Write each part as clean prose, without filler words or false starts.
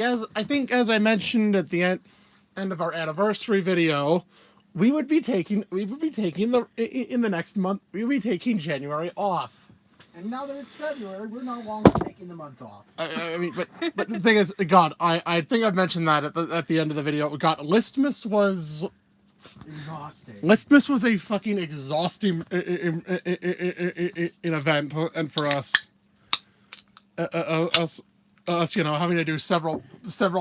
as I mentioned at the end of our anniversary video, we would be taking the in the next month. We would be taking January off. And now that it's February, we're no longer taking the month off. I mean, but the thing is, God, I think I've mentioned that at the end of the video. God, Listmas was Exhausting. Listmas was a fucking exhausting event, and for us, us, you know, having to do several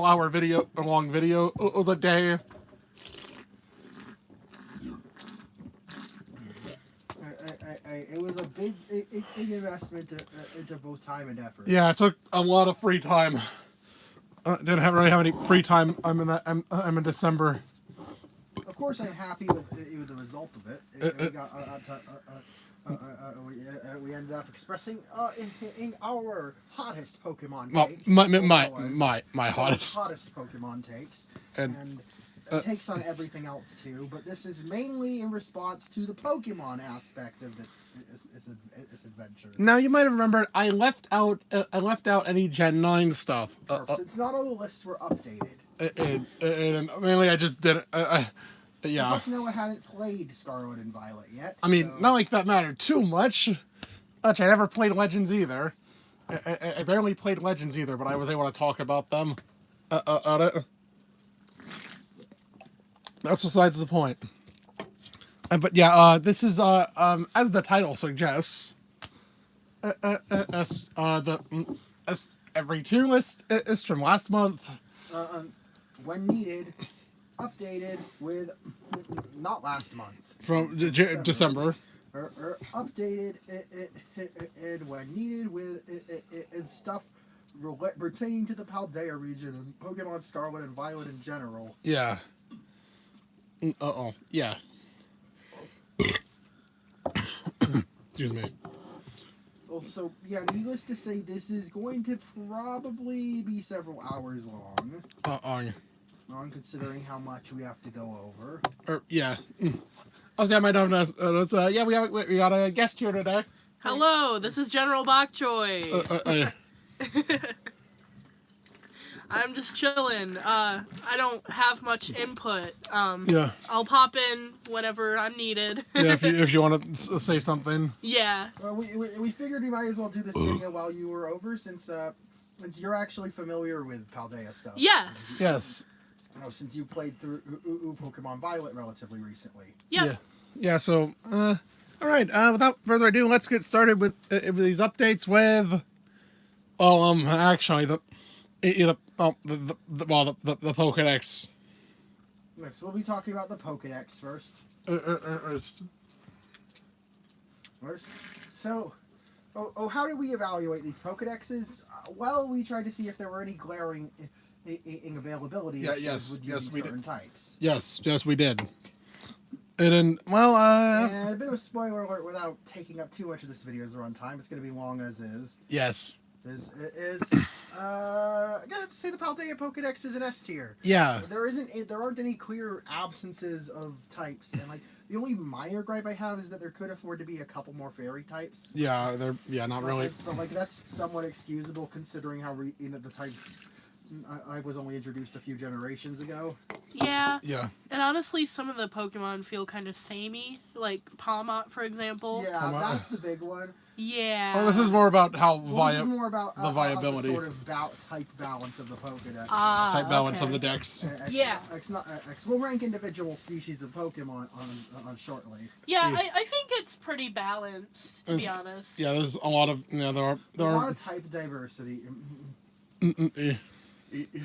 hour long video a day. It was a big investment into both time and effort. Yeah, it took a lot of free time. Didn't really have any free time. I'm in December. Of course, I'm happy with the result of it. We ended up expressing in our hottest Pokemon takes. My hottest Pokemon takes. And takes on everything else too, but this is mainly in response to the Pokemon aspect of this adventure. Now you might have remembered I left out any Gen 9 stuff. Since not all the lists were updated. And mainly I just didn't. Yeah. Because Noah hadn't played Scarlet and Violet yet. I mean, not like that mattered too much. I never played Legends either. I barely played Legends either, but I was able to talk about them. On it. That's besides the point. But yeah, this is as the title suggests, as every tier list is from last month. When needed, updated with not last month. From December. Or updated it when needed with stuff pertaining to the Paldea region and Pokemon Scarlet and Violet in general. Yeah. Yeah. Excuse me. Also, yeah, needless to say, this is going to probably be several hours long. On considering how much we have to go over. Yeah. Oh, yeah, my dog knows. Yeah, we got a guest here today. Hello, this is General Bokchoy. I'm just chilling. I don't have much input. Yeah. I'll pop in whenever I'm needed. Yeah, if you want to say something. Yeah. We figured we might as well do this video while you were over, since you're actually familiar with Paldea stuff. Yes. Yes. You know, since you played through Pokemon Violet relatively recently. Yep. Yeah. So, all right. Without further ado, let's get started with these updates. With, actually, the Pokédex. Next, we'll be talking about the Pokédex first. First. So, how did we evaluate these Pokédexes? Well, we tried to see if there were any glaring availability issues with using certain types. Yes, we did. And well, and a bit of a spoiler alert without taking up too much of this video's runtime. It's going to be long as is. Yes. I gotta have to say the Paldea Pokédex is an S tier. Yeah. There aren't any clear absences of types, and like the only minor gripe I have is that there could afford to be a couple more fairy types. Yeah, not really. But like that's somewhat excusable considering how the types I was only introduced a few generations ago. Yeah. Yeah. And honestly, some of the Pokemon feel kind of samey, like Palmot, for example. Yeah, that's the big one. Yeah. Well, this is more about how the viability, the sort of type balance of the Pokédex. Type balance of the Dex. We'll rank individual species of Pokemon on shortly. Yeah, I think it's pretty balanced, to be honest. Yeah, there's a lot of there are a lot of type diversity. It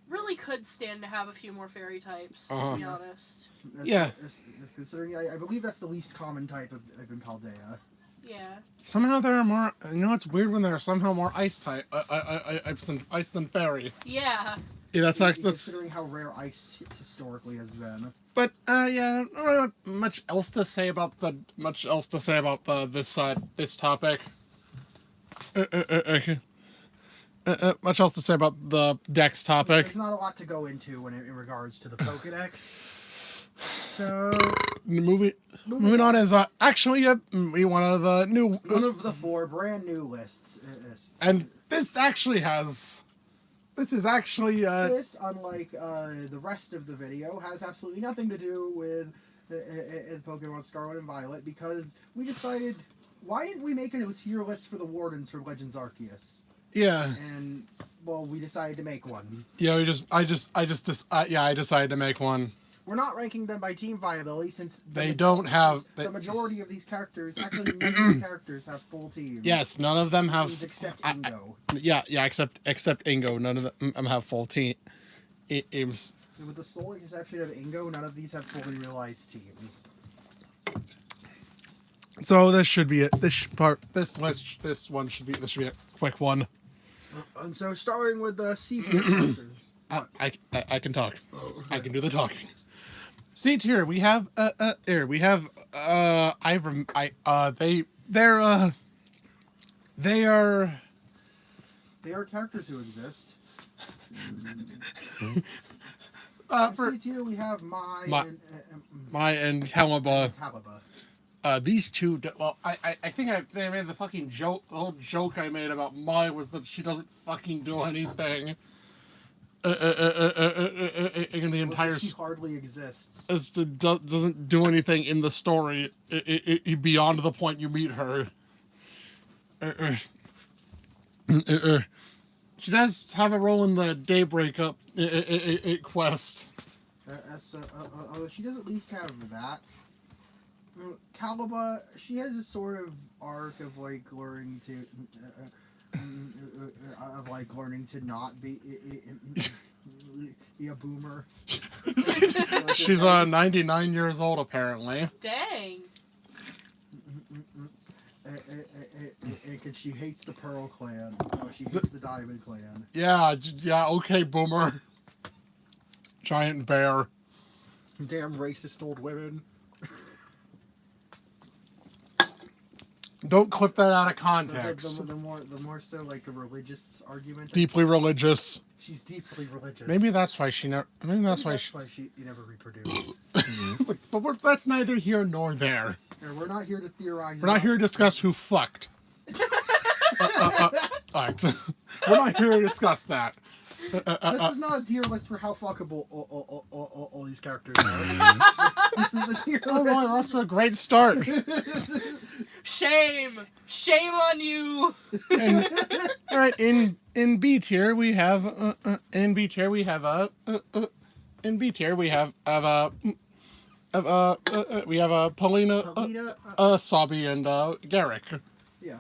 really could stand to have a few more fairy types, to be honest. Considering I believe that's the least common type of in Paldea. Yeah. Somehow there are more. You know, it's weird when there are somehow more ice type ice than fairy. Yeah. Yeah, that's considering how rare ice historically has been. But yeah, I don't have much else to say about this topic. Much else to say about the Dex topic. There's not a lot to go into in regards to the Pokédex. So moving on is actually one of the 4 brand new lists. And this actually has. This is actually this, unlike the rest of the video, has absolutely nothing to do with Pokemon Scarlet and Violet, because we decided, why didn't we make a tier list for the Wardens for Legends Arceus? Yeah. And well, we decided to make one. Yeah, I decided to make one. We're not ranking them by team viability, since they don't have the majority of these characters. Actually, none of these characters have full teams. Yes, none of them have. Except Ingo. Yeah, except Ingo, none of them have full teams. With the sole exception of Ingo, none of these have fully realized teams. So this should be it. This one should be a quick one. And so, starting with the C tier characters. I can talk. Oh, okay. I can do the talking. C tier, we have they're characters who exist. For C tier, we have Mai and Kalaba. These two. Well, I think they made the fucking joke. The whole joke I made about Mai was that she doesn't fucking do anything. In the entire. She hardly exists. Doesn't do anything in the story. Beyond the point you meet her. She does have a role in the Daybreak Up quest. Although she does at least have that. Kalaba, she has a sort of arc of like learning to not be a boomer. She's 99 years old apparently. Dang. And she hates the Pearl Clan. Oh, she hates the Diamond Clan. Yeah, okay, boomer. Giant bear. Damn racist old women. Don't clip that out of context. The more so like a religious argument. Deeply religious. She's deeply religious. Maybe that's why she never. Maybe that's why she never reproduced. but that's neither here nor there. Yeah, we're not here to theorize. We're not here to discuss who fucked. Right. We're not here to discuss that. This is not a tier list for how fuckable all these characters are. This is a tier list. Oh, boy, we're off to a great start. Shame on you. All right, in B tier we have Paulina, Sabi, and Garrick. Yeah.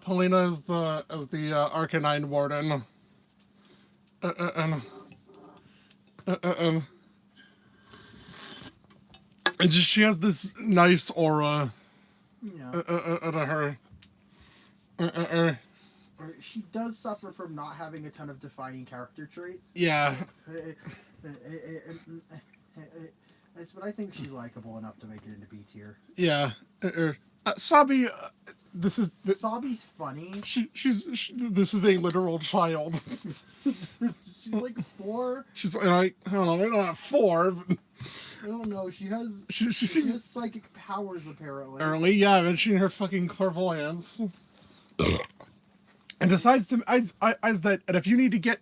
Paulina is the Arcanine Warden. And she has this nice aura. Yeah. To her. She does suffer from not having a ton of defining character traits. Yeah. But I think she's likable enough to make it into B tier. Yeah. Sabi, Sabi's funny. This is a literal child. She's like 4. She's like, I don't know, they're not 4. But I don't know. She has psychic powers apparently. Early, yeah, mentioning her fucking clairvoyance. And decides to that if you need to get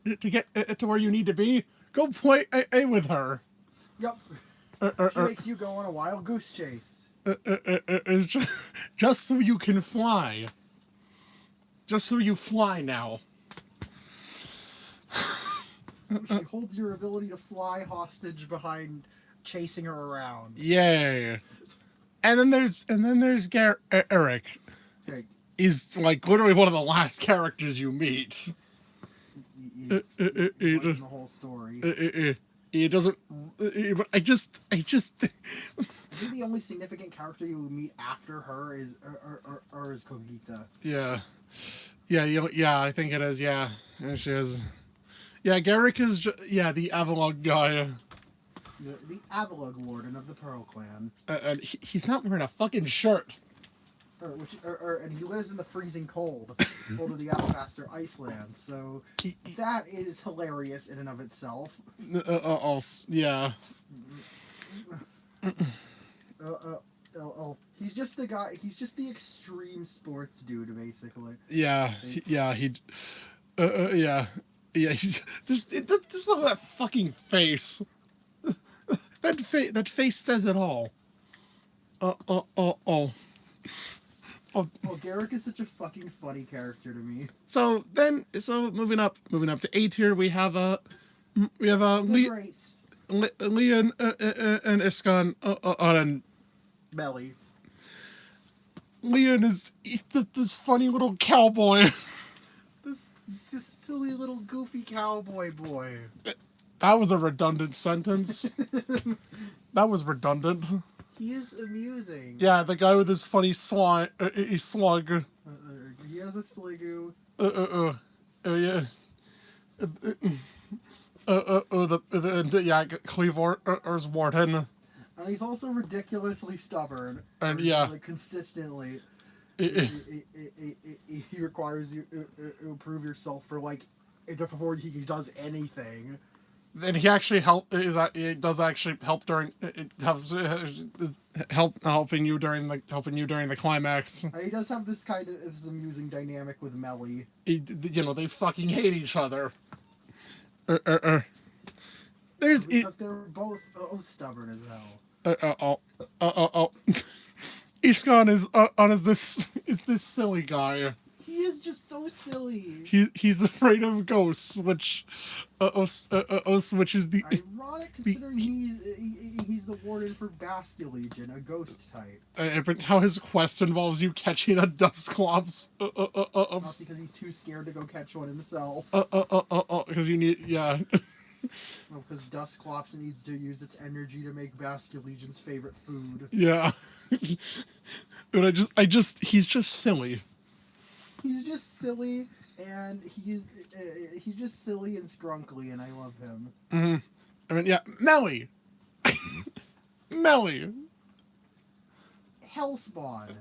to where you need to be, go play A with her. Yep. She makes you go on a wild goose chase. It's just so you can fly. Just so you fly now. She holds your ability to fly hostage behind chasing her around. Yeah. And then there's Eric. Okay. He's like literally one of the last characters you meet. The whole story. He doesn't. I just. I think the only significant character you meet after her is Kogita. Yeah. I think it is. Yeah, and she is. Yeah, Garrick is. The Avalog guy. The Avalog Warden of the Pearl Clan. And he's not wearing a fucking shirt. And he lives in the freezing cold of the Alabaster Iceland. So that is hilarious in and of itself. Yeah. He's just the guy. He's just the extreme sports dude, basically. Yeah. Yeah. Yeah. Yeah. He's just look at that fucking face. That face says it all. Oh. Garrick is such a fucking funny character to me. So moving up to A tier, we have Lee and Iskan on Melly. Leon is this funny little cowboy. This silly little goofy cowboy boy. That was a redundant sentence. That was redundant. He is amusing. Yeah, the guy with his funny slug. He has a sligoo. Yeah. Cleavor's Warden. And he's also ridiculously stubborn. And yeah. Like, consistently. He requires you to improve yourself for, like, before he does anything. And he actually it does actually help during helping you during the climax. He does have this kind of this amusing dynamic with Melly. They fucking hate each other. Because they're both stubborn as hell. Ishkan is this silly guy. He is just so silly. He's afraid of ghosts, which is the ironic considering he's the warden for Bastia Legion, a ghost type. But how his quest involves you catching a Dusclops. Not because he's too scared to go catch one himself. Because you need Well, because Dusclops needs to use its energy to make Bastia Legion's favorite food. Yeah. But he's just silly. He's just silly, and he's just silly and scrunkly, and I love him. Mm-hmm. I mean, yeah, Melly. Melly. Hellspawn.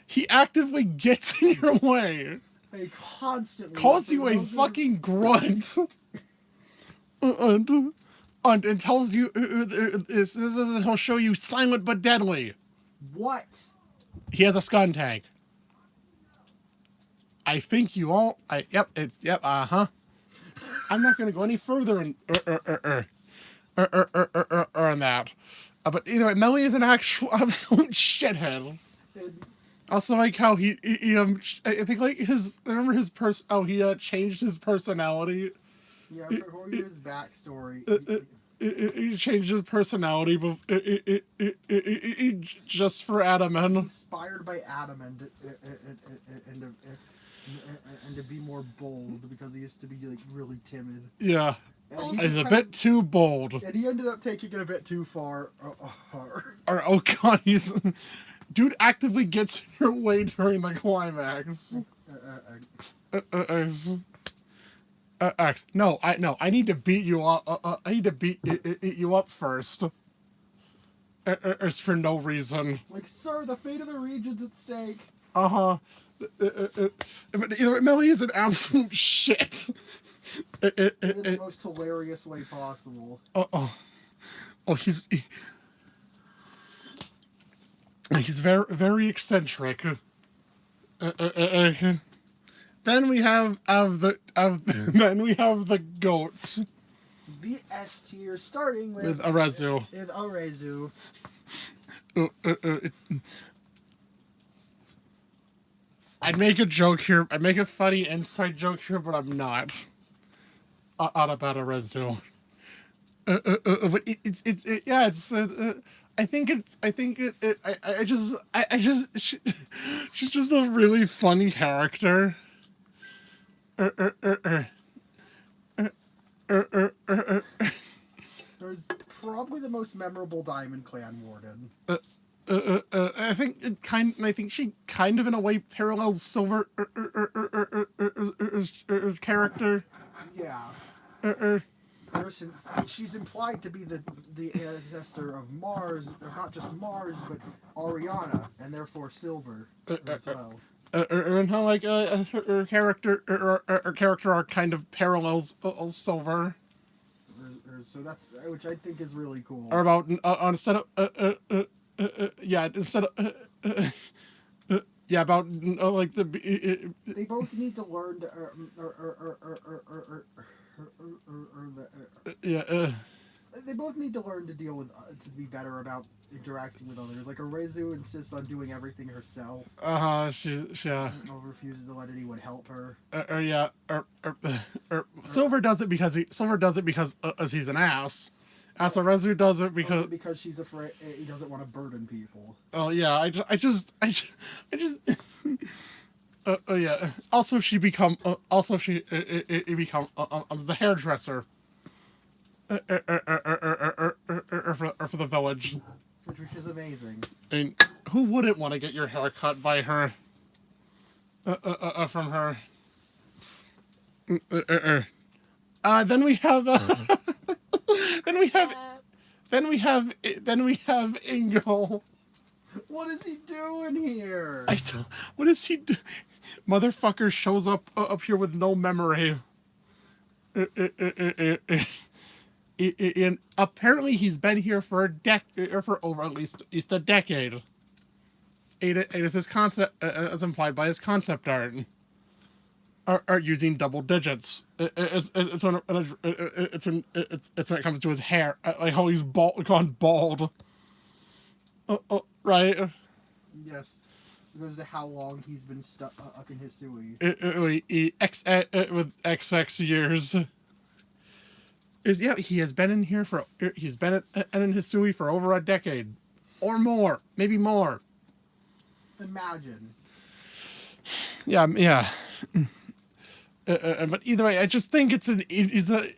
He actively gets in your way. He constantly calls you a fucking grunt. And tells you he'll show you silent but deadly. What? He has a skun tank. I think you all. I'm not gonna go any further on that. But either way, Melly is an actual absolute shithead. Also, like how he I think like he changed his personality. Yeah, for his backstory. He changed his personality just for Adaman. Inspired by Adaman and to be more bold because he used to be like really timid. Yeah, he's a bit too bold. And he ended up taking it a bit too far. Oh god, dude actively gets in your way during the climax. I need to beat you up. I need to beat you up first. It's for no reason. Like, sir, the fate of the region's at stake. Melly is an absolute shit. In the most hilarious way possible. He's very, very eccentric. Then we have the goats. The S tier, starting with Arezu. I'd make a joke here. I'd make a funny inside joke here, but I'm not. About Arezu. But she's just a really funny character. There's probably the most memorable Diamond Clan warden. I think she kind of in a way parallels Silver's character. Yeah. She's implied to be the ancestor of Mars, not just Mars, but Ariana, and therefore Silver as well. And how like her character arc kind of parallels Silver. So that's which I think is really cool. Or about instead of about like they both need to learn to they both need to learn to deal with to be better about interacting with others. Like Arizu insists on doing everything herself. She refuses to let anyone help her. Silver does it because he's an ass. Arizu does it because she's afraid he doesn't want to burden people. Oh yeah, I just yeah. Also, she becomes the hairdresser. For the village, which is amazing. And who wouldn't want to get your hair cut by her? From her. Then we have. Then we have Ingo. What is he doing here? What is he do? Motherfucker shows up here with no memory. And apparently he's been here for for over at least a decade. It is his concept, as implied by his concept art. Are using double digits. It's when it comes to his hair, like how he's gone bald. Right. Yes. It goes to how long he's been stuck in Hisui. With XX years. He has been in here he's been in Hisui for over a decade. Or more. Maybe more. Imagine. Yeah. But either way, I just think he's a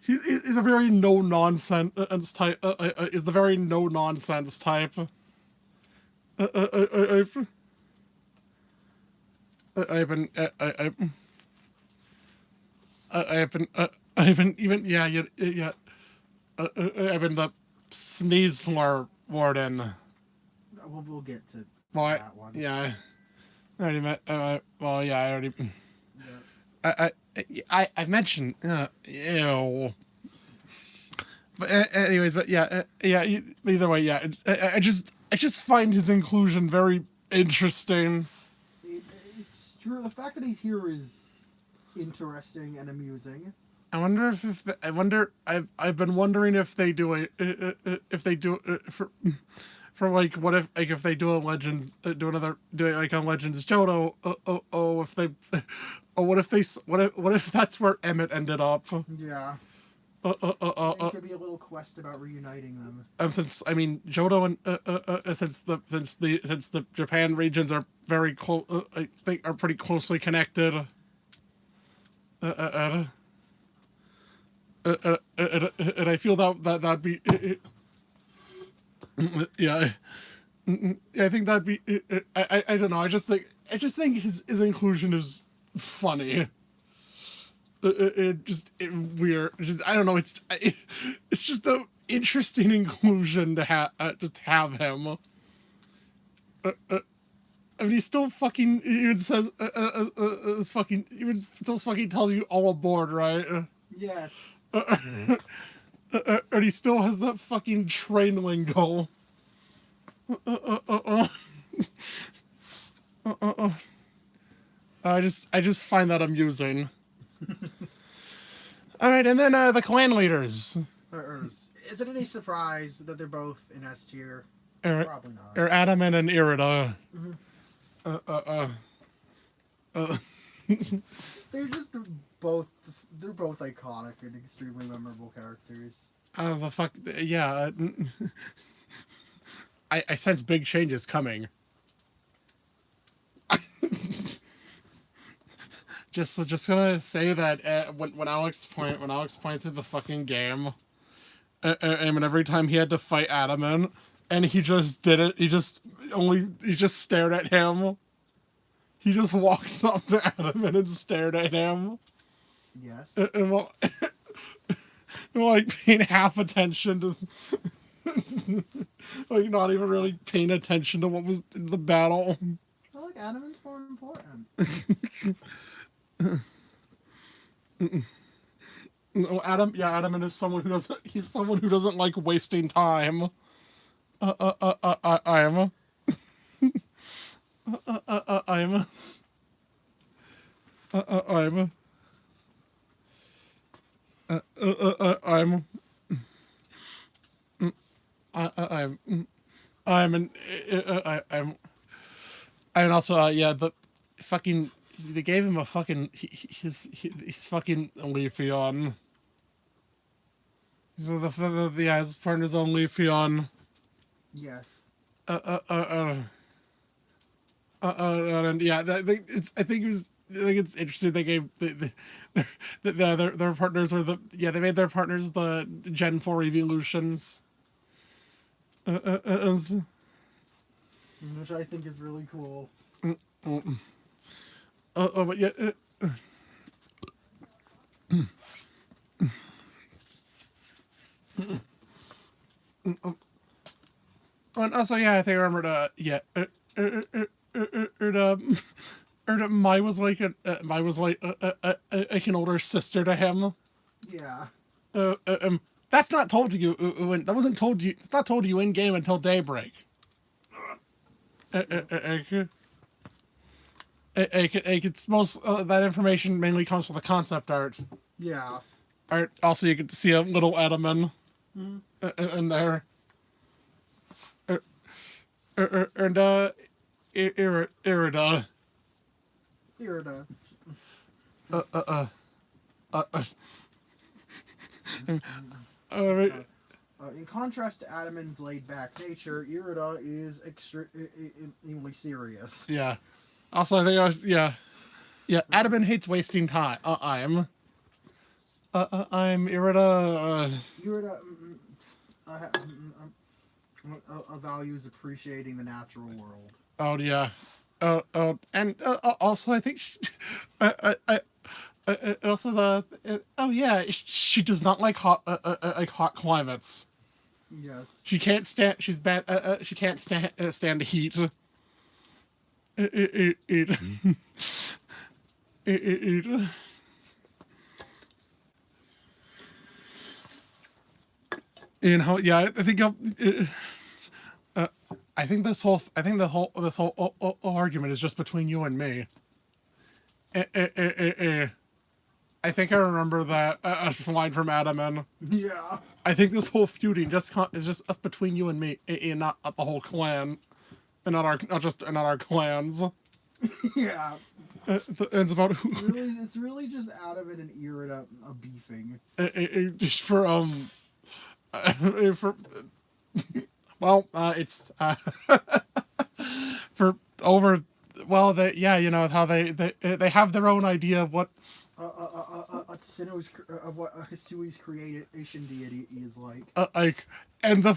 very no nonsense type. Is the very no nonsense type. I've been the sneeze slur warden. We'll get to that one. Yeah. I already met. I already. Yeah. I mentioned. Ew. But anyways, Either way, yeah. I just find his inclusion very interesting. It's true. The fact that he's here is interesting and amusing. I've been wondering if they do for like what if they do a Legends a Legends Johto what if that's where Emmett ended up? Yeah. It could be a little quest about reuniting them. Since Johto and since the Japan regions are very close, I think are pretty closely connected. And I feel that'd be. Yeah, I think that'd be. I don't know. I just think his inclusion is funny. Weird. I don't know. It's just an interesting inclusion to have him. He still fucking even says still fucking tells you all aboard, right? Yes. And he still has that fucking train lingo. I just find that amusing. All right, and then the clan leaders. Is it any surprise that they're both in S tier? Probably not. Or Adaman and Irida. They're just both iconic and extremely memorable characters. The fuck, yeah. I sense big changes coming. just gonna say that when Alex pointed through the fucking game, and every time he had to fight Adaman, and he just did it. He just stared at him. He just walked up to Adaman and stared at him. Yes. like paying half attention to, like not even really paying attention to what was in the battle. Well, like Adaman's more important. No, Adam is someone who doesn't. He's someone who doesn't like wasting time. I'm. I'm. I'm. I'm. I'm an. I'm. And also, yeah, the fucking. They gave him a fucking. He's fucking Leafeon. So yeah, his partner's on Leafeon. Yes. And yeah, I think it's interesting they gave their partners are they made their partners the Gen 4 evolutions. Which I think is really cool. But yeah. And also, yeah, I think I remember Mai was like an older sister to him. Yeah. That's not told to you. That wasn't told to you. It's not told to you in game until Daybreak. It's most that information mainly comes from the concept art. Yeah. Art. Also, you get to see a little Edaman in there. And Irida. Irida. In contrast to Adaman's laid-back nature, Irida is extremely serious. Yeah. Also, I think yeah. Adaman hates wasting time. I'm Irida. Irida values appreciating the natural world. Oh yeah. And also I think also she does not like hot climates. Yes. She can't stand. She's bad. She can't stand the heat. You know, yeah. I think this whole argument is just between you and me. I think I remember that line from Adaman. Yeah. I think this whole feuding is just us between you and me, and not the whole clan, and not our clans. Yeah. It's about it's really just Adaman and Irida beefing. Just for it's for over. Well, you know how they have their own idea of what. Of what Hisui's creation deity is like. And the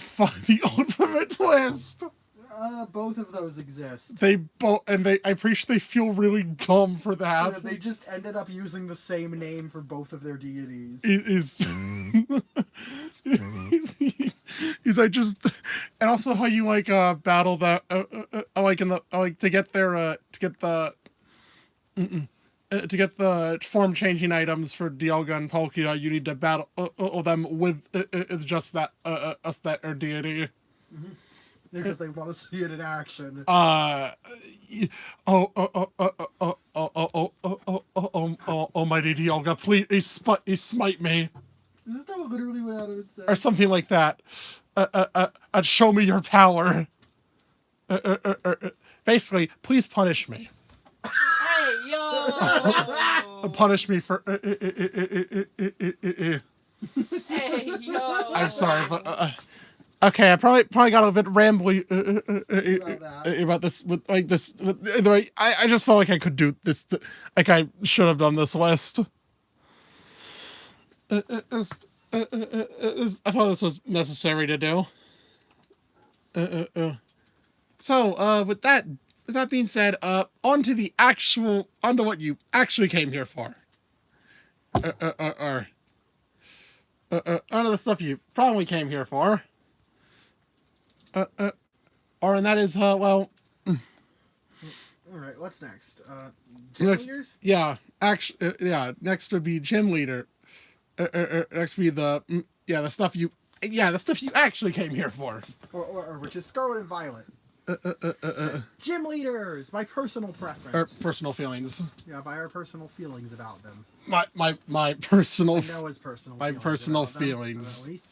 ultimate twist. Both of those exist. I'm pretty sure they feel really dumb for that. Yeah, they just ended up using the same name for both of their deities. He's like just, and also how you like battle that like in the like to get their to get the form changing items for Dialga and Palkia, you need to battle them with just that or deity. Mm-hmm. Because they want to see it in action. Almighty Dialga, please smite me. Isn't that literally what Adam would say? Or something like that. Show me your power. Basically, please punish me. Hey, yo! Punish me for. Hey, yo! I'm sorry, but. Okay, I probably got a bit rambly about this. I just felt like I could do this. Like I should have done this list. I thought this was necessary to do. So, with that being said, on to what you actually came here for. None of the stuff you probably came here for. Or and that is well. All right, what's next? Gym Next, leaders? yeah, actually, yeah. Next would be gym leader. Next would be the stuff you actually came here for. Or which is Scarlet and Violet. Gym leaders, my personal preference. Or personal feelings. Yeah, by our personal feelings about them. My personal. Noah's personal. My feelings personal about them, feelings. at least.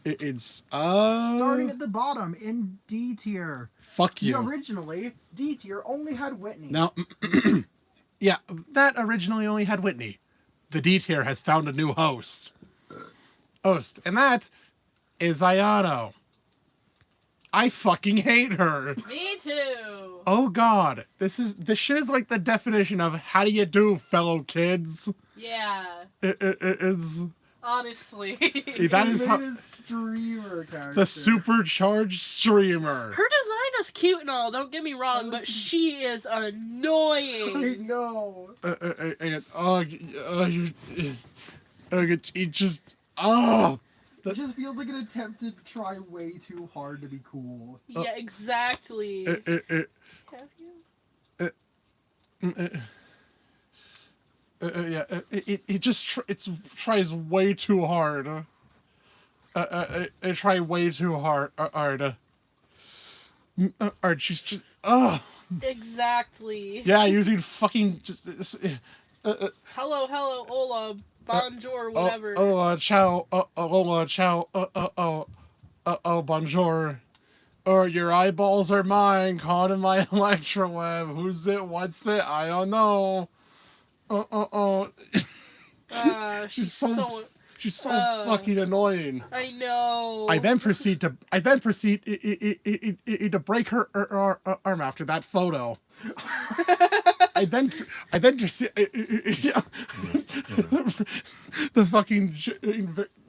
It's starting at the bottom in D tier. Fuck you. Originally, D tier only had Whitney. Now, yeah, that originally only had Whitney. The D tier has found a new host, and that is Ayano. I fucking hate her. Me too. Oh God, this shit is like the definition of how do you do, fellow kids. Yeah. It's honestly. That is how a streamer character. the supercharged streamer. Her design is cute and all. Don't get me wrong, but she is annoying. I know. It just oh. It just feels like an attempt to try way too hard to be cool. Yeah, exactly. Have you? It tries way too hard. It try way too hard. She's just Exactly. Yeah, using fucking hello, hola, bonjour, whatever. Ciao, hola, ciao, bonjour. Or your eyeballs are mine, caught in my electroweb. Who's it? What's it? I don't know. She's so fucking annoying. I know. I then proceed to break her arm after that photo. I then proceed the fucking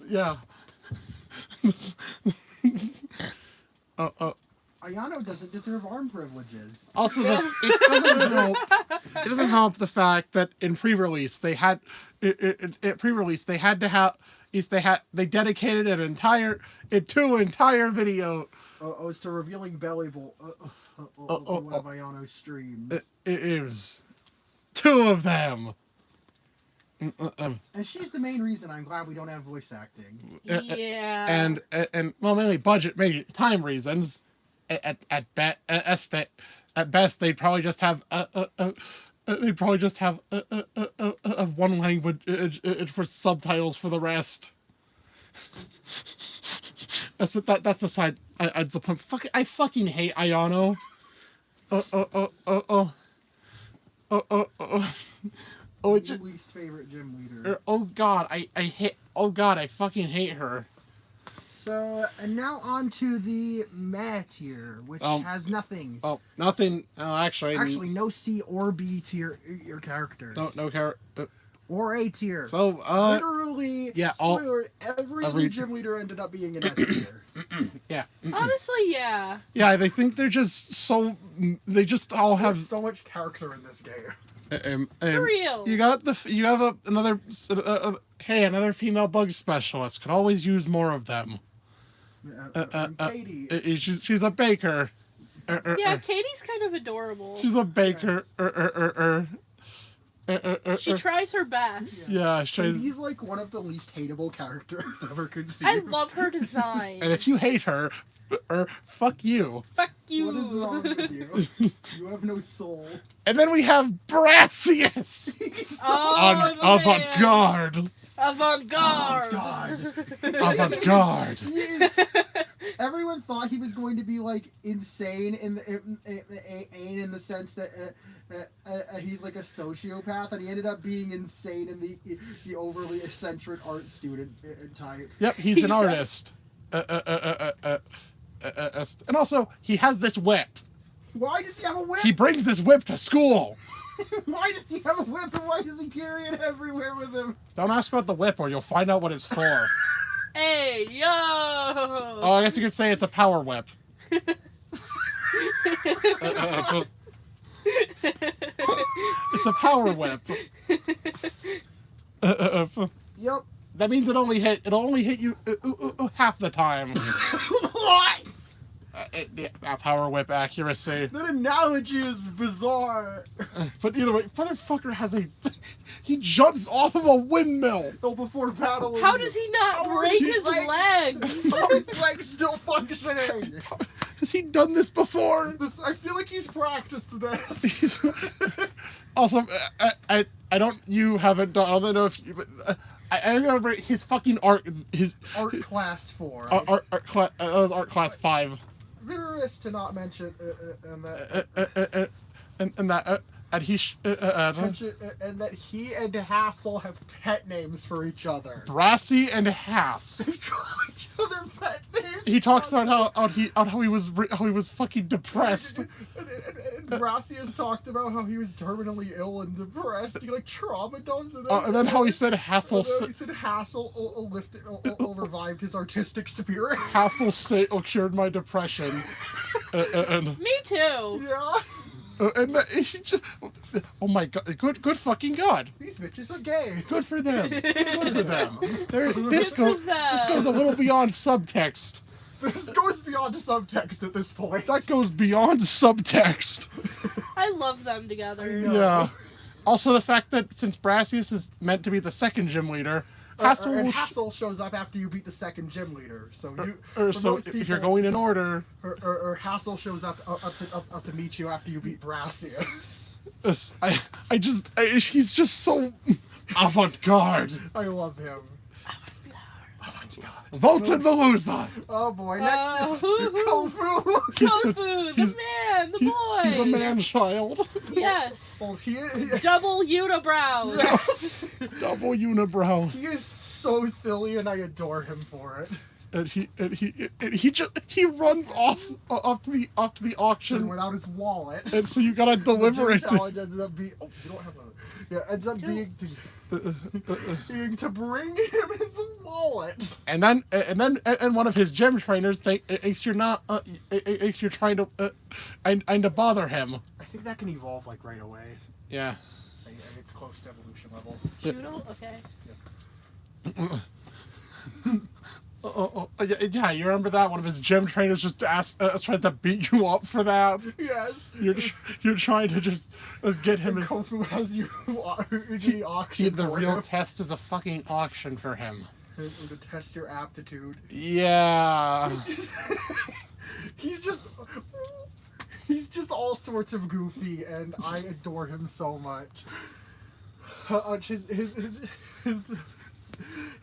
yeah. Ayano doesn't deserve arm privileges. Also, it doesn't help the fact that in pre-release they had they dedicated two entire video. It's to revealing Belly Bowl one of Ayano's streams. It is two of them. And she's the main reason I'm glad we don't have voice acting. Yeah. And well, mainly budget, maybe time reasons. At best, they'd probably just have one language for subtitles for the rest. That's beside the point. I fucking hate Ayano. Your least favorite gym leader. Oh God, I fucking hate her. So, and now on to the meh tier, which has nothing. Oh, nothing. Actually, no C or B tier your characters. No character. Or A tier. So, literally, yeah, spoiler, every gym leader ended up being an S tier. Yeah. Honestly, yeah. Yeah, they think they're just so. They just all have so much character in this game. For real. You have another female bug specialist. Could always use more of them. Katie. She's a baker. Yeah, Katie's kind of adorable. She's a baker. She tries her best. Yeah, Katie's like one of the least hateable characters ever conceived. I love her design. And if you hate her, fuck you. Fuck you. What is wrong with you? You have no soul. And then we have Brassius. Avant-garde. Avant-garde. Everyone thought he was going to be like insane in the sense that he's like a sociopath, and he ended up being insane in the overly eccentric art student type. Yep, he's an artist. And also, he has this whip. Why does he have a whip? He brings this whip to school. Why does he have a whip, and why does he carry it everywhere with him? Don't ask about the whip, or you'll find out what it's for. Hey, yo! Oh, I guess you could say it's a power whip. It's a power whip. Yep. that means it'll only hit you half the time. What? Power whip accuracy. That analogy is bizarre. But either way, motherfucker has he jumps off of a windmill. Oh, before battling. How does he not break his legs? How is his legs still functioning? Has he done this before? I feel like he's practiced this. Also, I don't. You haven't done. I don't know if you. But, I remember his fucking art. His art class 4. Art class 5. Remiss to not mention and that and that he and Hassel have pet names for each other. Brassy and Hass. They call each other pet names. He talks about how he was fucking depressed. And Brassy has talked about how he was terminally ill and depressed. He like trauma dumps. And then how he said Hassel. He said Hassel revived his artistic spirit. Hassel cured my depression. Me too. Yeah. Oh my god! Good fucking god! These bitches are gay. Good for them. Good for them. This goes a little beyond subtext. This goes beyond subtext at this point. That goes beyond subtext. I love them together. Yeah. Also, the fact that since Brassius is meant to be the second gym leader, Hassel shows up after you beat the second gym leader. So if you're going in order, or Hassel shows up to meet you after you beat Brassius. He's just so avant-garde. I love him. Avant-garde. Volta. Oh boy, next is Kofu. Kofu, the boy. He's a man-child. Yes. Well, he double unibrow. Yes. Double unibrow. He is so silly, and I adore him for it. And he runs off to the auction without his wallet. And so you gotta deliver it. Ends up being you don't have a ends up being to bring him his wallet. And then one of his gym trainers you're trying to to bother him. I think that can evolve like right away. Yeah. It's close to evolution level. Judo? Okay. Yeah, you remember that one of his gym trainers just tries to beat you up for that. Yes. You're trying to just get him. And Kofu has you the auction. The real test is a fucking auction for him. To test your aptitude. Yeah. He's just all sorts of goofy, and I adore him so much.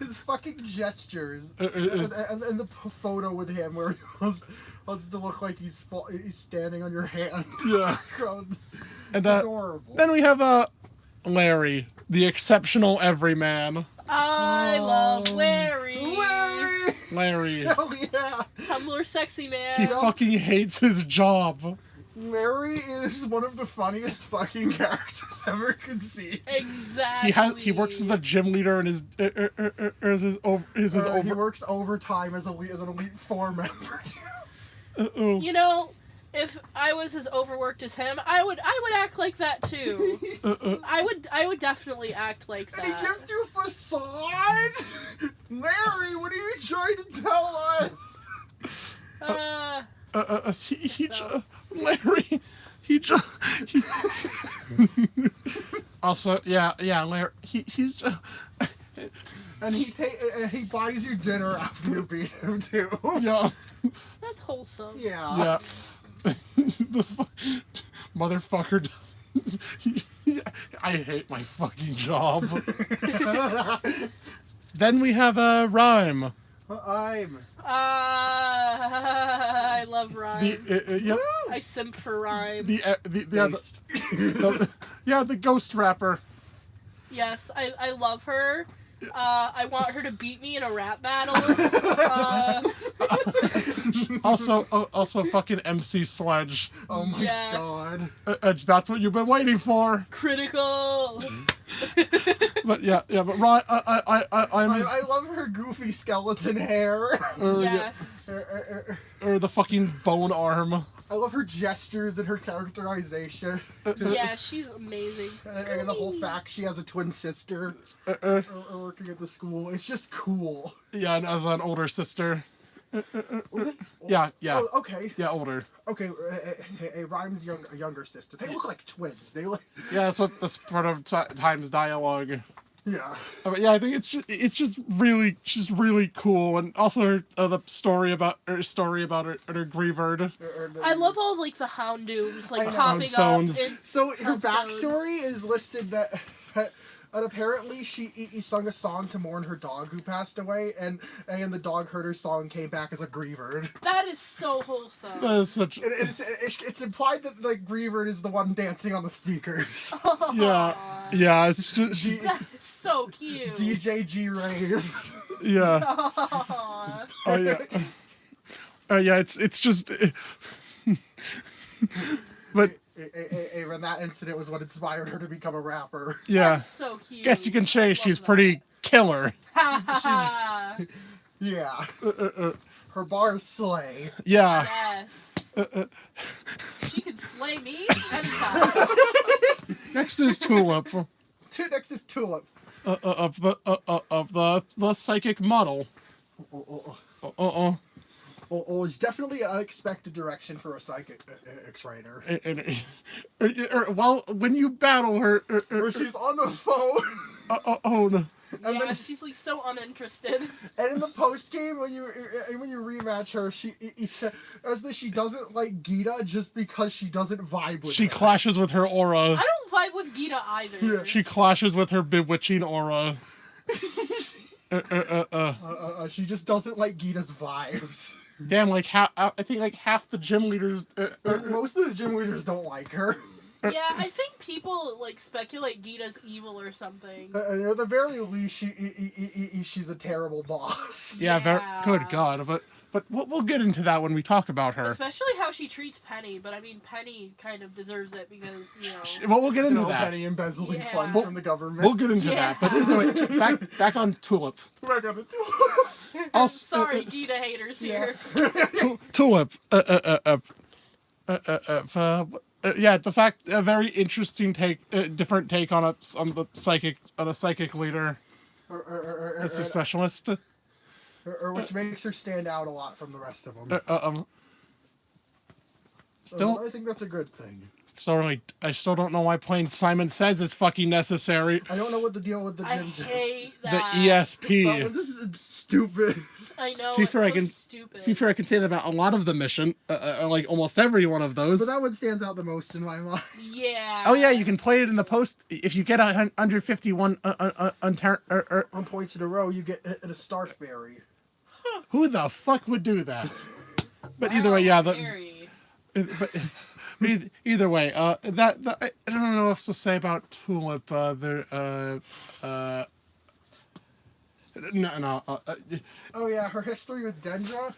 His fucking gestures and the photo with him where he wants to look like he's standing on your hand. Yeah. It's adorable. Then we have Larry, the exceptional everyman. I love Larry. Larry. Hell yeah. Tumblr sexy man. He fucking hates his job. Larry is one of the funniest fucking characters ever conceived. Exactly. He works as the gym leader and he works overtime as an Elite 4 member too. You know, if I was as overworked as him, I would act like that too. I would definitely act like that. And he gives you facade. Larry, what are you trying to tell us? Larry, also, Larry, he's and he buys you dinner after you beat him too. Yeah. That's wholesome. Yeah. The motherfucker. I hate my fucking job. Then we have Rhyme. I love Rhyme. I simp for Rhyme. The ghost rapper. Yes, I love her. I want her to beat me in a rap battle. Also fucking MC Sledge. Oh my god. That's what you've been waiting for. Critical. But but Ryan, I love her goofy skeleton hair. Yes. Or the fucking bone arm. I love her gestures and her characterization. Yeah, she's amazing. And the whole fact she has a twin sister working at the school. It's just cool. Yeah, and as an older sister. Yeah. Oh, okay. Yeah, older. Okay, Rhyme's younger sister. They look like twins. They look. Yeah, that's part of Time's dialogue. Yeah. But yeah, I think it's just really cool, and also the story about her Greavard. I love all like the Houndooms like popping Houndstones. up. So her backstory is listed that apparently he sung a song to mourn her dog who passed away, and the dog heard her song, came back as a Greavard. That is so wholesome. That is such. It's implied that like Greavard is the one dancing on the speakers. Yeah. It's just. That is so cute. DJ G rave. Yeah. Aww. Oh yeah. Yeah. It's just. But. And that incident was what inspired her to become a rapper. Yeah. That's so cute. Guess you can say she's pretty killer. Yeah. Her bars slay. Yeah. Yes. She can slay me anytime. Next is Tulip. Next is Tulip. Of the psychic model. It's definitely an unexpected direction for a psychic writer. Well, when you battle her, Where she's on the phone. And yeah, she's like so uninterested. And in the post game, when you rematch her, it says that she doesn't like Gita just because she doesn't vibe with her. She clashes with her aura. I don't vibe with Gita either. Yeah. She clashes with her bewitching aura. She just doesn't like Gita's vibes. Damn, like I think like half the gym leaders. Most of the gym leaders don't like her. Yeah, I think people like speculate Gita's evil or something. At the very least, she's a terrible boss. Yeah. Good God, but we'll get into that when we talk about her. Especially how she treats Penny, but I mean Penny kind of deserves it because Well, we'll get into that. Penny embezzling funds from the government. We'll get into that. But anyway, back on Tulip. Back on the Tulip. Sorry, Gita haters here. Tulip. Yeah, the fact a very interesting different take on a psychic leader. As a specialist. Which makes her stand out a lot from the rest of them. Still, I think that's a good thing. Sorry, I still don't know why playing Simon Says is fucking necessary. I don't know what the deal with the gym. I hate that. The ESP. This is stupid. I know. To be fair, stupid. To be fair, I can say that about a lot of the mission, like almost every one of those. But that one stands out the most in my mind. Yeah. Oh yeah, you can play it in the post if you get 151 on points in a row. You get a Starfberry. Who the fuck would do that? But either way, yeah. But either way, I don't know what else to say about Tulip. Oh yeah, her history with Dendra.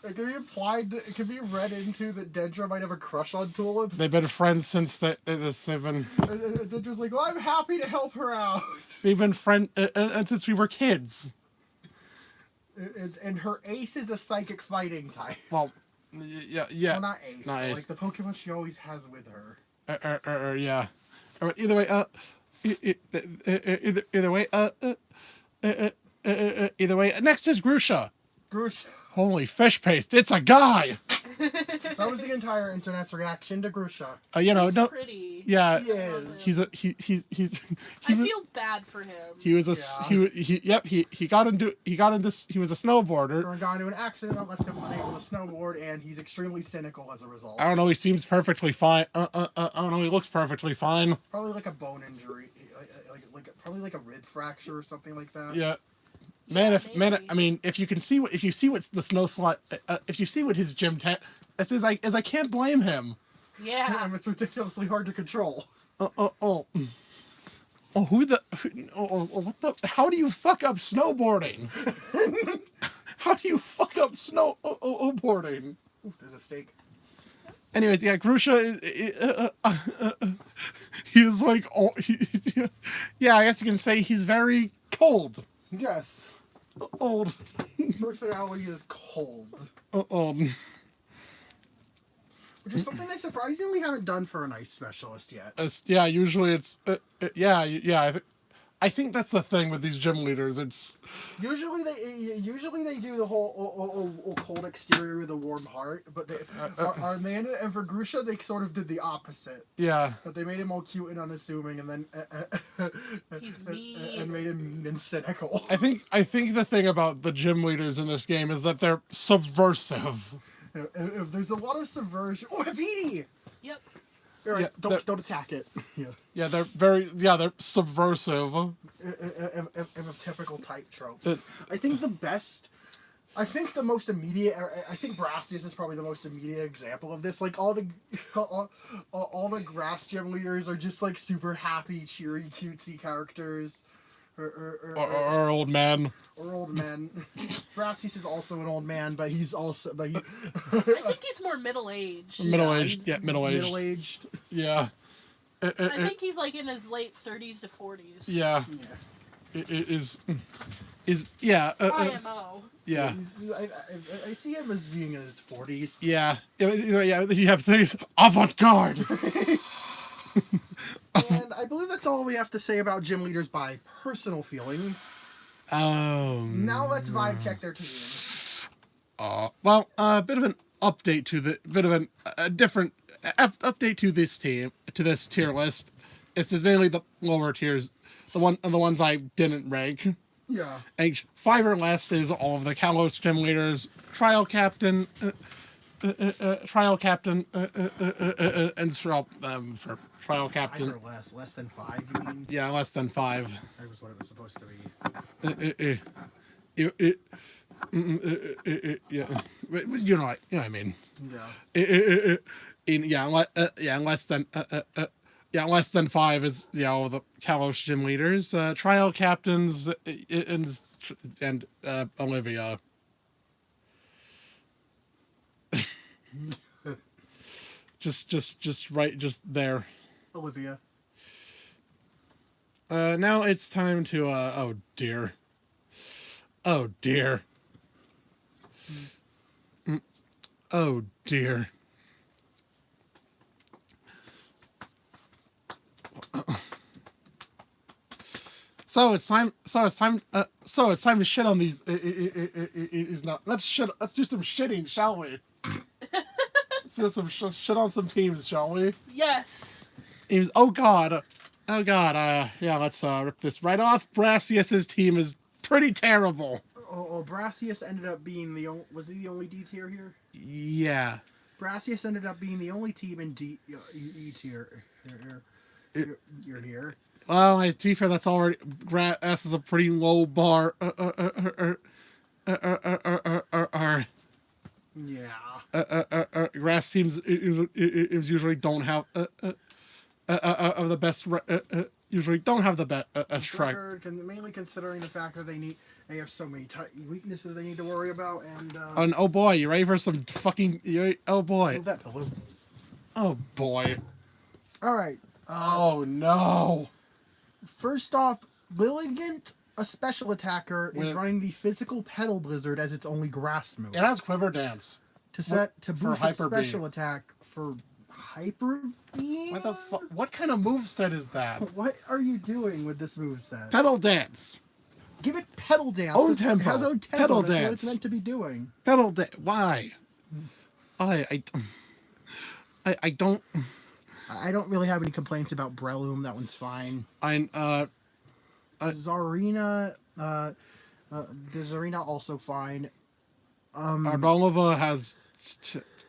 It can be implied. It can be read into that Dendra might have a crush on Tulip. They've been friends since they've been. Dendra's like, well, I'm happy to help her out. We've been friends since we were kids. And her ace is a psychic fighting type. Well, yeah. Well, not ace. Not ace. Like the Pokemon she always has with her. Yeah. Either way, either way. Next is Grusha. Holy fish paste! It's a guy. That was the entire internet's reaction to Grusha. He's pretty. Yeah, he is. He's. I feel bad for him. He was he got into. He was a snowboarder. Or got into an accident that left him unable to snowboard, and he's extremely cynical as a result. I don't know. He seems perfectly fine. I don't know. He looks perfectly fine. Probably like a bone injury, probably like a rib fracture or something like that. Yeah. I mean, if you see what's the snow slide, if you see what his gym is I can't blame him. Yeah. It's ridiculously hard to control. What the? How do you fuck up snowboarding? How do you fuck up snowboarding? Ooh, there's a steak. Anyways, yeah, Grusha he's like, yeah, I guess you can say he's very cold. Yes. Old. Personality is cold. Which is something they surprisingly haven't done for an ice specialist yet. Yeah, usually it's yeah. I think that's the thing with these gym leaders. It's usually they do the whole cold exterior with a warm heart, but they and for Grusha they sort of did the opposite. Yeah. But they made him all cute and unassuming, and then He's mean. and made him mean and cynical. I think the thing about the gym leaders in this game is that they're subversive. If there's a lot of subversion. Oh, Havini! Yep. All right, Yeah, don't attack it. Yeah. Yeah, they're subversive. Of typical type tropes. I think the most immediate. I think Brassius is probably the most immediate example of this. Like all the grass gym leaders are just like super happy, cheery, cutesy characters. Or old man. Or old men. Brassius is also an old man, but he's also I think he's more middle-aged. Middle-aged. Middle-aged. Yeah. I think he's like in his late 30s to 40s. Yeah. It is yeah. IMO. Yeah. I see him as being in his 40s. Yeah. Yeah. You have things avant-garde. And I believe that's all we have to say about gym leaders by personal feelings. Now let's vibe check their teams. Well, a bit of an update to a different update to this tier list. This is mainly the lower tiers, the ones I didn't rank. Yeah. Age 5 or less is all of the Kalos gym leaders, trial captain, and for trial captain. 5 or less than 5. You mean? Yeah, less than 5. That was what it was supposed to be. Yeah, you know what I mean. Yeah. Less than 5 is the Kalos gym leaders, trial captains, and Olivia. just there. Olivia. Now it's time to oh dear. Oh dear. Oh dear. So it's time to shit on these. Let's do some shitting, shall we? Let's do some shit on some teams, shall we? Yes. Oh god. Yeah, let's rip this right off. Brassius's team is pretty terrible. Oh, Brassius ended up being was he the only D tier here? Yeah. Brassius ended up being the only team in E tier. You're here. Well, to be fair, that's already S is a pretty low bar. Yeah. Grass teams is usually don't have the best. Usually don't have the best strike. Mainly considering the fact that they have so many weaknesses they need to worry about, and oh boy, you ready for some fucking? Oh boy. Move that pillow. Oh boy. All right. Oh no. First off, Lilligant, a special attacker, is running the physical Petal Blizzard as its only grass move. It has Quiver Dance. To boost its special attack for Hyper Beam? What the fuck? What kind of moveset is that? What are you doing with this moveset? Petal Dance. Give it Petal Dance. Own tempo. It has own tempo. Petal That's Dance. what it's meant to be doing. Petal Dance. Why? I don't. I don't really have any complaints about Breloom. That one's fine. Zarina. The Zarina also fine. Arbolova has.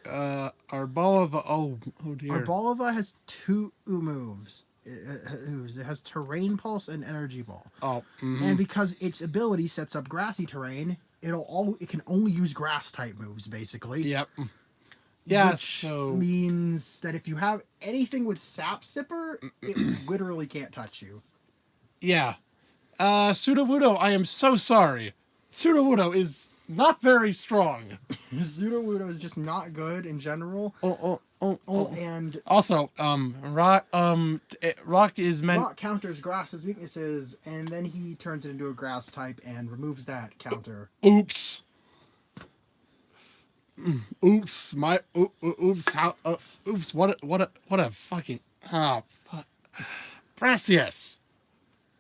Arbolova. Oh dear. Arbolova has 2 moves. It has Terrain Pulse and Energy Ball. Oh. Mm-hmm. And because its ability sets up grassy terrain, it can only use grass type moves basically. Yep. Yeah, which means that if you have anything with Sap Sipper, it literally can't touch you. Yeah. Sudowoodo, I am so sorry. Sudowoodo is not very strong. Sudowoodo is just not good in general. And also, Rock is meant. Rock counters grass's weaknesses, and then he turns it into a grass type and removes that counter. Oops. Oops, oops, how, oops, what a fucking, fuck. Brassius.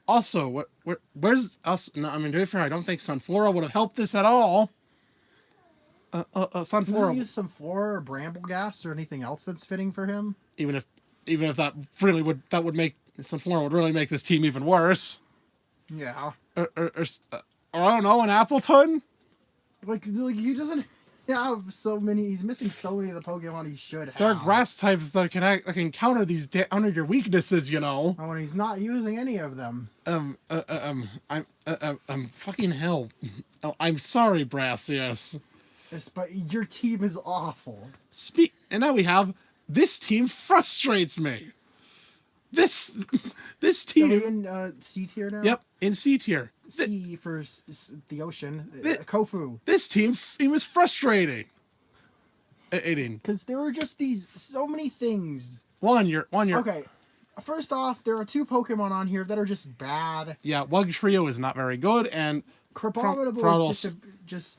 Also, where's us? No, I mean, to be fair, I don't think Sunflora would have helped this at all. Doesn't Sunflora, use some flora or bramble gas or anything else that's fitting for him. even if that really would make Sunflora would really make this team even worse. Yeah. Or I don't know, an Appleton. Like he doesn't have so many. He's missing so many of the Pokemon he should have. There are grass types that can counter these under your weaknesses, you know. Oh, and he's not using any of them. I'm fucking hell. Oh, I'm sorry, Brassius. Yes, but your team is awful. And now we have this team frustrates me. This Are we team. in C tier now? Yep, in C tier. C for the ocean. Kofu. This team was frustrating. Aiden. Because there were just so many things. One, you're Okay. First off, there are 2 Pokemon on here that are just bad. Yeah, Wug Trio is not very good, and Crabominable is just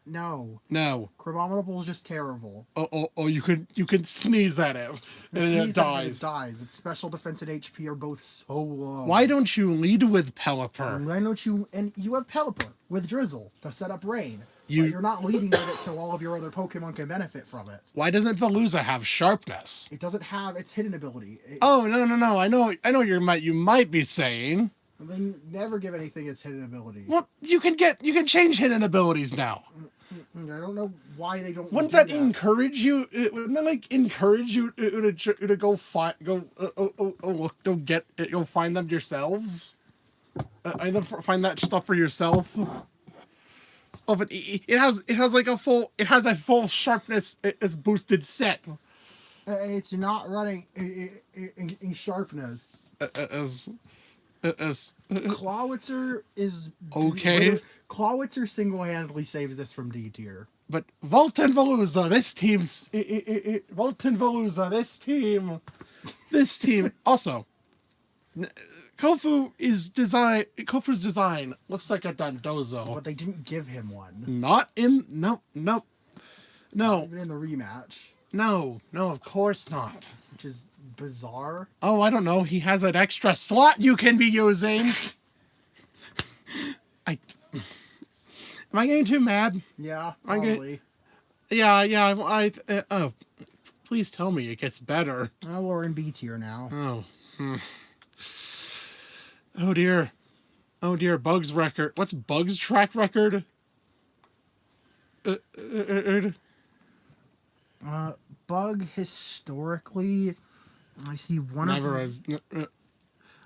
no. No. Crabominable is just terrible. Oh! You could sneeze at it, and it dies. It dies. Its special defense and HP are both so low. Why don't you lead with Pelipper? Why don't you? And you have Pelipper with Drizzle to set up rain. You're not leading with it, so all of your other Pokemon can benefit from it. Why doesn't Veluza have sharpness? It doesn't have its hidden ability. Oh no! I know you might be saying. They never give anything its hidden ability. Well, you can change hidden abilities now. I don't know why they don't. Wouldn't that encourage you? Wouldn't that encourage you to go find find them yourselves? Either find that stuff for yourself. Oh, but it has a full sharpness is boosted set. And it's not running in sharpness. Clawitzer is okay. Clawitzer single-handedly saves this from D tier. But Volt and Veluza, this team also. Kofu's design looks like a Dondozo. But they didn't give him one. No. Not even in the rematch. No, of course not. Which is bizarre. Oh, I don't know. He has an extra slot you can be using. Am I getting too mad? Yeah, probably. Yeah. Oh, please tell me it gets better. Oh, we're in B tier now. Oh. Oh dear. Bug's record. What's Bug's track record? Bug historically, I see one of them.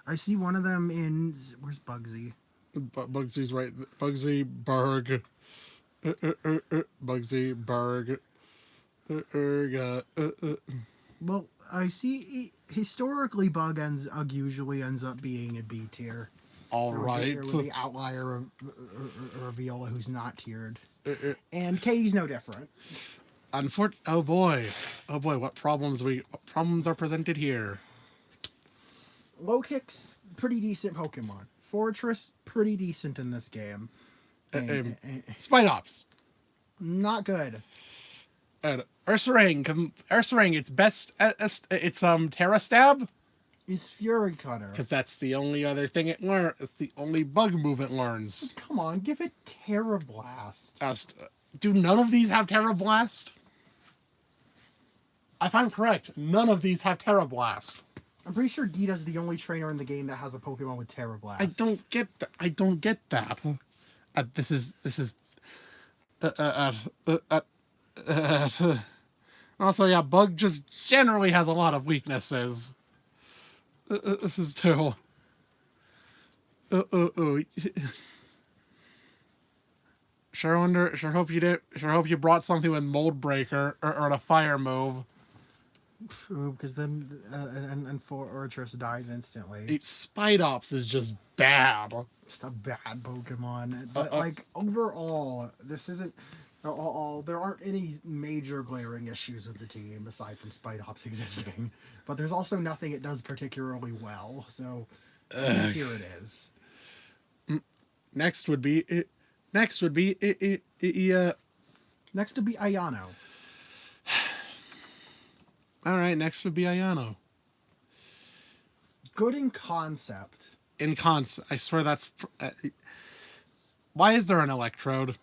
I see one of them in. Where's Bugsy? Bugsy's right. Bugsy Berg. Bugsy Berg. Well, I see historically Bug usually ends up being a B tier. All right. With the outlier of Viola who's not tiered. And Katie's no different. Oh boy, what problems are presented here? Low Kick's pretty decent Pokemon. Fortress, pretty decent in this game. Spidops. Not good. Ursaring, its best, it's Terra Stab. Is Fury Cutter. Because that's the only other thing it learns. It's the only bug move it learns. Come on, give it Terra Blast. Do none of these have Terra Blast? If I'm correct, none of these have Terra Blast. I'm pretty sure Gita's the only trainer in the game that has a Pokemon with Terra Blast. I don't get that. This is. Also, yeah, Bug just generally has a lot of weaknesses. This is too. Sure hope you brought something with Mold Breaker or a fire move. Because then and Fortress dies instantly. Spidops is just bad. It's a bad Pokemon. But like overall, this isn't. There aren't any major glaring issues with the team aside from Spidops existing. But there's also nothing it does particularly well. So here it is. Next would be Next would be Ayano. All right, next would be Ayano. Good in concept. In concept, I swear that's. Why is there an electrode?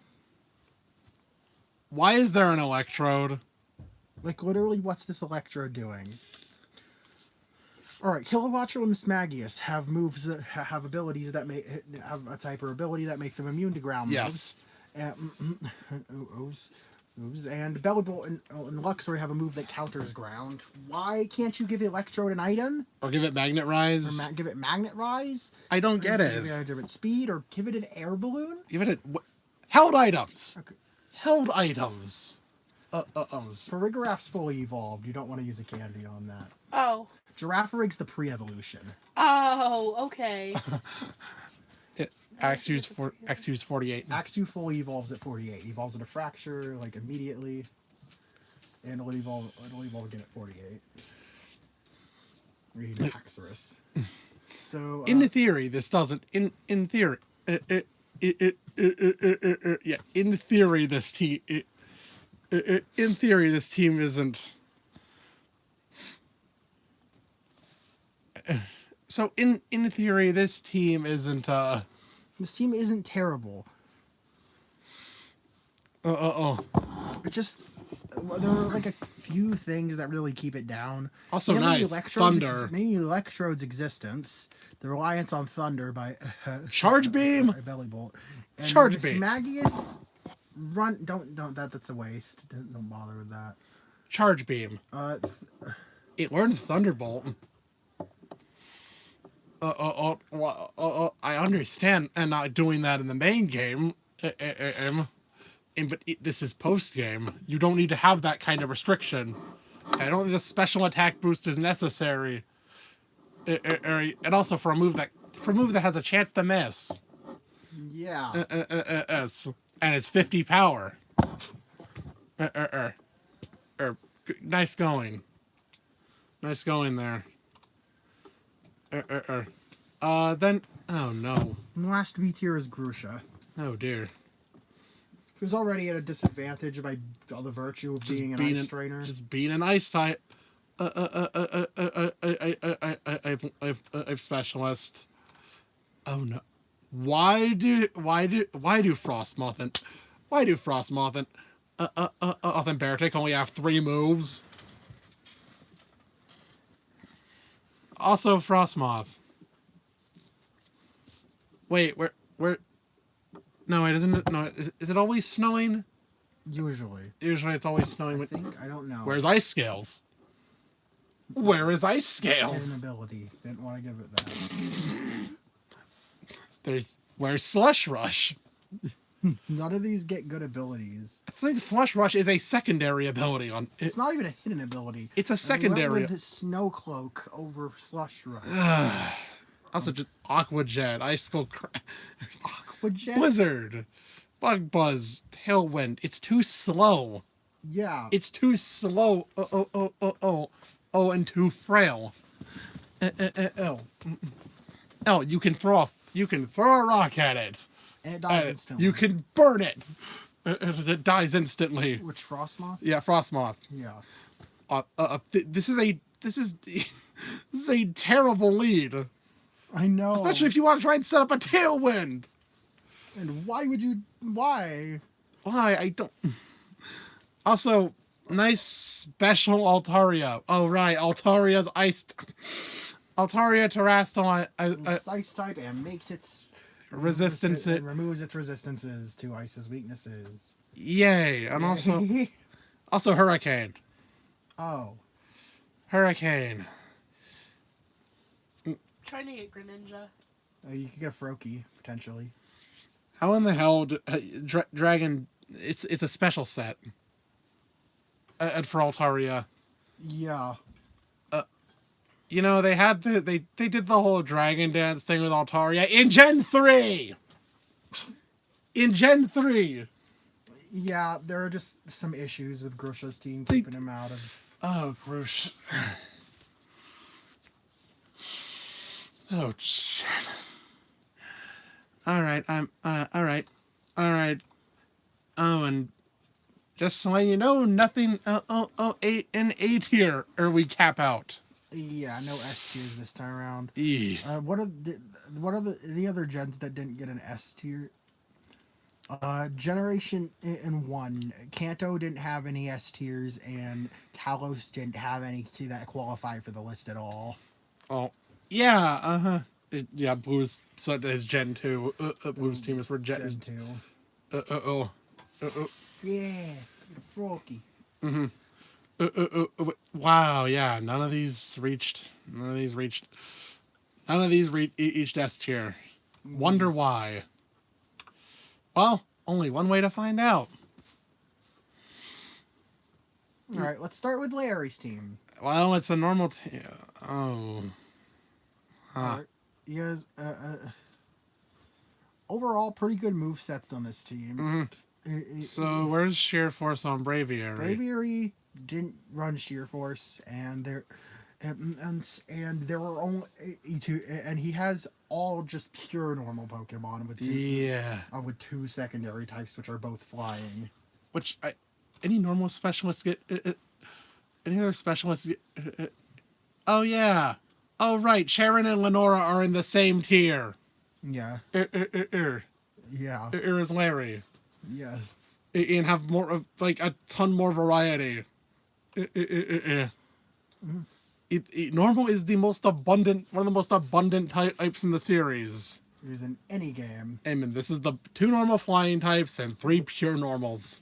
Why is there an electrode? Like, literally, what's this electrode doing? Alright, Kilowattrel and Mismagius have moves that have abilities that have a type or ability that make them immune to ground moves. Yes. And Bellibolt and Luxray have a move that counters ground. Why can't you give Electrode an item? Or give it Magnet Rise? Or give it Magnet Rise? I don't get it. Give it speed, or give it an air balloon? Give it held items. Okay. Held items. Farigaraph's fully evolved. You don't want to use a candy on that. Oh. Girafarig's the pre-evolution. Oh, okay. Axew's 48. Axew fully evolves at 48. Evolves at a fracture, like, immediately. And it'll evolve again at 48. Read Axorus. So in theory, this doesn't. In theory, yeah. In theory, this team. In theory, this team isn't. So in theory, this team isn't. This team isn't terrible. It just there are like a few things that really keep it down. Also nice. Thunder. Mainly Electrode's existence, the reliance on Thunder by Charge Beam. By Bellibolt. And Charge Beam. Magius don't that's a waste. Don't bother with that. Charge Beam. It learns Thunderbolt. I understand, and not doing that in the main game. But this is post game. You don't need to have that kind of restriction. I don't think the special attack boost is necessary. And also for a move that has a chance to miss. Yeah. And it's 50 power. Nice going. Nice going there. Then oh no. Last B tier is Grusha. Oh dear. Who's already at a disadvantage by all the virtue of being an ice trainer. Just being an ice type. I'm specialist. Oh no. Why do Frostmoth and Beartic only have 3 moves? Also Frostmoth. Wait, where? No, it isn't. No, is it always snowing? Usually it's always snowing. I don't know. Where's Ice Scales? Where is Ice Scales? An ability. Didn't want to give it that. Where's Slush Rush? None of these get good abilities. I think Slush Rush is a secondary ability It's not even a hidden ability. It's a secondary. With Snow Cloak over Slush Rush. Also, just Aqua Jet, Icicle, Aqua Jet, Blizzard, Bug Buzz, Tailwind. It's too slow. Yeah. It's too slow. And too frail. You can throw a rock at it. And it dies instantly. You can burn it. It dies instantly. Which Frostmoth? Yeah, Frostmoth. Yeah. This is a terrible lead. I know. Especially if you want to try and set up a Tailwind. And why would you? Why? Why? I don't. Also, nice special Altaria. Oh right, Altaria's ice. Altaria Terrastal. It's ice type and makes its resistance. It removes its resistances to ice's weaknesses. Yay! And also Hurricane. Oh. Hurricane. Trying to get Greninja. You could get a Froakie potentially. How in the hell Dragon? It's a special set. For Altaria. Yeah. You know they did the whole Dragon Dance thing with Altaria in Gen 3. In Gen 3. Yeah, there are just some issues with Grusha's team keeping him out of. Oh, Grush. Oh shit. All right, I'm all right. Oh, and Just so you know, nothing in A tier, or we cap out. Yeah, no S tiers this time around. E. What are any other gens that didn't get an S tier? Generation in 1, Kanto didn't have any S tiers, and Kalos didn't have any that qualify for the list at all. Oh, yeah, uh-huh. Yeah, Blue's so his Gen 2. Blue's team is for Gen 2. Yeah, Froggy. Mm-hmm. Wow, yeah, none of these reached S tier. Wonder why. Well, only one way to find out. All right, let's start with Larry's team. Well, it's a normal oh. Huh. He has overall pretty good move sets on this team. So where's Sheer Force on Braviary? Braviary didn't run Sheer Force, and there were only two, and he has all just pure normal Pokemon with with 2 secondary types, which are both flying. Which any normal specialists get? Any other specialists get? Oh yeah. Oh right. Sharon and Lenora are in the same tier. Yeah. Yeah. Is Larry. Yes. And have more of like a ton more variety. Normal is the most abundant, one of the most abundant types in the series. It is in any game. I mean, this is the 2 normal flying types and 3 pure normals.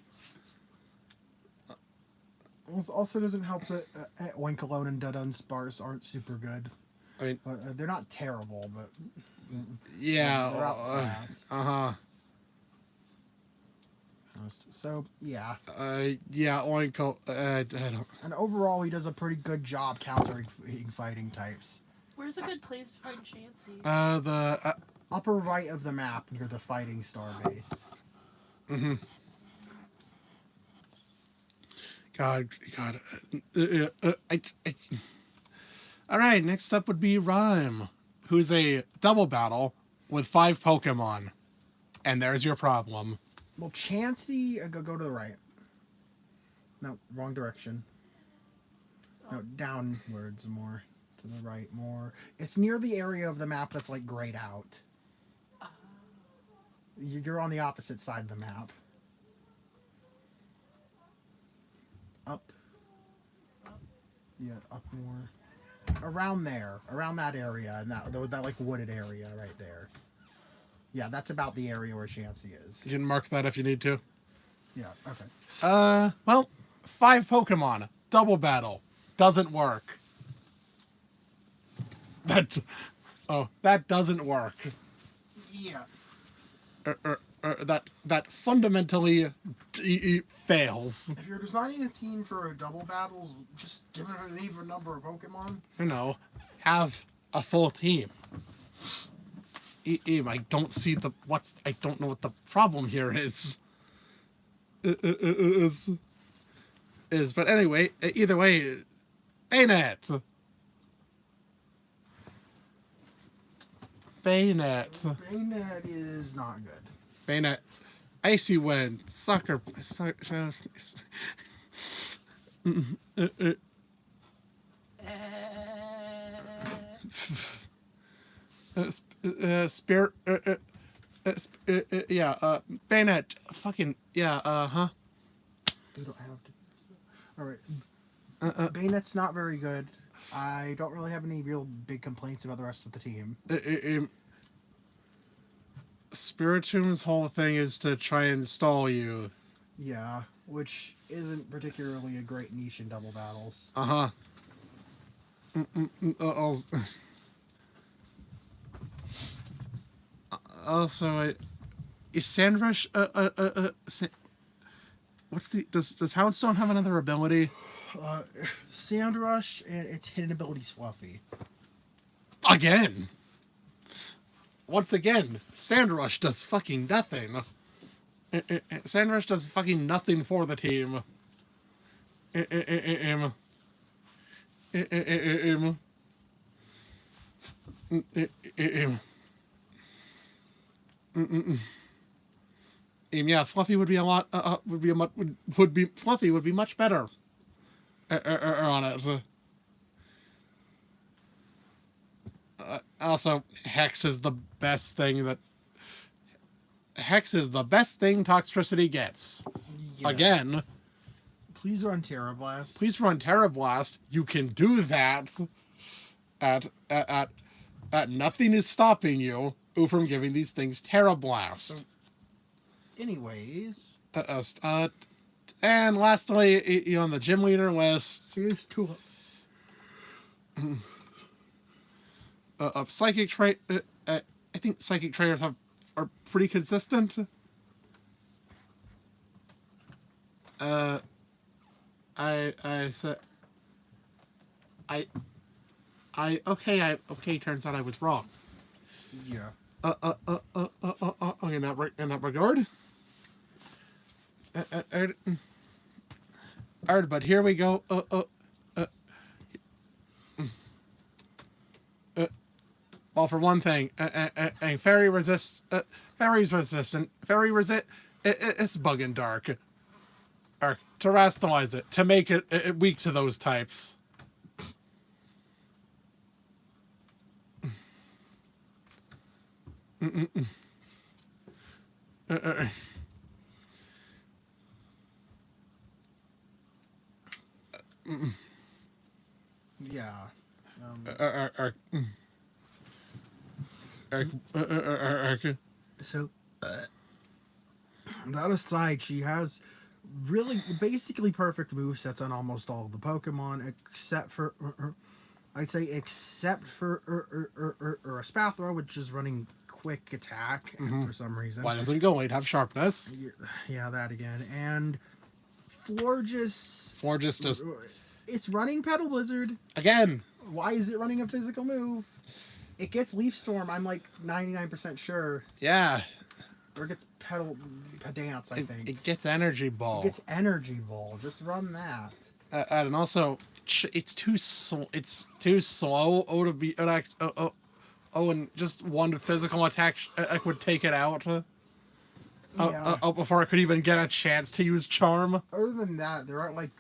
Also doesn't help that Winkalone and Dunsparce aren't super good. I mean, they're not terrible, but yeah, they're out fast. So yeah. Yeah, Oinko. I don't. And overall, he does a pretty good job countering fighting types. Where's a good place to find Chansey? The upper right of the map near the fighting star base. Mm-hmm. God. All right, next up would be Rhyme, who's a double battle with 5 Pokemon, and there's your problem. Well, Chansey, go to the right. No, wrong direction. No, downwards more. To the right more. It's near the area of the map that's like grayed out. You're on the opposite side of the map. Up. Yeah, up more. Around there. Around that area. And that like wooded area right there. Yeah, that's about the area where Chansey is. You can mark that if you need to. Yeah, okay. Well, 5 Pokemon. Double battle. Doesn't work. That doesn't work. Yeah. That fundamentally fails. If you're designing a team for double battles, just give it an even number of Pokemon. Have a full team. I don't see I don't know what the problem here is. But anyway, either way, Bayonet. Bayonet is not good. Bayonet, Icy Wind, Sucker. Spirit. Bayonet. Fucking yeah. We don't have to. All right. Bayonet's not very good. I don't really have any real big complaints about the rest of the team. Spiritom's whole thing is to try and stall you. Yeah, which isn't particularly a great niche in double battles. Also, is Sandrush what's the does Houndstone have another ability? Sandrush and its hidden ability's Fluffy. Again. Once again, Sandrush does fucking nothing. Sandrush does fucking nothing for the team. Yeah, Fluffy would be a lot. Fluffy would be much better. On it. Also, Hex is the best thing that. Hex is the best thing Toxtricity gets. Yeah. Again. Please run Terra Blast. Please run Terra Blast. You can do that. At nothing is stopping you from giving these things Terra Blast. So, anyways. And lastly, on the gym leader list. Here's two. Psychic trait. I think psychic trainers are pretty consistent. Turns out I was wrong. Yeah. In that regard. But here we go. Well, for one thing, fairies resistant. It's bug and dark. Or to rationalize it, to make it weak to those types. Yeah. So, that aside, she has really basically perfect movesets on almost all of the Pokemon, except for, I'd say, except for a Spathra, which is running quick attack for some reason. Why doesn't go? It'd have sharpness. Yeah, that again. And Florges just... It's running Petal Blizzard. Again. Why is it running a physical move? It gets Leaf Storm, I'm like 99% sure. Yeah. Or it gets Dance, I think. It gets Energy Ball. It gets Energy Ball. Just run that. And also, it's too slow. To be and just one physical attack would take it out. Before I could even get a chance to use Charm. Other than that, there aren't like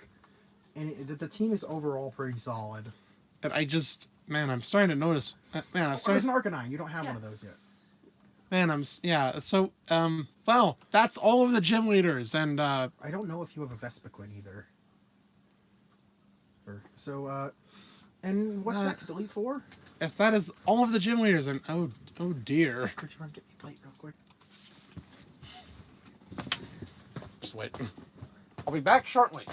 the team is overall pretty solid. And I'm starting to notice. There's an Arcanine. You don't have one of those yet. So, well, that's all of the gym leaders, and I don't know if you have a Vespiquen either. So, and what's next? Elite Four? Yes, that is all of the gym leaders, and oh dear. Could you run get me a plate real quick? Just wait. I'll be back shortly.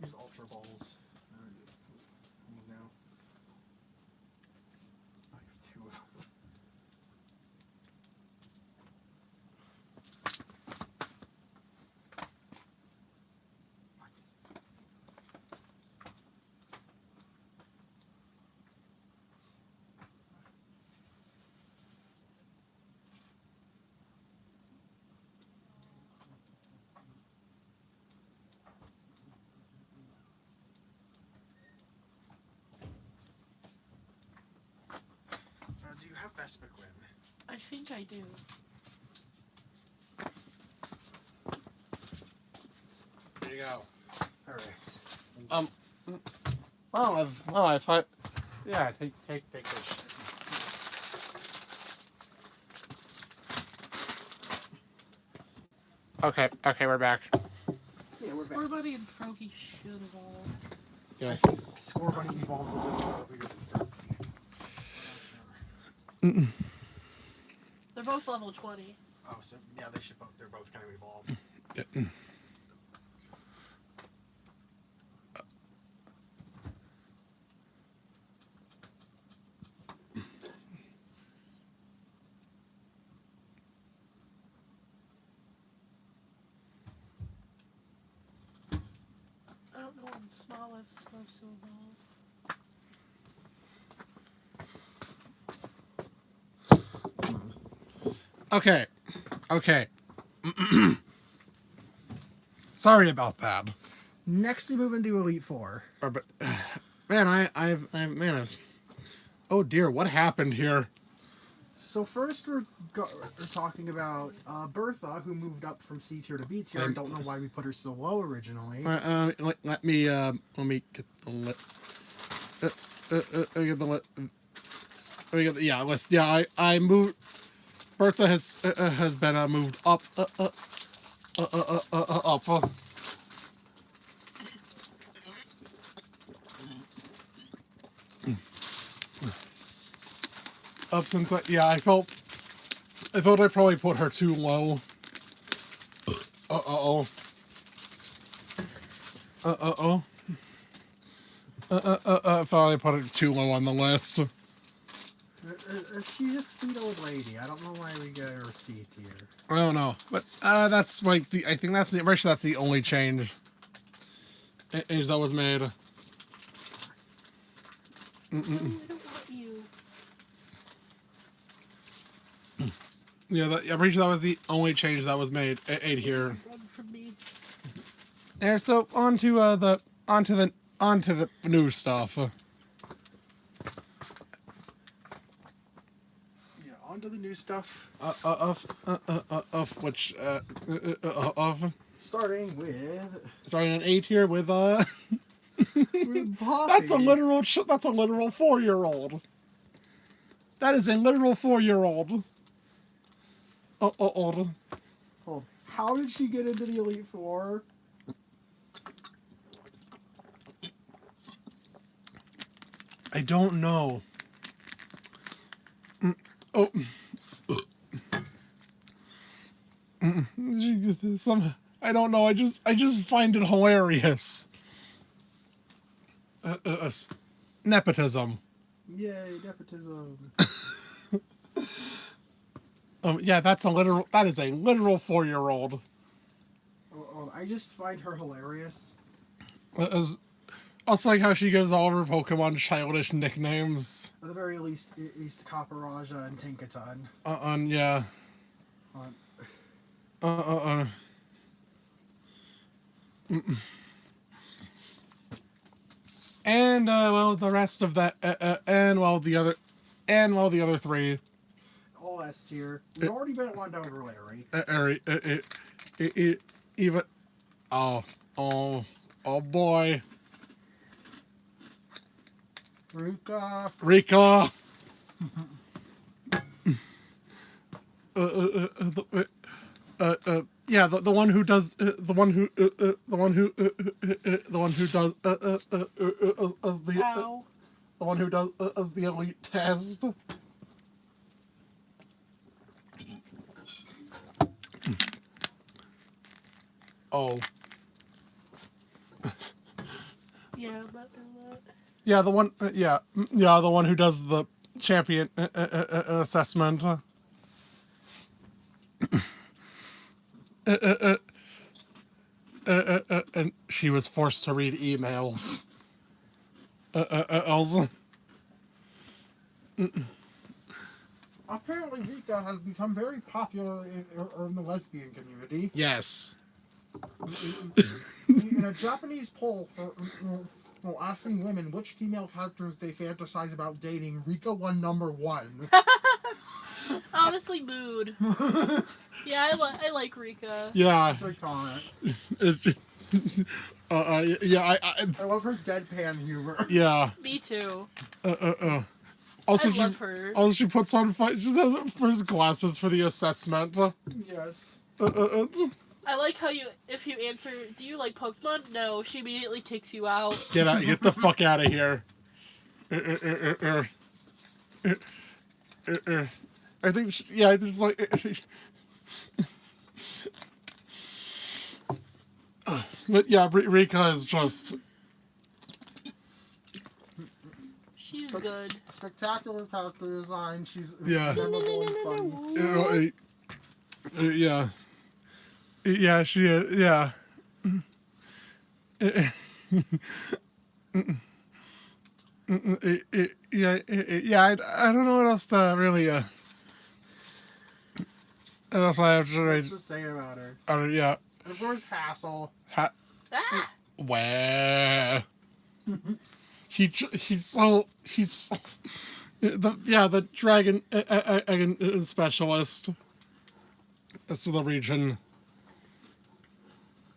Use Ultra Balls. No. I have two of them. Do you have Vespiquen? I think I do. There you go. All right. Yeah, take this. Okay, we're back. Yeah, we're back. Scorbunny and Froakie should evolve. Yeah. Scorbunny evolves a bit. They're both level 20. Oh, so yeah, they're both kind of evolved. Yeah. I don't know when Smoliv's supposed to evolve. Okay. Sorry about that. Next, we move into Elite Four. But man, oh dear, what happened here? So first we're talking about Bertha, who moved up from C tier to B tier. I don't know why we put her so low originally. Let me get the let get the let me get the, yeah, let's, yeah, I moved. Bertha has been moved up up. Up since yeah, I felt I probably put her too low. Oh. I thought I put it too low on the list. She's a sweet old lady. I don't know why we got her C tier. I don't know, but that's like I think that's the only change that was made. I don't want you. Yeah, I'm pretty sure that was the only change that was made here. Run from me. And so onto the new stuff. Yeah, onto the new stuff. Of which Starting with an 8 here with with Poppy. that's a literal 4-year-old. That is a literal 4-year-old. Oh, how did she get into the Elite Four? I don't know. I don't know. I just find it hilarious. Nepotism. Yay, nepotism. Yeah, that is a literal 4-year-old. I just find her hilarious. Also, like how she gives all of her Pokemon childish nicknames. At the very least, Caparaja and Tinkaton. Yeah. And well, the rest of that, and the other 3. All S tier. We've already been at one over Larry. Even. Oh boy. Rika. Yeah, the one who does the one who does the elite test. Oh. Yeah, but what? Yeah, the one. The one who does the champion assessment. And she was forced to read emails. Apparently, Rika has become very popular in the lesbian community. Yes. In a Japanese poll for asking women which female characters they fantasize about dating, Rika won #1. Honestly, mood. Yeah, I like Rika. Yeah. That's a comment. Yeah, I love her deadpan humor. Yeah. Me too. Also, I love her. Also, she puts on she has first glasses for the assessment. Yes. I like how if you answer, do you like Pokemon? No, she immediately kicks you out. Get the fuck out of here. I think, yeah, it's like. But yeah, Rika is just. She's good. Spectacular character design. She's memorable and funny. Yeah. Yeah, she is. Yeah. Yeah. I don't know what else to really. What else I have to say about her? Yeah. Of course, Hassel. Where? He's so The dragon specialist. That's the region.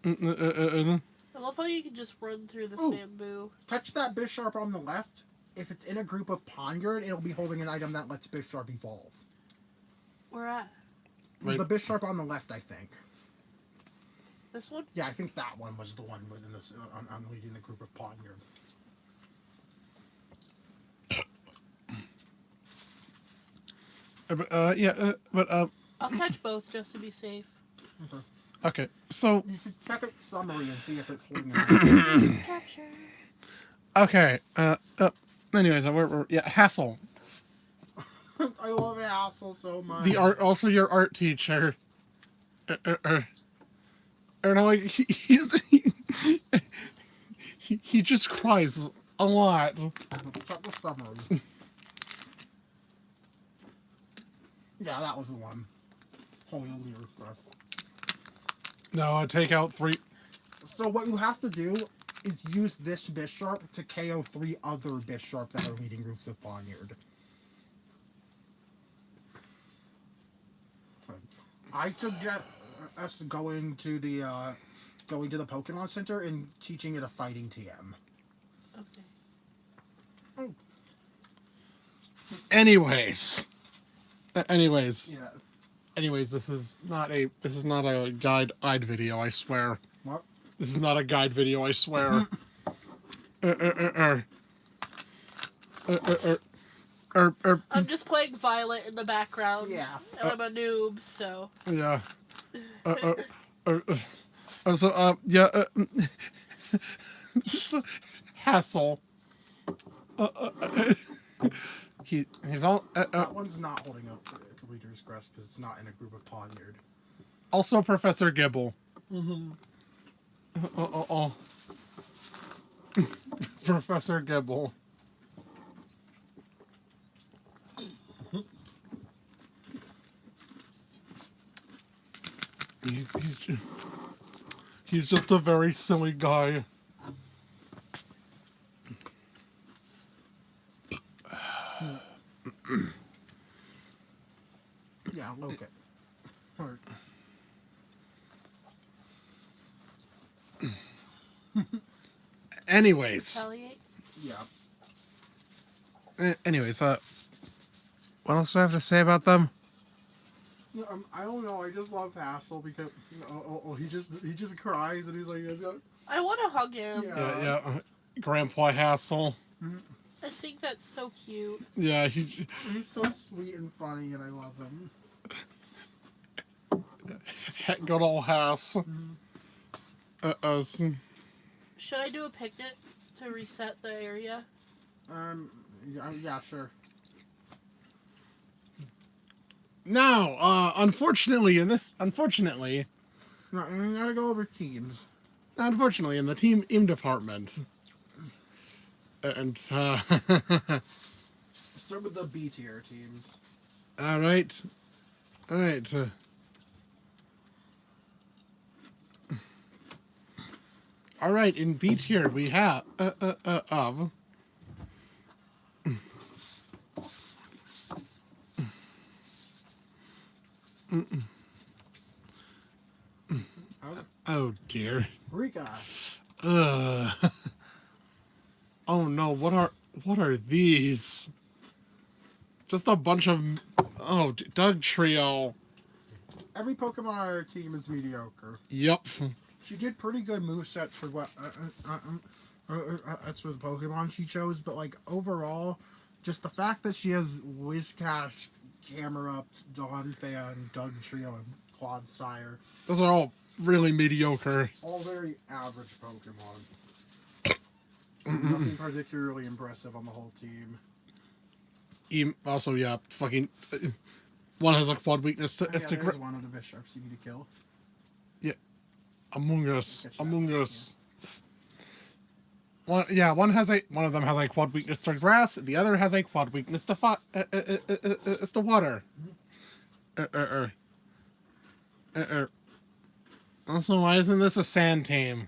I love how you can just run through this Ooh. bamboo. Touch that Bisharp on the left. If it's in a group of Ponyard, it'll be holding an item that lets Bisharp evolve. Where at? Wait. The Bisharp on the left, I think. This one? Yeah, I think that one was the one within this, on leading the group of Ponyard. I'll catch both just to be safe. Okay, so You should check its summary and see if it's holding an item. Capture. okay, anyways, Hassel, I love Hassel so much. the art, also your art teacher. Or no, like he just cries a lot. Check the summary. Yeah, that was the one. Holy leader stuff. No, I take out 3. So what you have to do is use this Bisharp to KO 3 other Bisharp that are leading groups of Ponyard. I suggest us going to the Pokemon Center and teaching it a fighting TM. Okay. Anyways, Yeah. anyways, this is not a guide video, I swear. What? This is not a guide video, I swear. I'm just playing Violet in the background. Yeah. And I'm a noob, so. Yeah. Hassle. He's all. That one's not holding up the leader's crest because it's not in a group of Ponyard. Also, Professor Gibble. Professor Gibble. He's just a very silly guy. Yeah, Loki. Alright. Anyways. Retaliate? Yeah. Anyways, what else do I have to say about them? No, I don't know. I just love Hassel because he just cries and he's like, I want to hug him. Yeah. Grandpa Hassel. I think that's so cute. Yeah, He's so sweet and funny, and I love him. good old Hass. Should I do a picnic to reset the area? Yeah, sure. No, unfortunately, No, you gotta go over teams. unfortunately, in the team department, and Start with the B tier teams. all right. All right, in B tier we have of oh dear. Rika. Oh no, what are these? Just a bunch of Doug Trio. Every Pokemon on our team is mediocre. Yep. She did pretty good movesets for what that's for the Pokemon she chose, but like overall, just the fact that she has Whiscash, Camerupt, Donphan, Doug Trio, and Clodsire, Those are all really mediocre. all very average Pokemon. Nothing particularly impressive on the whole team. Also, yeah, fucking one has a quad weakness to There's one of the Bisharps you need to kill. Among Us. One of them has a quad weakness to grass. The other has a quad weakness to water. Also, why isn't this a sand team?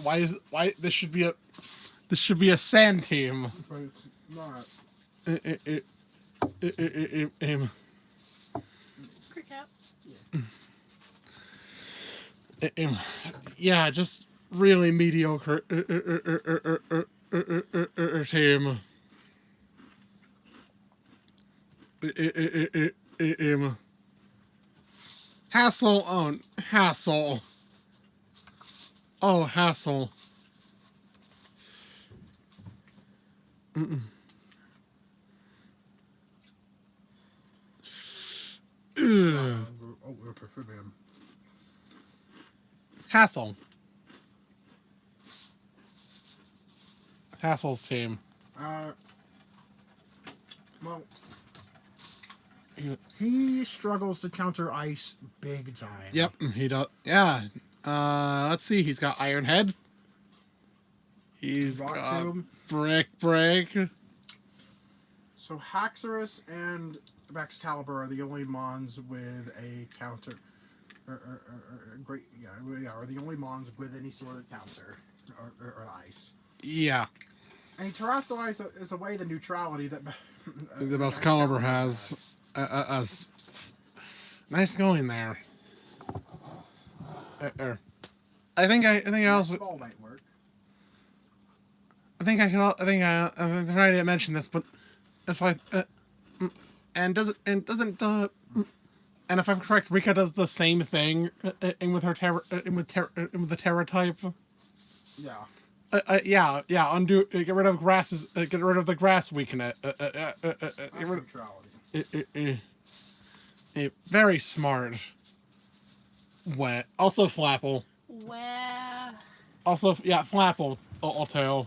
Why this should be a sand team? But Not. Cricket. Yeah, just really mediocre team. Hassle on hassle. Oh, hassle. Mm-mm. Ugh. Oh, we're perfume. Hassle. Hassle's team. Well, he struggles to counter ice big time. Yep, he does. Yeah. Let's see. He's got Iron Head. He's Rock got Tomb. Brick Break. So Haxorus and Excalibur are the only mons with a counter. Great, yeah, are the only mons with any sort of counter or ice. Yeah. And he terrestrializes is away the neutrality that The most Excalibur has. Nice going there. I think I also. Ball might work. I'm trying to mention this, but that's why. And if I'm correct, Rika does the same thing with the Terra type. Yeah. Undo. Get rid of grasses. Get rid of the grass weakness. Neutrality. Very smart. Wet. Also Flapple. Where? Also, yeah, Flapple. I'll tell.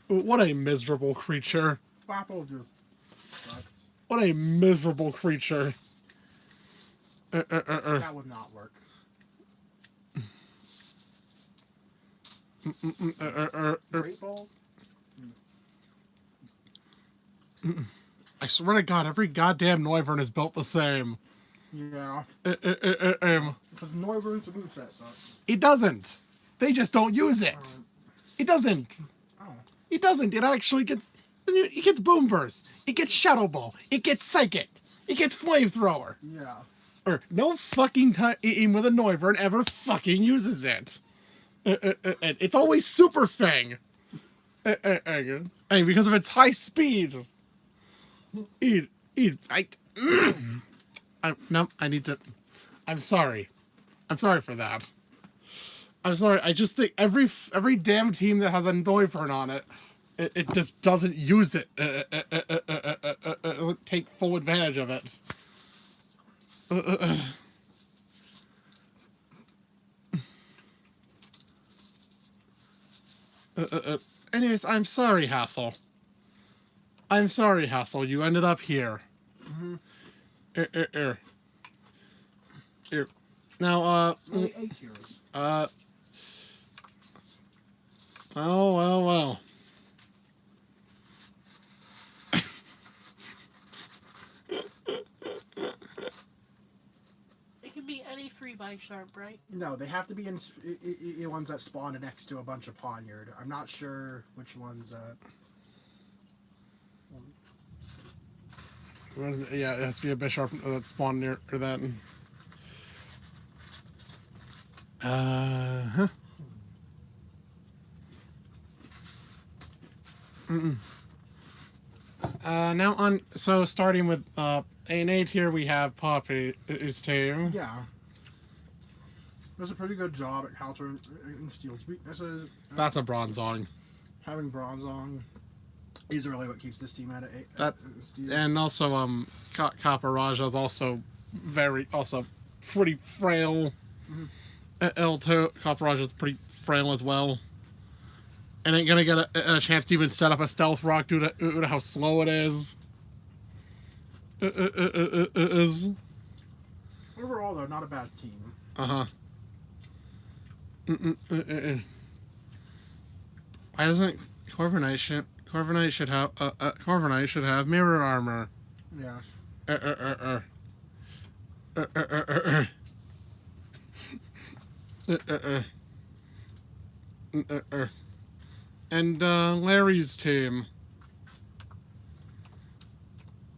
What a miserable creature. Flapple just sucks. What a miserable creature. That would not work. Great Ball? I swear to God, every goddamn Noivern is built the same. Yeah. Because Noivern's moveset sucks. It doesn't. They just don't use it. It doesn't. Oh. It doesn't. It actually gets... It gets Boom Burst. It gets Shadow Ball. It gets Psychic. It gets Flamethrower. Yeah. Or no fucking time with a Noivern ever fucking uses it. It's always Super Fang. Because of its high speed. I need to... I'm sorry. I'm sorry for that. I'm sorry. I just think every damn team that has a Noivern on it, it just doesn't use it. Take full advantage of it. Anyways, I'm sorry, Hassel. I'm sorry, Hassel. You ended up here. Mm-hmm. Now, Only 8 years. Well. It can be any 3x sharp, right? No, they have to be in ones that spawn next to a bunch of Poniard. I'm not sure which ones. Yeah, it has to be a Bisharp that spawned near that. Huh. Now on. So starting with A&A tier, we have Poppy's team. Yeah. Does a pretty good job at countering Steel's weaknesses. That's a Bronzong. Having Bronzong is really what keeps this team at Steel. And also, Caparaja is also pretty frail. Mm-hmm. L2 Caparaja is pretty frail as well. And ain't gonna get a chance to even set up a Stealth Rock due to how slow it is. Overall, though, not a bad team. Uh-huh. Why doesn't Corviknight should have mirror armor? Yes. And Larry's team.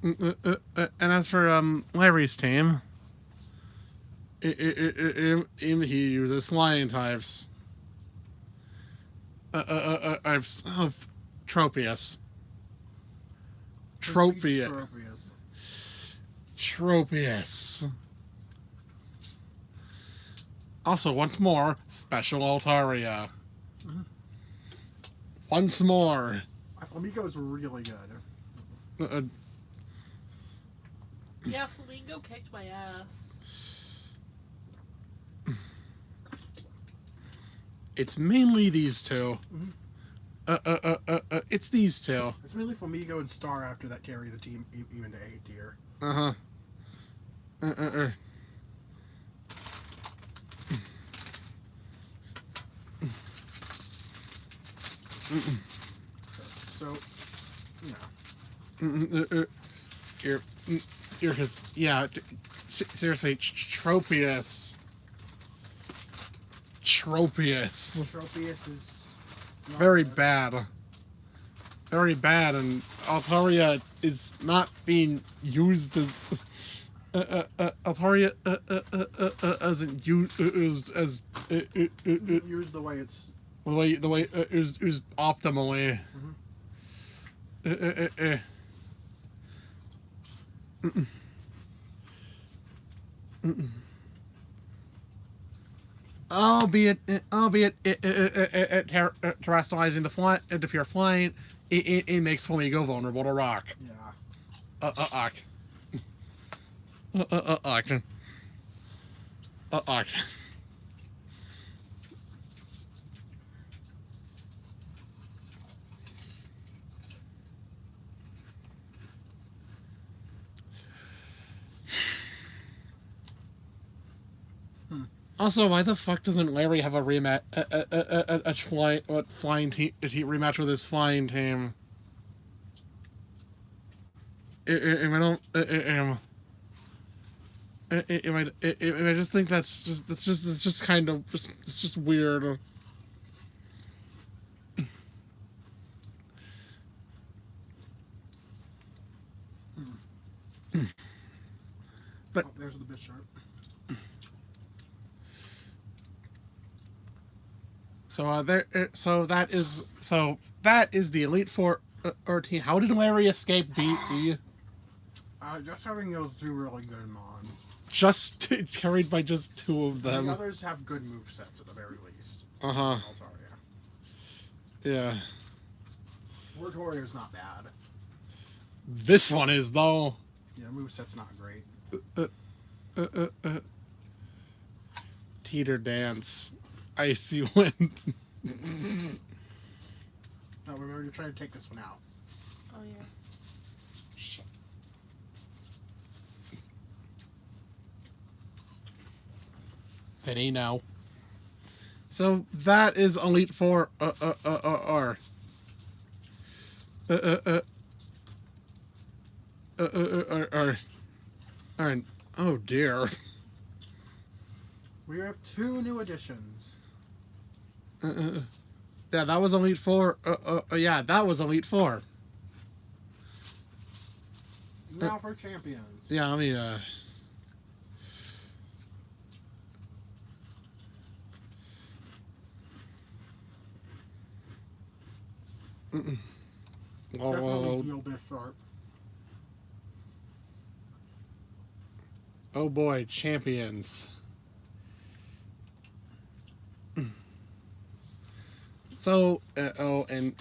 And as for Larry's team, he uses flying types. I've Tropius. Tropius. Also, once more, Special Altaria. Once more. Flamingo is really good. Yeah, Flamingo kicked my ass. It's mainly these two. It's these two. It's mainly Flamingo and Star after that carry the team even to A tier. So, You're his. Yeah, seriously, Tropius. Tropius is very bad. Very bad, and Altaria is not being used as. Altaria isn't used as. Used the way it's. The way it was optimally. Albeit terrestrializing the fly, if you're flying, it makes Flamingo vulnerable to rock. Also, why the fuck doesn't Larry have a rematch, flying team, rematch with his flying team? I just think that's just kind of it's just weird. But there's the Bisharp. So that is the Elite Four or team. How did Larry escape B? Just having those two really good mons. Just carried by just two of them. The others have good movesets at the very least. Yeah. Wartorio's not bad. This one is though. Yeah, moveset's not great. Teeter dance. Icy wind. No, remember you're trying to take this one out. Oh yeah. Shit. Vinny, no. So that is Elite Four. Oh dear. We have two new additions. Yeah, that was Elite Four. Yeah, that was Elite Four. Now for champions. Yeah, let me. Definitely heal Bisharp. Oh boy, champions. So, and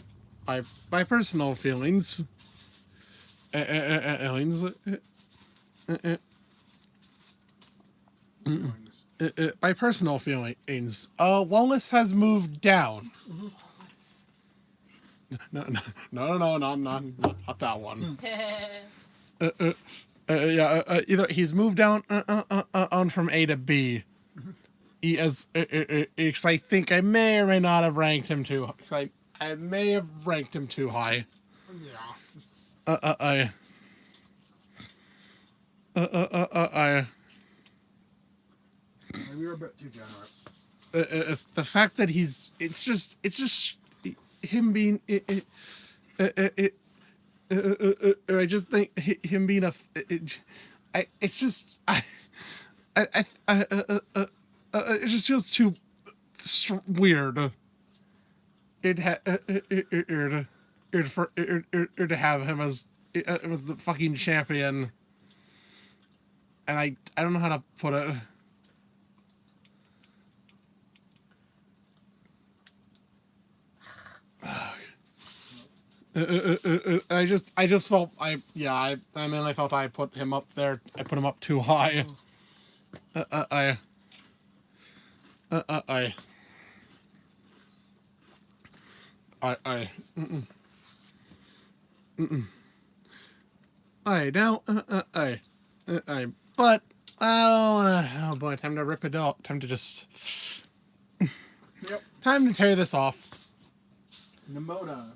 by personal feelings, by personal feelings, Wallace has moved down. No, not that one. Either he's moved down on from A to B. He as because I think I may or may not have ranked him too. I may have ranked him too high. Yeah. Maybe you're a bit too generous. It's the fact that it's just him being I just think him being it's just it just feels too weird. To have him as the fucking champion, and I don't know how to put it. I just felt I mainly felt I put him up there. I put him up too high. I now but oh boy, time to rip it out. Time to just Yep. time to tear this off. Nemona.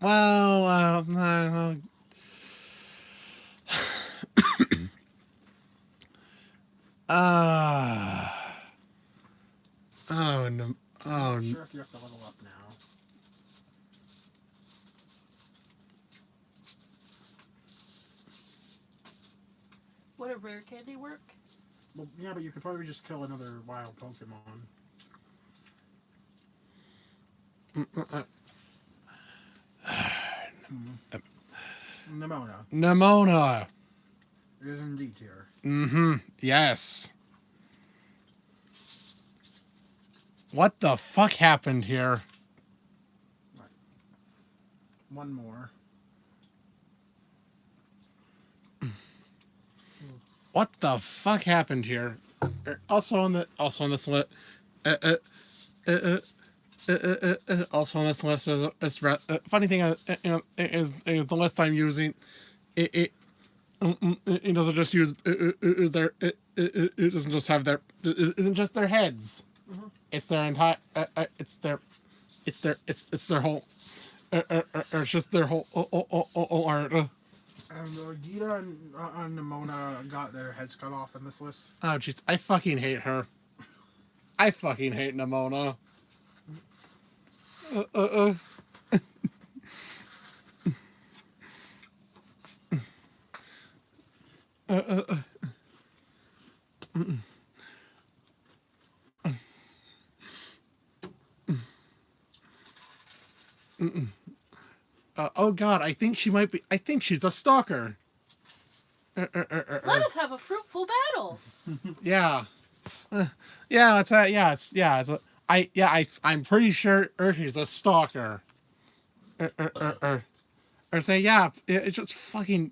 Well, oh no, oh I'm not sure if you have to level up now. Would a rare candy work? Well, yeah, but you could probably just kill another wild Pokemon. Nemona. Nemona. It is indeed here. Mm-hmm. Yes. What the fuck happened here? Right. One more. What the fuck happened here? Also on this list. Also on this list is funny thing is the list I'm using. It doesn't just use it doesn't just have their isn't just their heads. Mm-hmm. It's their entire it's their whole it's just their whole art. And Gita and Nemona got their heads cut off in this list. Oh jeez, I fucking hate her. I fucking hate Nemona. Oh god, I think she might be. I think she's a stalker. Let us have a fruitful battle. Yeah, yeah. It's I'm pretty sure she's a stalker. Or say yeah. It's just fucking.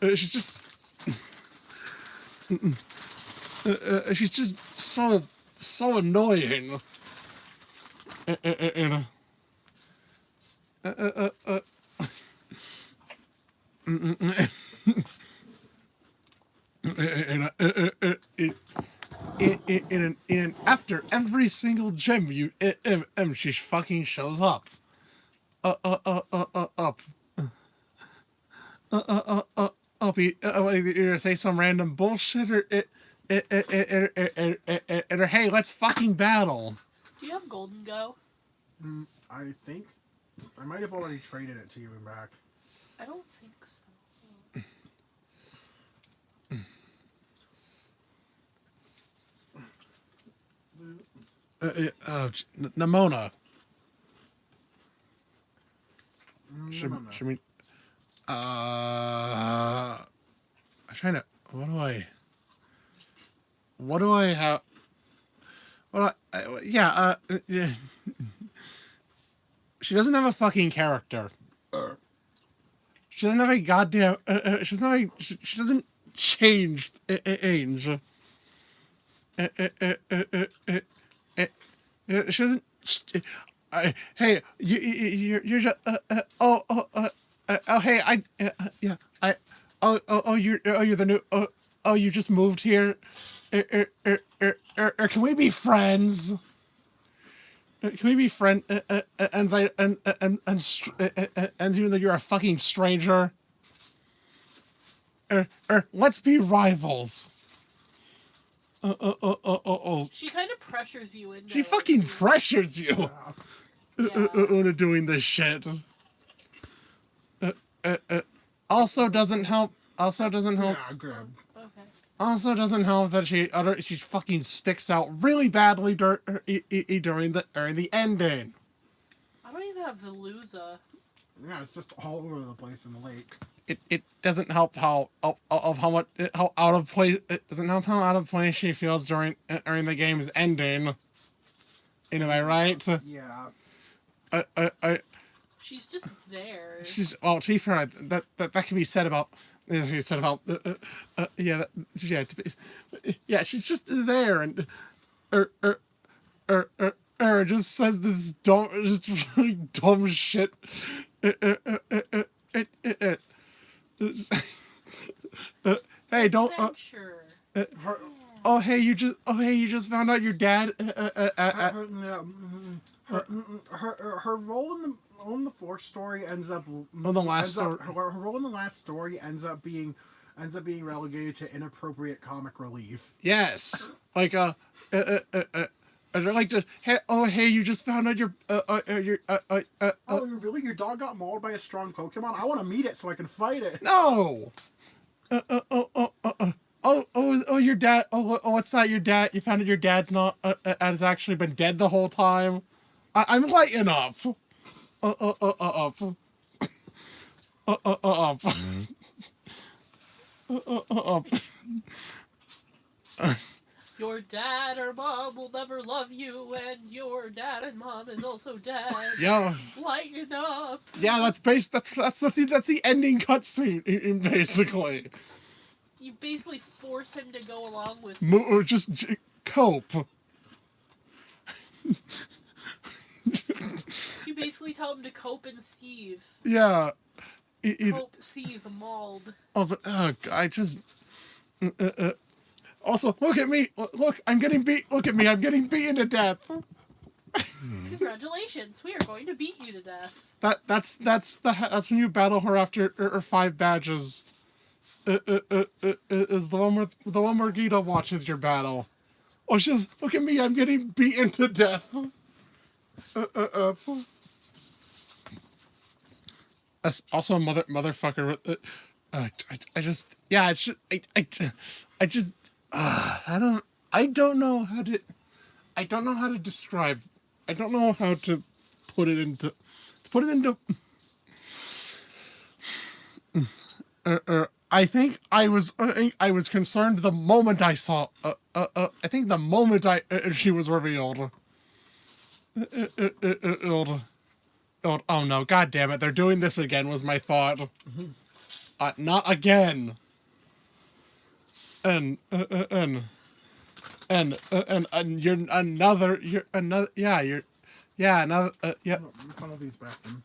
She's just. She's just so annoying. And after every single gym she fucking shows up. Either say some random bullshit or hey, let's fucking battle. Do you have Golden Go? I think I might have already traded it to you and back. I don't think so. Nemona. Should we? I'm trying to. What do I have? Yeah. She doesn't have a fucking character. She doesn't have a goddamn. She doesn't change age. She doesn't. Hey, you're just. Hey, yeah. You're the new. You just moved here. Can we be friends? Can we be friends? And even though you're a fucking stranger, let's be rivals. She kind of pressures you into She it, fucking too. pressures you Yeah. into doing this shit. Also doesn't help. Also doesn't help. Yeah, good. Okay. Also doesn't help that she fucking sticks out really badly during the ending. I don't even have Veluza. Yeah, it's just all over the place in the lake. It doesn't help how much how out of place it doesn't help how out of place she feels during the game's ending. Am I right? Yeah. She's just there. She's well. To be fair, that can be said about. Can be said about. Yeah, yeah. She's just there and just says this dumb shit. Hey, don't. Adventure. Her, Hey, you just found out your dad. Her role in the fourth story ends up. The last story. Her role in the last story ends up being relegated to inappropriate comic relief. Yes, like like to hey, you just found out your Really? Your dog got mauled by a strong Pokemon? I want to meet it so I can fight it. No. Your dad. What's that? Your dad. You found out your dad's not has actually been dead the whole time. I'm lighting up. Up. Up. Your dad or mom will never love you, and your dad and mom is also dead. Yeah. Lighten up. Yeah, that's the ending cutscene, basically. You basically force him to go along with. Or just cope. You basically tell him to cope and Steve. Yeah. Cope, Steve, mauled. Oh, but I just. Also, look at me. Look, I'm getting beat. Look at me. I'm getting beaten to death. Congratulations, we are going to beat you to death. That's when you battle her after 5 badges. Is the one where Gita watches your battle. Oh, she's look at me. I'm getting beaten to death. That's also a motherfucker. I just yeah. It's just I just I don't know how to describe. I don't know how to put it into I think I was concerned the moment I saw. I think the moment she was revealed. Oh no! God damn it! They're doing this again. Was my thought. Not again. And you're another. You're another. Yeah. You're. Yeah. Another. Yeah. Some of these back then.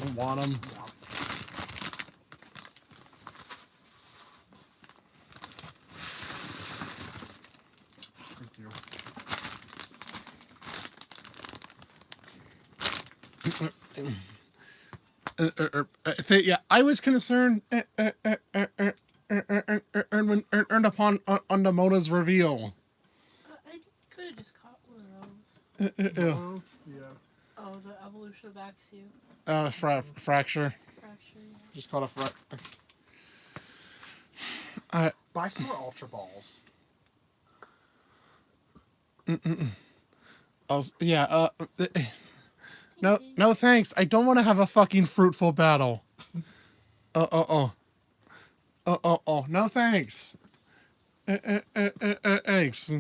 I want them. Yeah, I was concerned upon on the Mona's reveal. I could have just caught one of those. Yeah. Oh, the evolution of Axew. Fracture. Fracture, yeah. Just called a frac. Buy some more Ultra Balls. Yeah. No, thanks. I don't want to have a fucking fruitful battle. No, thanks. Thanks.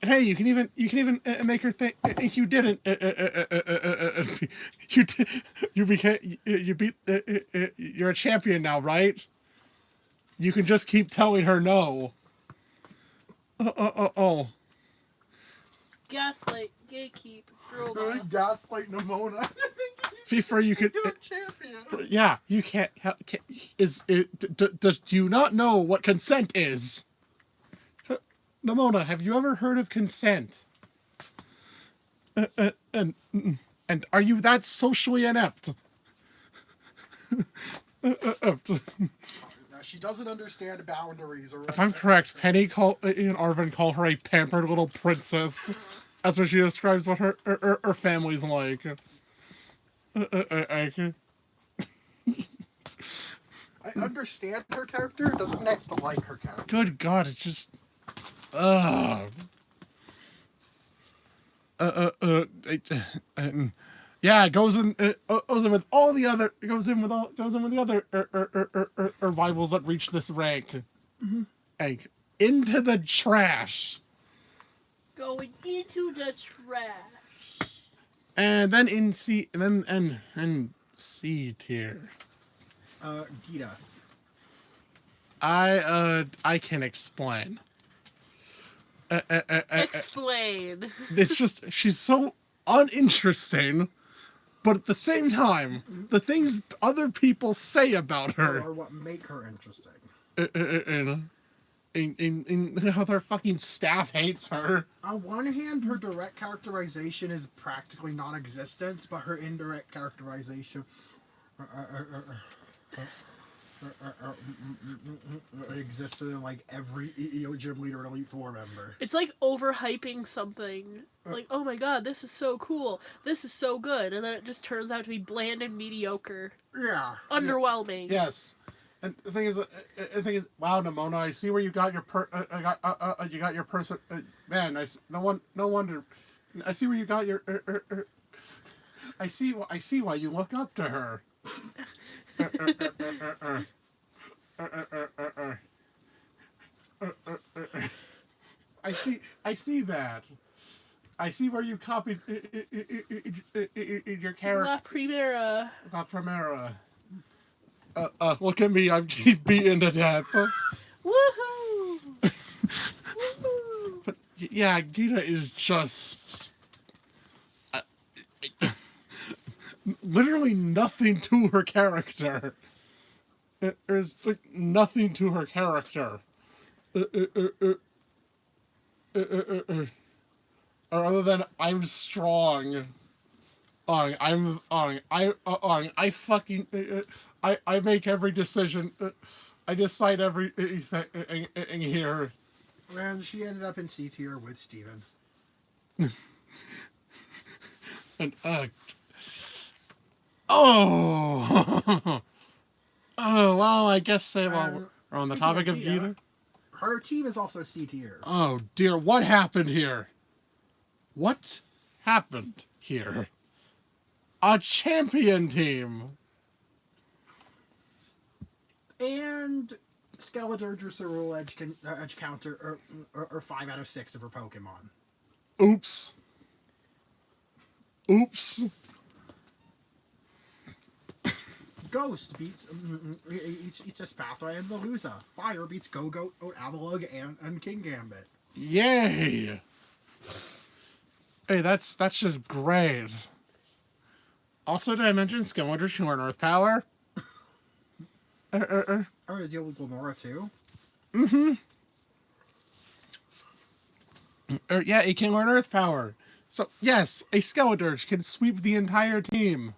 Hey, you can even make her think you didn't. You became you beat. You're a champion now, right? You can just keep telling her no. Gaslight, gatekeep, girl boss. Gaslight Nimona. See, for you could. You're a champion. Yeah, you can't. Do you not know what consent is? Nimona, have you ever heard of consent? And are you that socially inept? She doesn't understand boundaries. Or If I'm correct, Penny and Arvin call her a pampered little princess. That's what she describes what her family's like. I understand her character, doesn't have to like her character. Good God, it's just... yeah, it goes in with all the other... It goes in with the other rivals that reach this rank. Mm-hmm. Like, into the trash. Going into the trash. And then in C... And then... And C tier. Gita. I can explain. Explain. It's just she's so uninteresting, but at the same time, the things other people say about her Or what make her interesting. In how their fucking staff hates her. On one hand, her direct characterization is practically non-existent, but her indirect characterization existed in like every EO gym leader and Elite Four member. It's like overhyping something. Like, oh my god, this is so cool. This is so good. And then it just turns out to be bland and mediocre. Yeah. Underwhelming. Yes. And the thing is, wow, Nimona, I see where you got your you got your person. Man, no wonder. I see where you got your. I see why you look up to her. I see that. I see where you copied your character. La Primera. La Primera. Look at me, I'm beaten to death. Woohoo! Woohoo! But yeah, Gita is just literally nothing to her character. There's like nothing to her character. Other than I'm strong. I fucking I make every decision. I decide everything here. And she ended up in C tier with Steven. And oh well, I guess we're on the topic of Gita. Her team is also C tier. Oh dear, what happened here? What happened here? A champion team. And Skeletor's rule edge counter or 5 out of 6 of her Pokemon. Oops. Ghost beats a Spathra and Veluza. Fire beats Go-Goat, Avalugg, and King Gambit. Yay! Hey, that's just great. Also, did I mention Skeletor's can learn Earth Power? Oh, to deal with Glamora too? Mm-hmm. Yeah, it can learn Earth Power. So, yes, a Skeletor can sweep the entire team.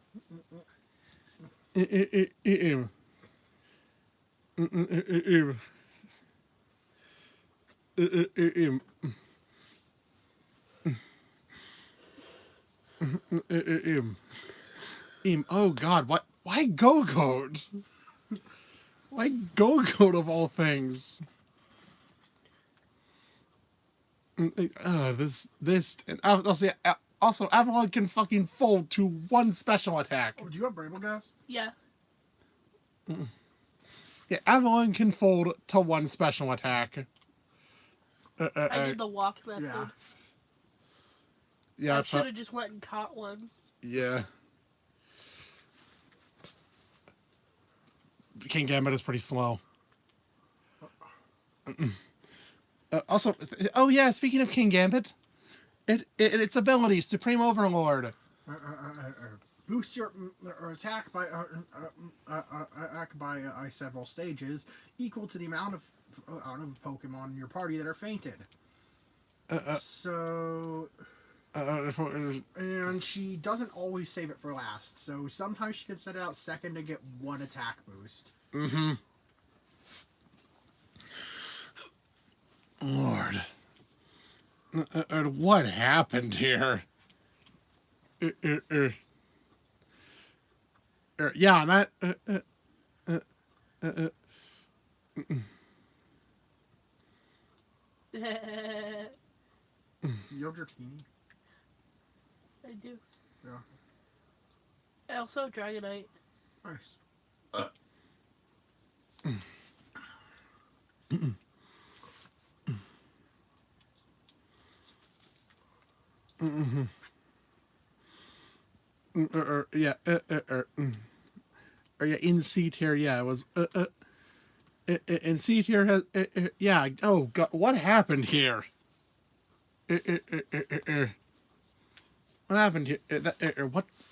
Oh God, what? Why Go-Goat? Why Go-Goat of all things? This, and also Avalon can fucking fold to one special attack. Oh, do you have Brable Gas? Yeah. Yeah, Avalon can fold to one special attack. I did the walk method. Yeah, I should have just went and caught one. Yeah. King Gambit is pretty slow. Also, oh yeah, speaking of King Gambit, its ability, Supreme Overlord. Boost your attack by several stages, equal to the amount of Pokemon in your party that are fainted. And she doesn't always save it for last, so sometimes she can set it out second to get one attack boost. Mm-hmm. Lord. What happened here? Yeah, that. You have your team? I do. Yeah. I also have Dragonite. Nice. Yeah. Or yeah, in C tier. Yeah, it was. In C tier has. Yeah. Oh God, what happened here? What happened here?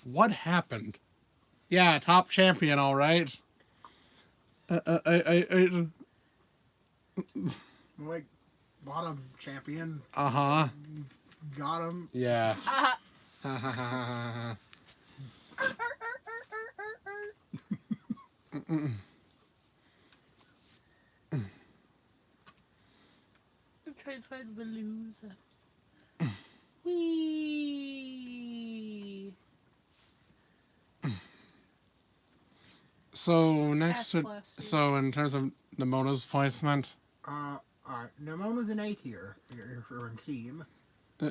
What happened? Yeah, top champion, all right. Like, bottom champion. Uh-huh. Got him. Yeah. I'm trying to find Veluza. Whee! So next, Ass to, blaster. so in terms of Nemona's placement, Alright. Nemona's an A tier for a team. I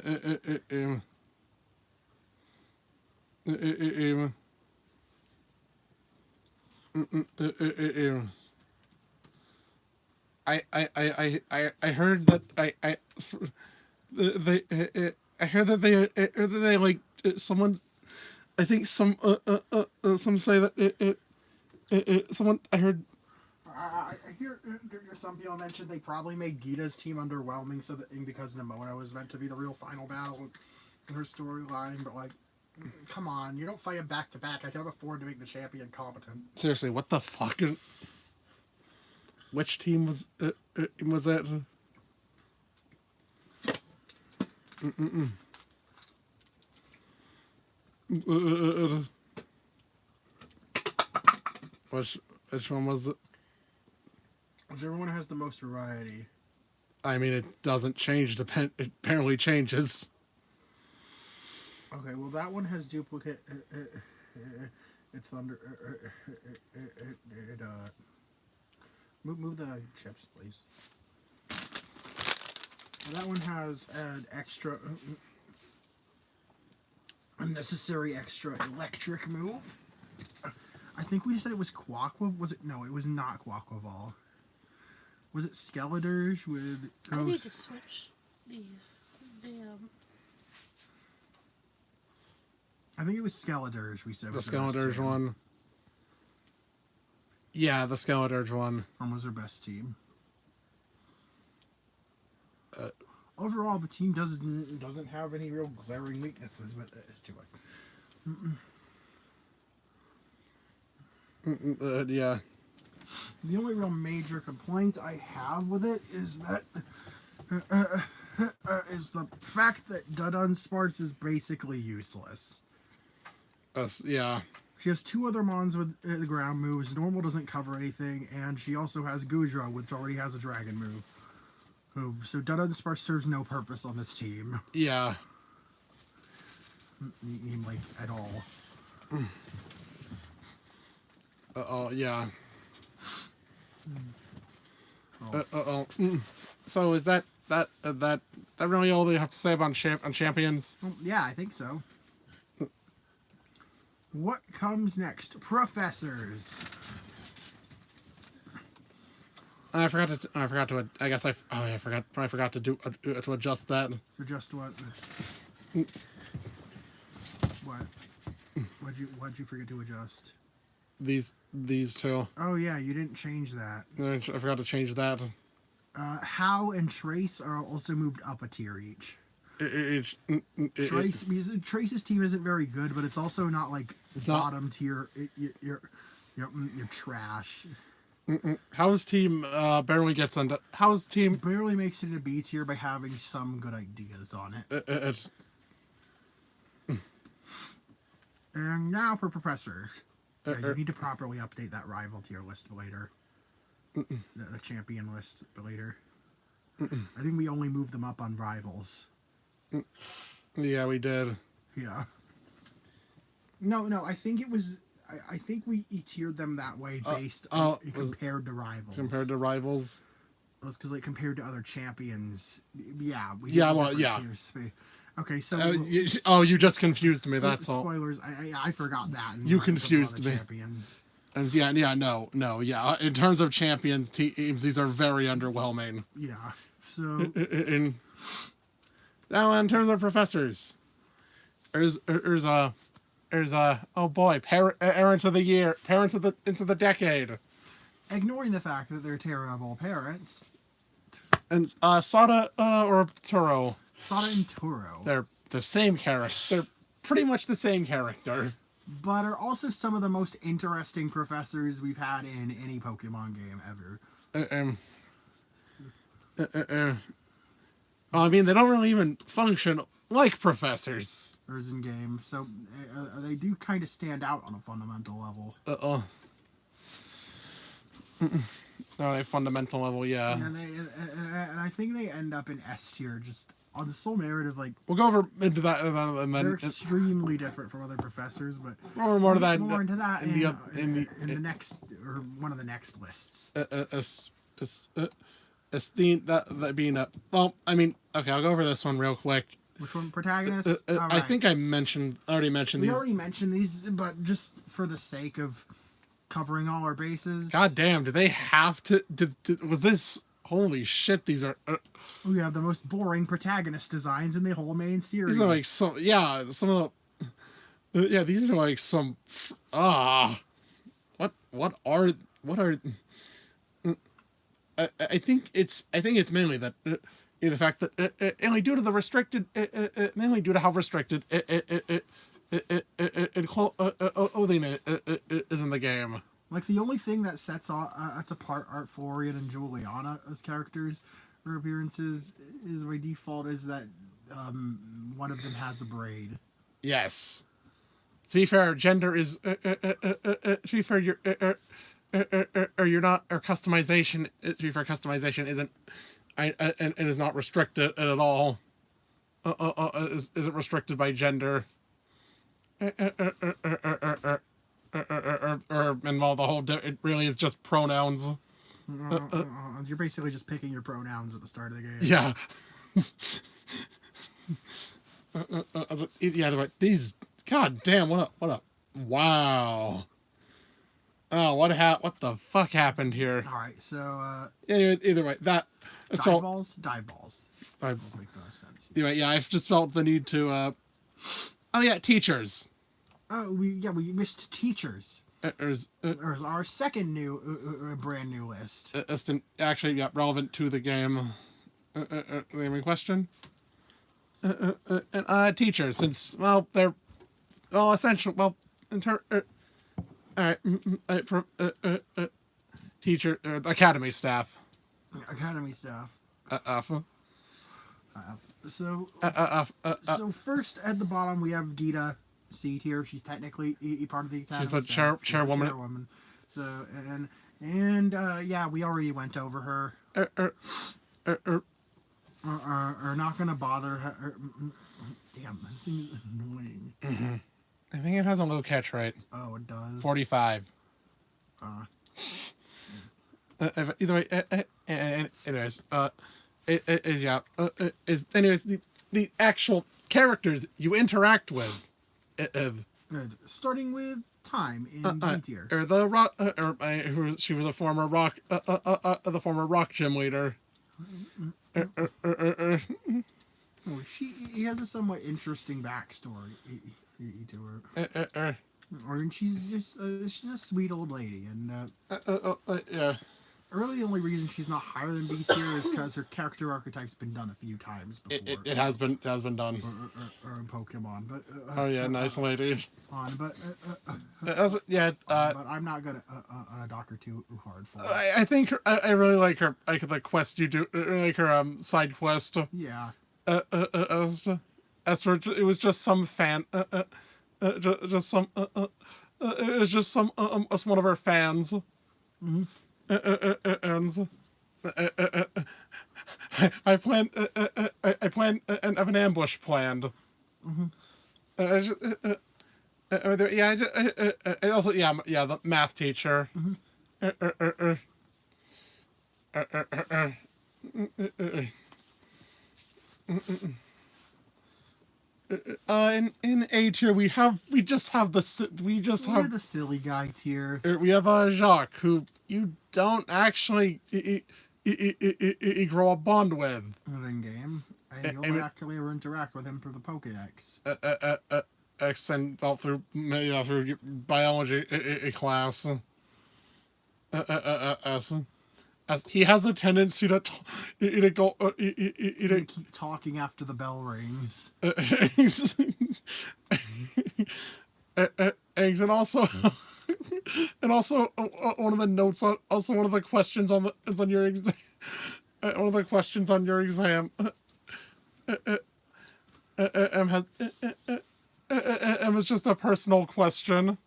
heard that I heard that they like someone. I think some say that someone I heard. I hear some people mention they probably made Gita's team underwhelming because Nemona was meant to be the real final battle in her storyline, but like, come on, you don't fight him back to back. I can't afford to make the champion competent. Seriously, what the fuck? Which team was that? Which one was it? Whichever one has the most variety. I mean, it doesn't change. It apparently changes. Okay, well that one has duplicate. It's under. Move the chips, please. Well, that one has an extra. Unnecessary extra electric move. I think we said it was Quaquaval. Was it? No, it was not Quaquaval. Was it Skeledirge with Ghost? I need to switch these. Damn. I think it was Skeledirge we said. The Skeledirge one. Yeah, the Skeledirge one. One was their best team. Overall, the team doesn't have any real glaring weaknesses with it. It's too much. Yeah. The only real major complaint I have with it is that is the fact that Dudunsparce is basically useless. Yeah. She has two other mons with the ground moves. Normal doesn't cover anything, and she also has Gudra, which already has a dragon move. So Dudunsparce serves no purpose on this team. Yeah. Like, at all. Yeah. So is that really all they have to say about champions? Well, yeah, I think so. What comes next? Professors. I forgot to. I guess I forgot to do to adjust that. Adjust what? What? What'd you forget to adjust? These two. Oh yeah, you didn't change that. I forgot to change that. How and Trace are also moved up a tier each. Trace's team isn't very good, but it's also not like bottom tier. You're trash. How's team barely gets into? How's team barely makes it a B tier by having some good ideas on it. And now for Professor. You need to properly update that rival tier list later. The champion list later. I think we only moved them up on Rivals. Yeah, we did. Yeah. No, I think it was. I think we tiered them that way based compared to Rivals. Compared to Rivals? It was because, like, compared to other champions. Yeah. Tiers. Okay, so... you just confused me, that's all. Spoilers, I forgot that. You confused me. Champions. And yeah. In terms of champions teams, these are very underwhelming. Yeah, so... Now, in terms of professors, there's oh boy, parents of the year, parents of the decade. Ignoring the fact that they're terrible parents. And Sada or Turo. Sada and Turo. They're the same character. They're pretty much the same character. But are also some of the most interesting professors we've had in any Pokemon game ever. I mean, they don't really even function like professors. In games, so they do kind of stand out on a fundamental level. On a fundamental level, yeah. And I think they end up in S tier just on the sole merit of, like... We'll go over into that and then... They're extremely different from other professors, but... More to that. More into that in the next... Or one of the next lists. That being a... Well, I mean... Okay, I'll go over this one real quick. Which one? Protagonist? I think I already mentioned these. We already mentioned these, but just for the sake of covering all our bases. God damn, did they have to... was this... Holy shit, these are... We have the most boring protagonist designs in the whole main series. These are like some... Yeah, some of the... Yeah, these are like some... What are... I think it's mainly that... the fact that mainly due to the restricted... mainly due to how restricted clothing is in the game. Like, the only thing that sets apart Artforian and Juliana as characters or appearances is by default is that one of them has a braid. Yes. To be fair, gender is... to be fair, you're not... Or customization... To be fair, customization isn't... and is not restricted at all. Isn't restricted by gender. And well, the whole it really is just pronouns. You're basically just picking your pronouns at the start of the game. Yeah. Yeah, but these. God damn! What a! Wow. Oh, what the fuck happened here? All right, so. Anyway, either way, that. Dive balls. Dive balls make no sense. Anyway, yeah, I just felt the need to. Oh yeah, teachers. Oh, we missed teachers. There's our second brand new list. Actually, yeah, relevant to the game. Any question? Teachers, since they're essential. All right, teacher, academy staff. Academy staff. So first at the bottom we have Gita. C tier. She's technically a part of the academy. She's the chairwoman. So and yeah, we already went over her. Are not gonna bother her. Damn, this thing is annoying. Mm-hmm. I think it has a low catch rate. Oh, it does. 45. Either way, anyways, anyways, the actual characters you interact with. Starting with Time in B tier. Or the rock, she was a former rock, the former rock gym leader. He has a somewhat interesting backstory to her. And she's a sweet old lady, and yeah. Really, the only reason she's not higher than B tier is because her character archetype's been done a few times before. It has been done. Or in Pokemon, but oh yeah, nice lady. But I'm not gonna dock her too hard for her. I think I really like her. Like the quest you do, like her side quest. Yeah. As for it was just some fan. Just some. It was just some one of her fans. Mm-hmm. And I plan. I plan an ambush planned. Mm-hmm. Yeah. And also, yeah, the math teacher. Mm-hmm. In A tier we just have We're the silly guy tier. we have Jacques, who you don't actually grow a bond with. Within game, and you'll actually ever interact with him through the Pokédex. X and well, through through biology class. As he has a tendency to go You keep talking after the bell rings. Eggs and also one of the notes one of the questions on your exam. One of the questions on your exam. It's just a personal question.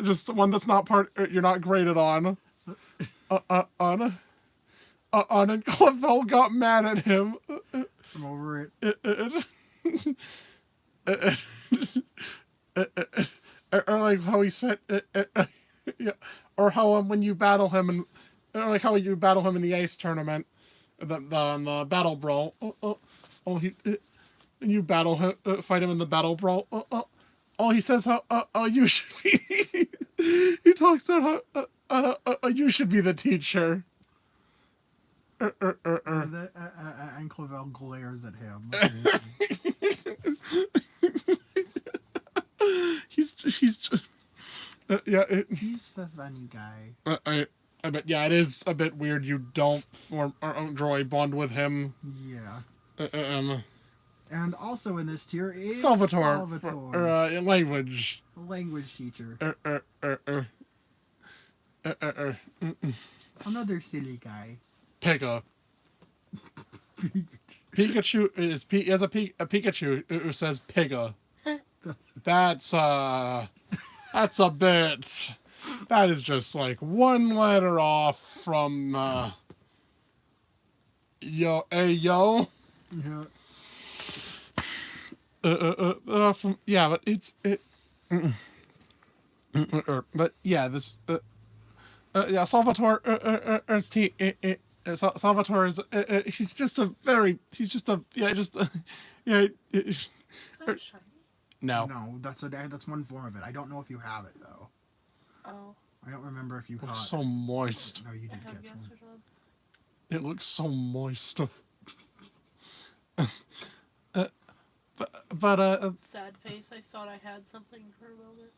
Just one that's not you're not graded on. And Clavel got mad at him. I'm over it. Or like how he said, yeah, or how when you battle him and or like how you battle him in the Ace tournament, the battle brawl. You battle him, fight him in the battle brawl. He says how you should be. He talks about how you should be the teacher. And Clavel glares at him. He's yeah. He's a funny guy. I bet it is a bit weird. You don't form or draw a bond with him. Yeah. And also in this tier is Salvatore. Language teacher. Another silly guy. Pika. Pikachu has a Pikachu who says Piga. That's a bit. That is just like one letter off from yo. Yeah. But it's but yeah, this yeah, Salvatore Salvatore is he's just a no. No, that's one form of it. I don't know if you have it though. Oh. I don't remember if you caught. So moist. No, you did catch one. It looks so moist. But sad face. I thought I had something for a moment.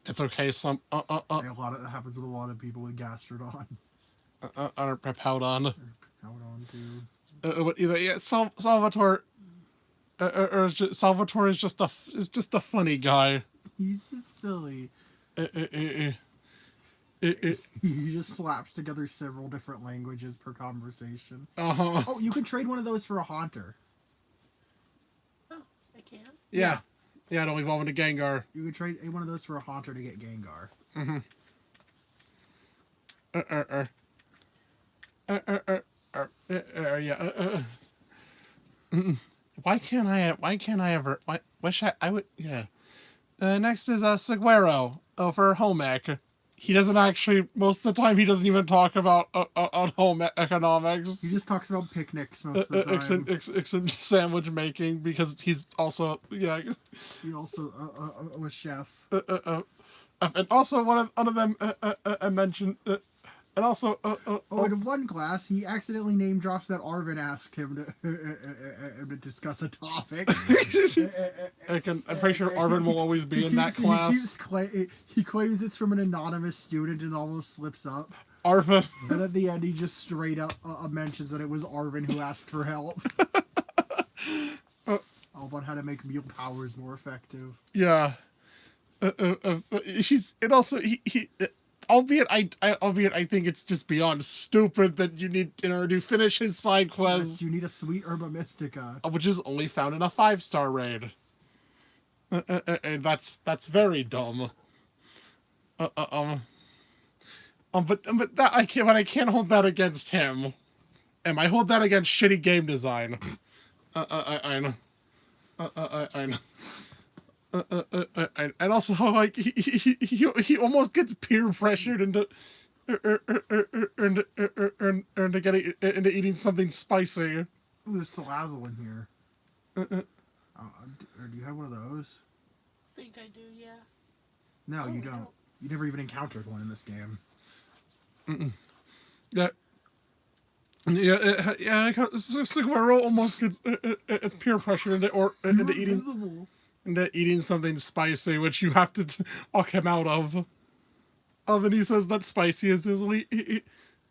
It's okay. Some A lot of that happens with a lot of people with Gastrodon. Or Proudon. Proudon too. But either yeah, Salvatore. Salvatore is just a funny guy. He's just silly. He just slaps together several different languages per conversation. Oh, you can trade one of those for a Haunter. Oh, I can? Yeah, it'll evolve into Gengar. You can trade one of those for a Haunter to get Gengar. Yeah. Why can't I ever? Why wish I would? Yeah. Next is Seguero for home ec. He doesn't actually. Most of the time, he doesn't even talk about home economics. He just talks about picnics most of the time. And sandwich making because he's also He's also a chef. And also one of them mentioned. And also, in one class, he accidentally name drops that Arvin asked him to discuss a topic. I'm pretty sure Arvin will always be in that class. He claims it's from an anonymous student and almost slips up. Arvin. And at the end, he just straight up mentions that it was Arvin who asked for help. All about how to make mule powers more effective. Yeah. Albeit I think it's just beyond stupid that you need in order to finish his side quest. Yes, you need a sweet Herba Mystica, which is only found in a 5-star raid. And that's very dumb. But that I can't. But I can't hold that against him. I hold that against shitty game design. I know. I know. And also how like he almost gets peer pressured into getting into eating something spicy. Ooh, there's Salazzle in here. Or do you have one of those? I think I do, yeah. No, you don't. You never even encountered one in this game. Yeah. Yeah. Sugaro almost gets it's peer pressure into eating something spicy, which you have to talk him out of. And he says that spicy is his least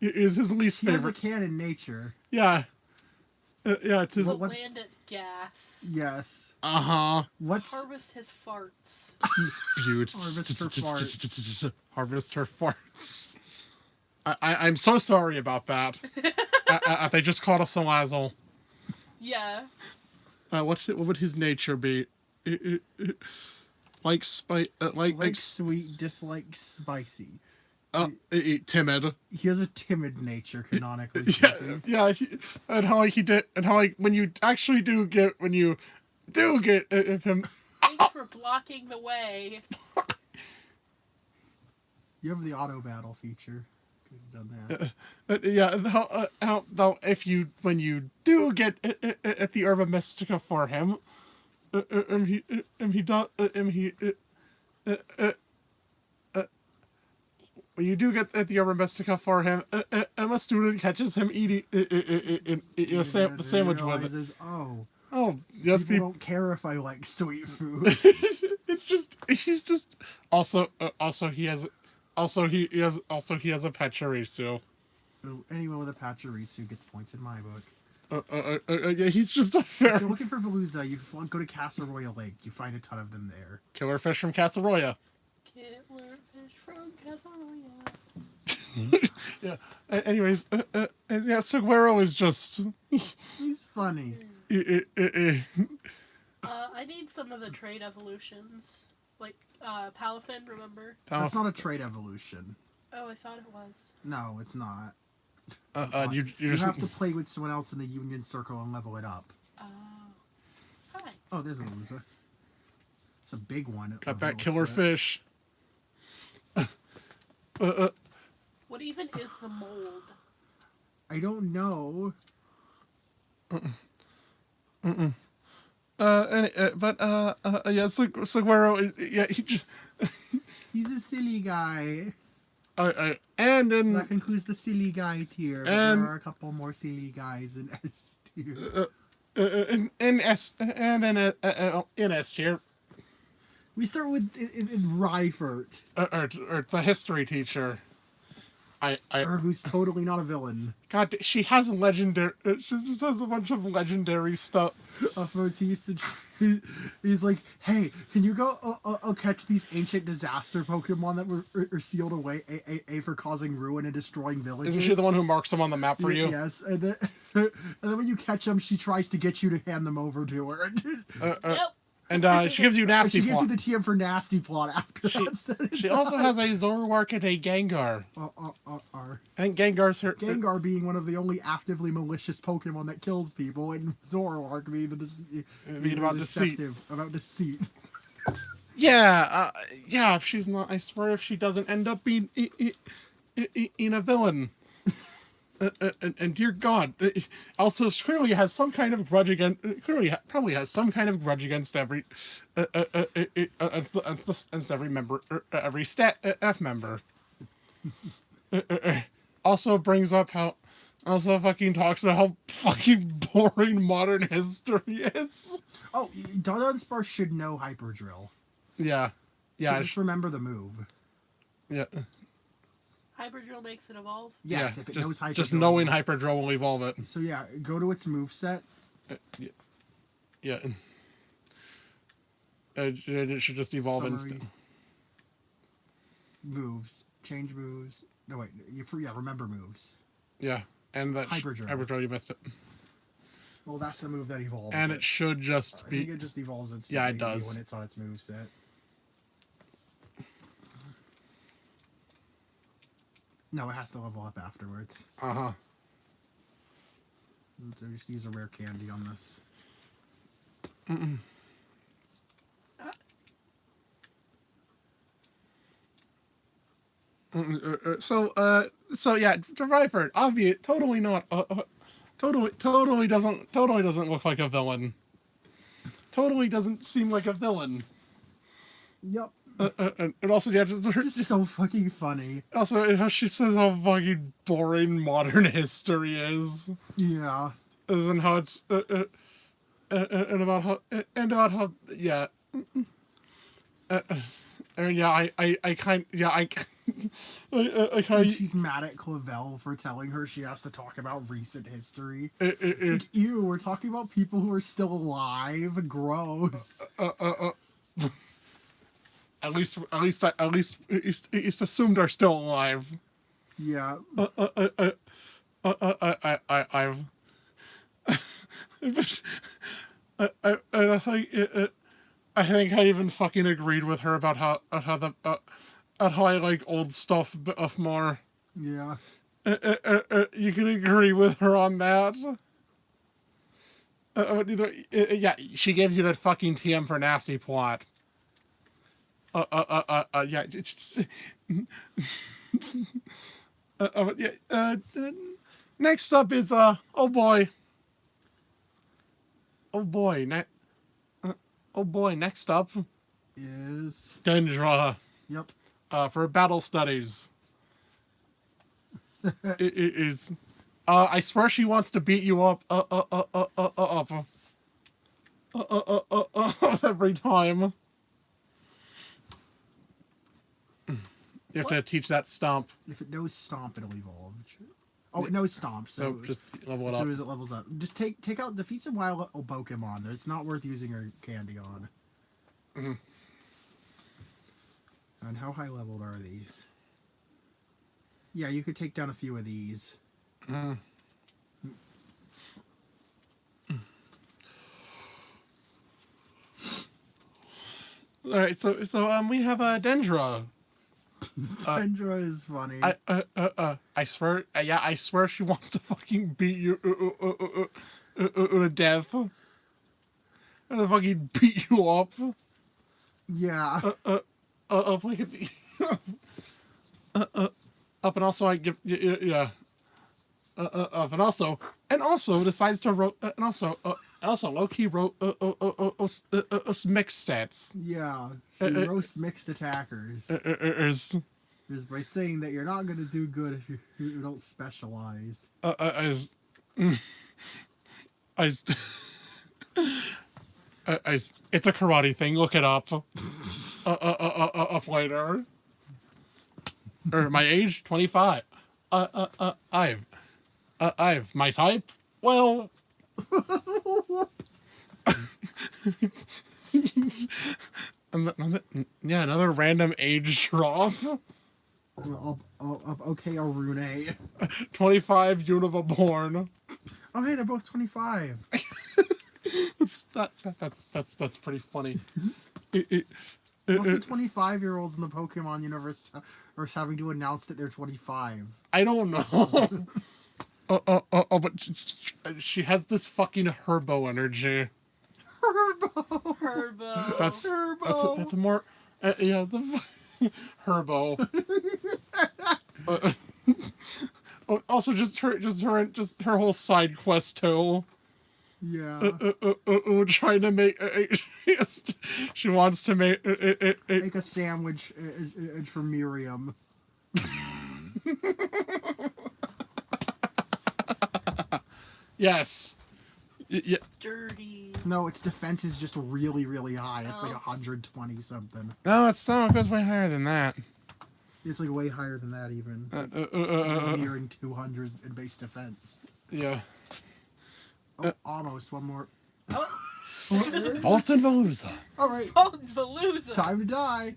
favorite. He has a can in nature. Yeah. Yeah, it's his. Land at gas. Yes. What's harvest his farts? Harvest her farts. Harvest her farts. I'm so sorry about that. They just caught us a Salazzle. Yeah. What would his nature be? Like sweet, dislike spicy. Timid. He has a timid nature, canonically. Yeah. And how when you actually do get him. Thanks for blocking the way. You have the auto battle feature. Could have done that. Yeah. Though when you do get at the Herba Mystica for him, when you do get at the Herba Mystica for him, a student catches him eating the sandwich with it. Oh, yes, people don't care if I like sweet food. He's just also he has a Pachirisu. Anyone with a Pachirisu gets points in my book. Yeah, he's just a fair. If you're looking for Veluza, you go to Casseroya Lake. You find a ton of them there. Killer fish from Casseroya. Killer fish from Casseroya. Yeah. Anyways, yeah, Seguero is just. He's funny. I need some of the trait evolutions, like Palafin. Remember? That's not a trait evolution. Oh, I thought it was. No, it's not. You have to play with someone else in the Union Circle and level it up. Oh. Hi. Oh, there's a loser. It's a big one. Got that killer fish. What even is the mold? I don't know. Yeah, Seguero, yeah, he's a silly guy. And then that concludes the silly guy tier. There are a couple more silly guys in S tier. In S tier. We start with in Ryfert. Or the history teacher. Who's totally not a villain. God, she has a legendary. She just has a bunch of legendary stuff. He's like, hey, can you go catch these ancient disaster Pokemon that were sealed away for causing ruin and destroying villages? Isn't she the one who marks them on the map for you? Yes, and then when you catch them, she tries to get you to hand them over to her. Yep. And she gives you Nasty Plot. She gives you the TM for Nasty Plot after that. She also has a Zoroark and a Gengar. I think Gengar's her... Gengar being one of the only actively malicious Pokemon that kills people, and Zoroark being about deceit. About deceit. Yeah, if she's not... I swear if she doesn't end up being in a villain. And dear God, also clearly has some kind of grudge against. Probably has some kind of grudge against every, against every member, every F member. Also brings up how, also fucking talks about how fucking boring modern history is. Oh, Dunsparce should know Hyper Drill. Yeah. So just remember the move. Yeah. Hyper Drill makes it evolve? Yes, if it knows Hyper Drill. Just knowing Hyper Drill will evolve it. So yeah, go to its moveset. Yeah. It should just evolve instant. Moves. Change moves. No, wait. Remember moves. Yeah, and that Hyper Drill. Hyper Drill, you missed it. Well, that's the move that evolves. And it should just be... I think it just evolves instantly. Yeah, it does. When it's on its moveset. No, it has to level up afterwards. Uh-huh. So just use a rare candy on this. Mm-mm. So yeah, Riford, obvious, totally not, totally doesn't look like a villain. Totally doesn't seem like a villain. Yep. And also, yeah, Just so fucking funny. Also, how she says how fucking boring modern history is. Yeah. As in how it's, and about how, yeah. And yeah, I kind, yeah, I And she's mad at Clavel for telling her she has to talk about recent history. It's like, ew, we're talking about people who are still alive. Gross. At least assumed are still alive. Yeah. I've. I think I even fucking agreed with her about how I like old stuff more. Yeah. You can agree with her on that. Yeah, she gives you that fucking TM for nasty plot. Yeah. Yeah. Next up is oh boy. Oh boy. Next up Is. Dendra. Yep. For battle studies. It is. I swear she wants to beat you up. Every time. You have to teach that stomp. If it knows stomp, it'll evolve. Oh, it knows stomp. So just level it up. As soon as it levels up, just take out defeat some wild Pokemon. It's not worth using your candy on. Mm-hmm. And how high leveled are these? Yeah, you could take down a few of these. Mm. All right, so we have Dendra. Dendra is funny. I swear, yeah, I swear she wants to fucking beat you to death. And to fucking beat you up. Yeah. Up and also I give yeah. Up and also decides to also low-key wrote mixed stats. Yeah, she roasts mixed attackers. Just by saying that you're not going to do good if you don't specialize. It's a karate thing. Look it up. Up later. Or my age, 25. I've my type. Well. Yeah, another random age drop. Okay, Arune. 25, Unova born. Oh, hey, they're both 25. That's pretty funny. Most of 25-year-olds in the Pokemon universe are having to announce that they're 25. I don't know. But she has this fucking Herbo energy. Herbo. That's a more yeah, the Herbo. Also, just her whole side quest too. Yeah. Trying to make. She wants to make a sandwich for Miriam. Yes. Yeah. Dirty. No, its defense is just really, really high. It's like 120 something. No, it goes way higher than that. It's like way higher than that even. Nearing 200 in base defense. Yeah. Oh, almost. One more. Vault and Veluza. All right. Vault and Veluza. Time to die.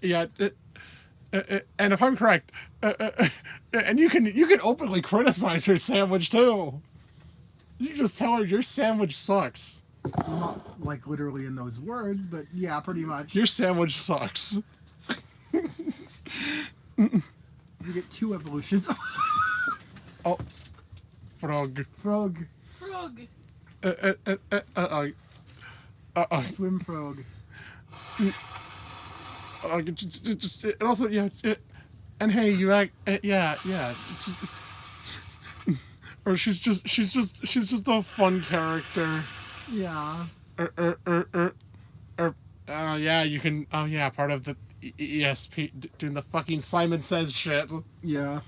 Yeah. And if I'm correct, and you can openly criticize her sandwich too. You just tell her your sandwich sucks. Not like literally in those words, but yeah, pretty much. Your sandwich sucks. You get 2 evolutions. Oh, frog. Frog. Frog. Swim frog. And also, yeah, and hey, you act, yeah. Or she's just a fun character. Yeah. Yeah, you can. Oh yeah, part of the ESP doing the fucking Simon Says shit. Yeah.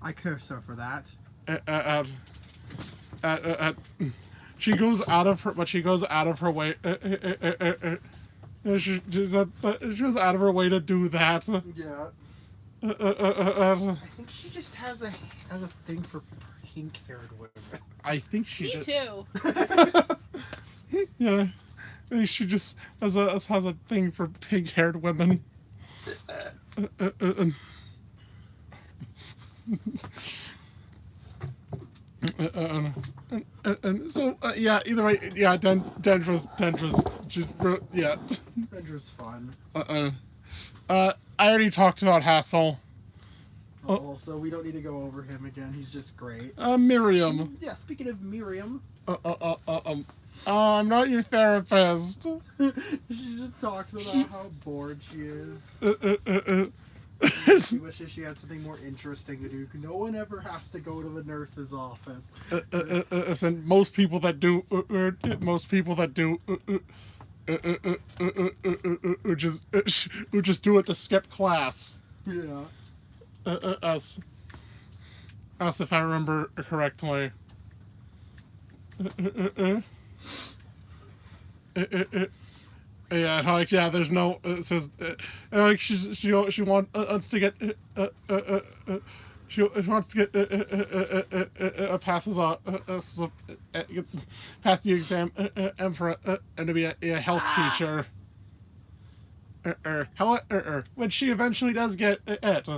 I curse her for that. She goes out of her, but she goes out of her way. She goes out of her way to do that. Yeah. I think she just has a thing for pink-haired women. I think she Me just. too. Yeah, I think she just has a thing for pink-haired women. And so yeah, either way, yeah, Dendra's just yeah. Dendra's fun. I already talked about Hassel. Oh, so we don't need to go over him again. He's just great. Miriam. Yeah, speaking of Miriam. I'm not your therapist. She just talks about how bored she is. She wishes she had something more interesting to do. No one ever has to go to the nurse's office. And most people that do, just do it to skip class. Yeah. Us, if I remember correctly. Yeah, like yeah. There's no. It says, like she wants to get. She wants to get passes pass the exam and for and to be a health teacher. However, when she eventually does get it.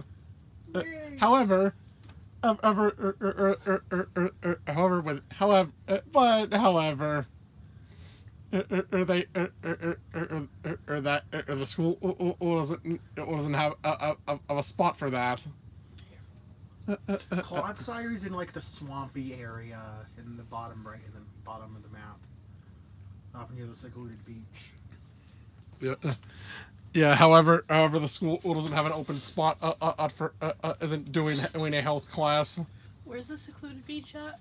However, the school doesn't have a spot for that. Clodsire's in like the swampy area in the bottom right, in the bottom of the map, up near the secluded beach. Yeah. Yeah. However, the school doesn't have an open spot for isn't doing a health class. Where's the secluded beach at?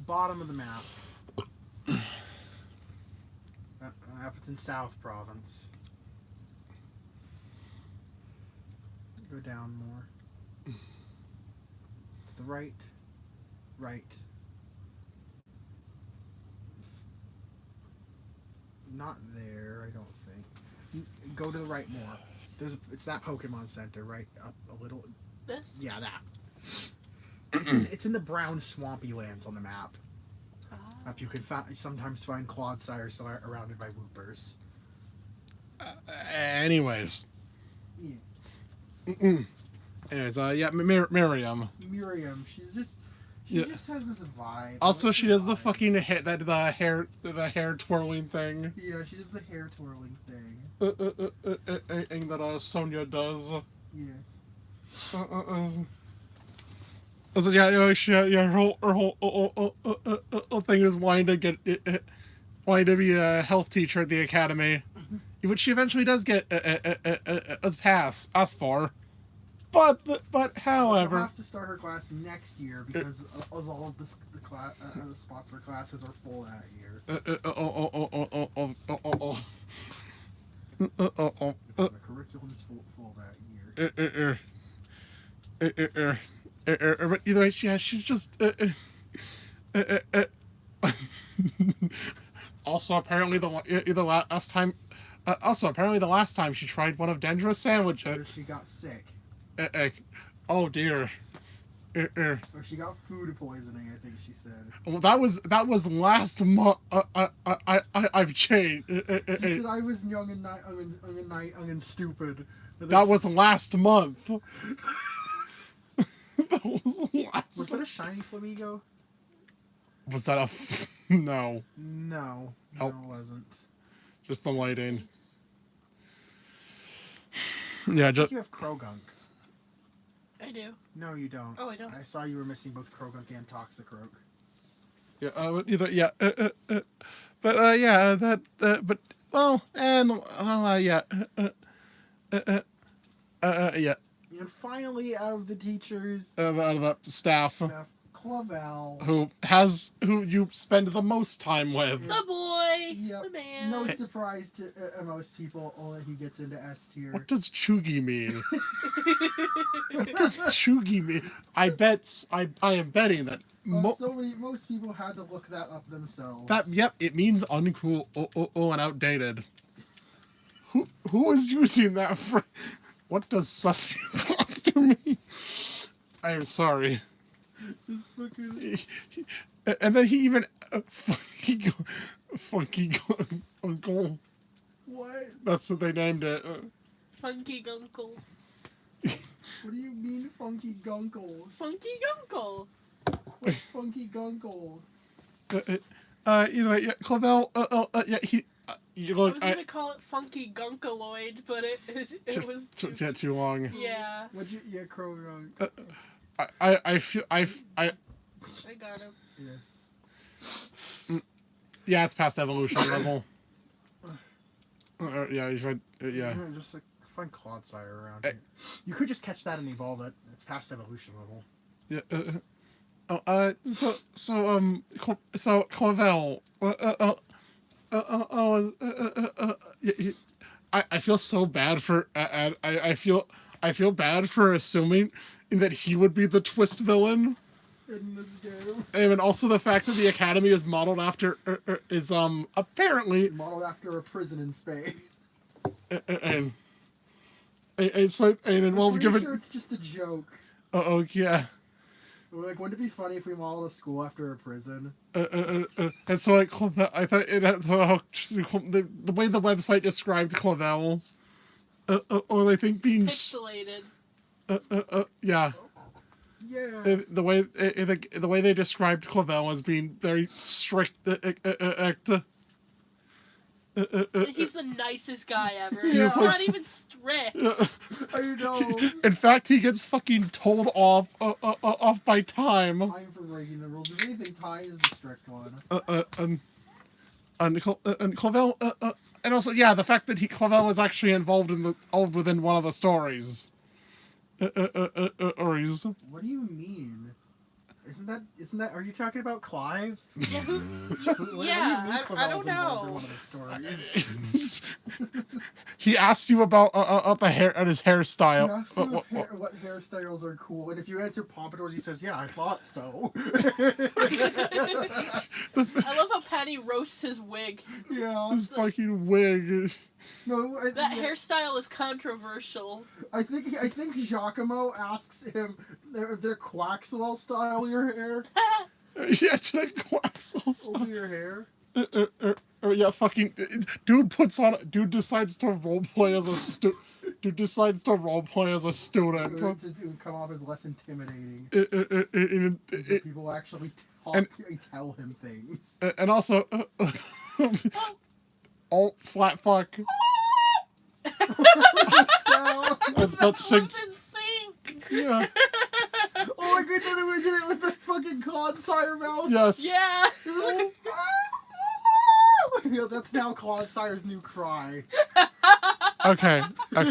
Bottom of the map. It's in South Province. Go down more. To the right. Right. Not there, I don't think. Go to the right more. It's that Pokemon Center, right up a little. This? Yeah, that. It's in the brown swampy lands on the map. Up you can sometimes find Clodsire surrounded by Whoopers. Anyways. Yeah. Anyways, yeah, Miriam. Miriam, she just has this vibe. Also, she does the fucking the hair twirling thing. Yeah, she does the hair twirling thing. Thing that Sonia does. Yeah. So her whole thing is wanting to be a health teacher at the academy, which she eventually does get us for. But however, she'll have to start her class next year because all of the spots for classes are full that year. The curriculum's full that year. But either way, yeah, she's just. Also, apparently the last time she tried one of Dendra's sandwiches, She got sick. Oh dear. Or she got food poisoning, I think she said. Well, that was last month. I've changed. She said I was young and stupid. That was last month. That was last. Was that a shiny Flamigo? Was that a no? No, Nope. it wasn't. Just the lighting. Yeah, I think just you have Krogunk. I do. No, you don't. Oh, I don't. I saw you were missing both Krogunk and Toxicroak. yeah. Either yeah. But yeah, but well, and yeah. Yeah. And finally, out of the teachers, Out of the staff. Chef Clavel. Who you spend the most time with. The boy. Yep. The man. No surprise to most people, only he gets into S tier. What does Chugi mean? What does Chugi mean? I am betting that most people had to look that up themselves. Yep, it means uncool and outdated. Who is using that for? What does sussy foster mean? I am sorry. And then he even funky uncle. What? That's what they named it. Funky Gunkle. What do you mean, Funky Gunkle? Funky Gunkle. What's Funky Gunkle? Yeah, Clavel. Yeah, he. I was gonna call it Funky Gunkaloid, but it was too long. Yeah. What'd you? Yeah, Krogunk. I feel I got him. Yeah. Yeah, it's past evolution level. Yeah, you should. Yeah. Just like find Clodsire around here. You could just catch that and evolve it. It's past evolution level. Yeah. So Clavel. I feel so bad for. I feel bad for assuming that he would be the twist villain. In this game. And also the fact that the academy is modeled after is apparently modeled after a prison in Spain. And it's like well given. Sure it's just a joke. Oh yeah. Like, wouldn't it be funny if we modeled a school after a prison? And so I thought it had the way the website described Clavel, or I think being pixelated. Yeah. Yeah. The way they described Clavel as being very strict. He's the nicest guy ever. Yeah. He's not even strict. I know. In fact, he gets fucking told off by time. Time for breaking the rules. If anything, time is a strict one. And Clavel, and also yeah, the fact that Clavel is actually involved within one of the stories. What do you mean? Isn't that? Are you talking about Clive? Yeah, I don't know. In one of the stories. He asked you about the hair and his hairstyle. He asked you what hairstyles are cool, and if you answer pompadours, he says, "Yeah, I thought so." I love how Patty roasts his wig. Yeah, his fucking wig. No, that hairstyle is controversial. I think Giacomo asks him, "Their Quaxwell style your hair?" Yeah, to the Quaxwell Over your hair. Yeah, fucking dude decides to roleplay as a student. To come off as less intimidating. People actually tell him things. And also, alt flat fuck. Let's sing. Yeah. Oh my goodness, we did it with the fucking Clodsire mouth. Yes. Yeah. It was like, yeah, that's now Clodsire's new cry. Okay, but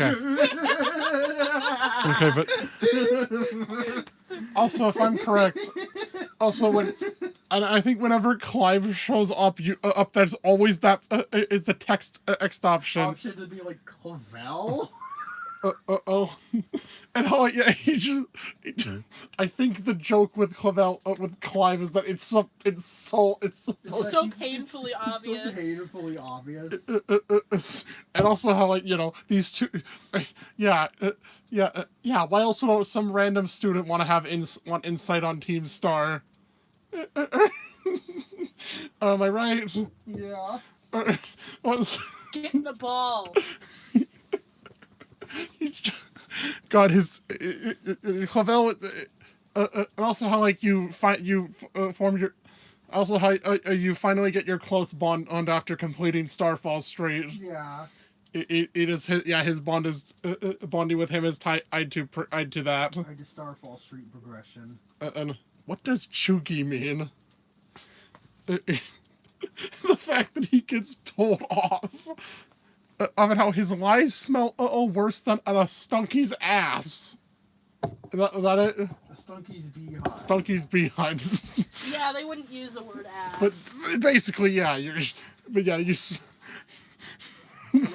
also, if I'm correct, I think whenever Clive shows up, there's always that is the text option. Option to be like Clavel. And how I think the joke with Clavel with Clive is that it's so painfully obvious. So painfully obvious. And also how these two, yeah. Why else would some random student want to have insight on Team Star? Am I right? Yeah. Get in the ball. He's just, God, his Clavel, and also how you form your, also how you finally get your close bond after completing Starfall Street. Yeah. it is his bond is bonding with him is tied to that. Tied to Starfall Street progression. And what does chuggy mean? The fact that he gets told off of how his lies smell worse than a stunky's ass. Is that it? The Stunky's behind. Stunky's behind. Yeah, they wouldn't use the word ass. But basically, yeah, you. Your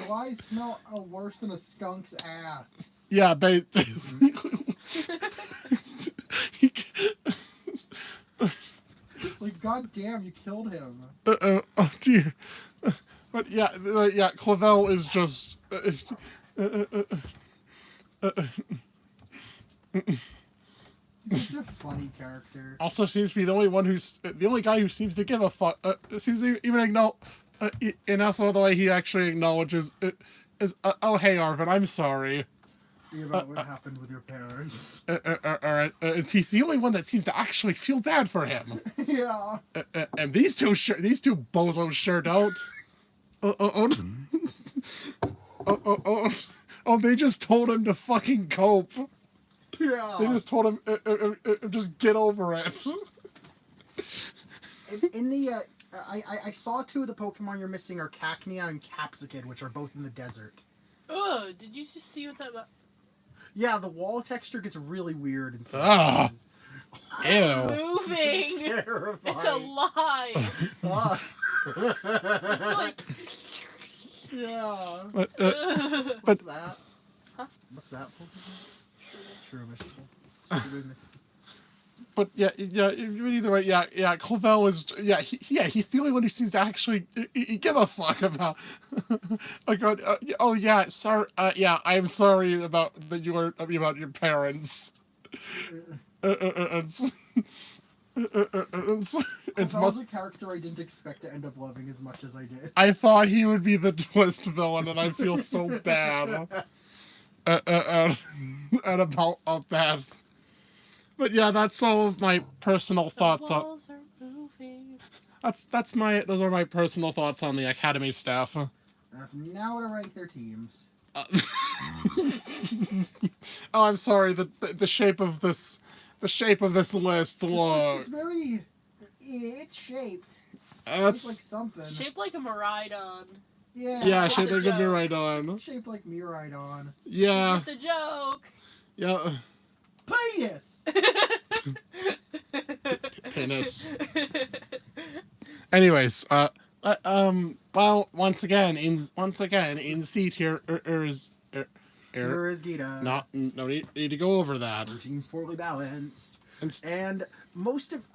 lies smell worse than a skunk's ass. Yeah, basically. Like, goddamn, you killed him. Oh dear. But yeah, Clavel is just. He's such a funny character. Also seems to be the only guy who seems to give a fuck. Seems to even acknowledge. And also the way he actually acknowledges it is, oh hey Arvin, I'm sorry. About what happened with your parents. Alright, he's the only one that seems to actually feel bad for him. Yeah. And these two bozos sure don't. They just told him to fucking cope. Yeah. They just told him, just get over it. In the, I saw two of the Pokemon you're missing are Cacnea and Capsicum, which are both in the desert. Oh, did you just see what that was? Yeah, the wall texture gets really weird in some Ah. places. Ew. Moving. It's terrifying. It's alive. Ah. It's like. Yeah. But, What's that? Huh? What's that Pokemon? Shroomish. but either way, Clavel is, he's the only one who seems to actually give a fuck about, sorry, I'm sorry about that you were, about your parents. It's Clavel's a character I didn't expect to end up loving as much as I did. I thought he would be the twist villain, and I feel so bad. And about that. But yeah, that's all of my personal thoughts on. Those are my personal thoughts on the Academy staff. Now to rank their teams. Oh, I'm sorry. The shape of this list. Look, It's very. It's shaped. that's Shaped like something. Shaped like a Miraidon. yeah, shaped like a Miraidon. It's shaped like Miraidon. Yeah, The joke. yeah. Penis. Penis. Anyways, well, once again in C tier is Here is Gita. no need to go over that. Your team's poorly balanced. It's- And most of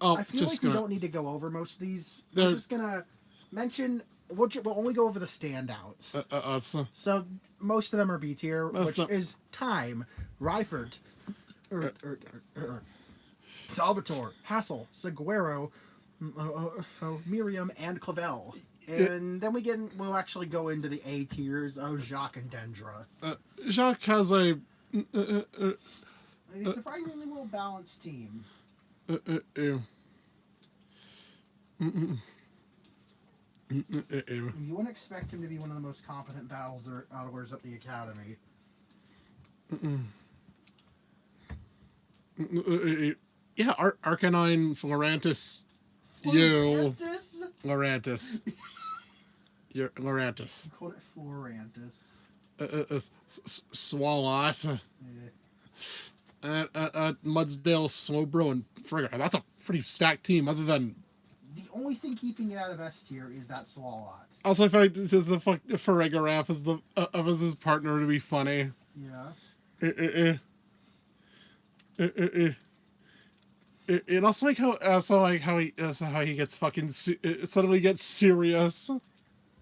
Oh, I feel just like gonna, we don't need to go over most of these. They're- We're just gonna mention. We'll only go over the standouts. So most of them are B tier, Most which of- is Time, Ryford, Salvatore, Hassel, Seguero, Miriam, and Clavel. And then we'll actually go into the A tiers of Jacques and Dendra. Jacques has a A surprisingly well balanced team. You wouldn't expect him to be one of the most competent battlers at the Academy. Yeah, Arcanine, Florantis, Lorantis. You're Lorantis. You called it Florantis. Swalot. Yeah. Mudsdale, Slowbro, and Frigga. That's a pretty stacked team, other than... The only thing keeping it out of S tier is that Swalot. Also, I feel like the Farigarath as his partner to be funny. Yeah. It also like how he gets fucking suddenly gets serious.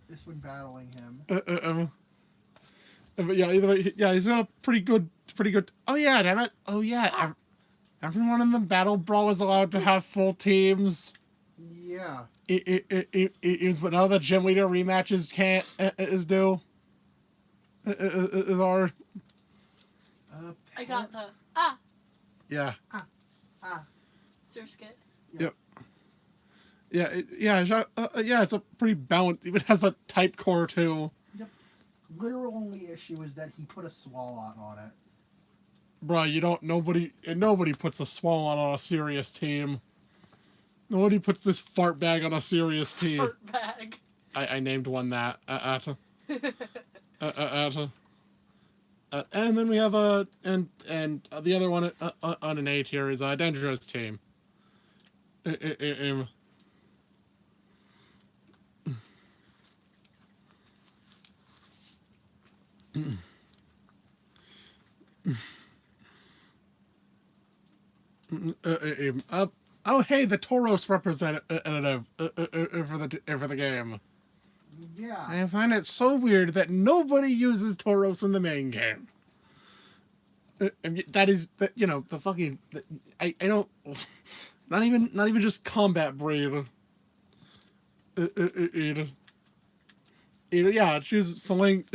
This one battling him. But yeah, either way, yeah, he's got a pretty good. Oh yeah, damn it! Oh yeah, everyone in the battle brawl is allowed to have full teams. Yeah. But now the gym leader rematches is due. Is our. I got the Yeah. Surskit. Yep. Yeah, it's a pretty balanced. Even has a type core too. Yep. literal only issue is that he put a Swalot on it. Bruh, you don't. Nobody puts a Swallow on a serious team. Nobody puts this fart bag on a serious team. Fart bag. I named one that. And then we have and the other one on an A tier is Dendra's team. Oh, hey, the Tauros representative for the game. Yeah. I find it so weird that nobody uses Tauros in the main game. That is, the fucking. I don't. Not even just combat breed. Yeah, she's following.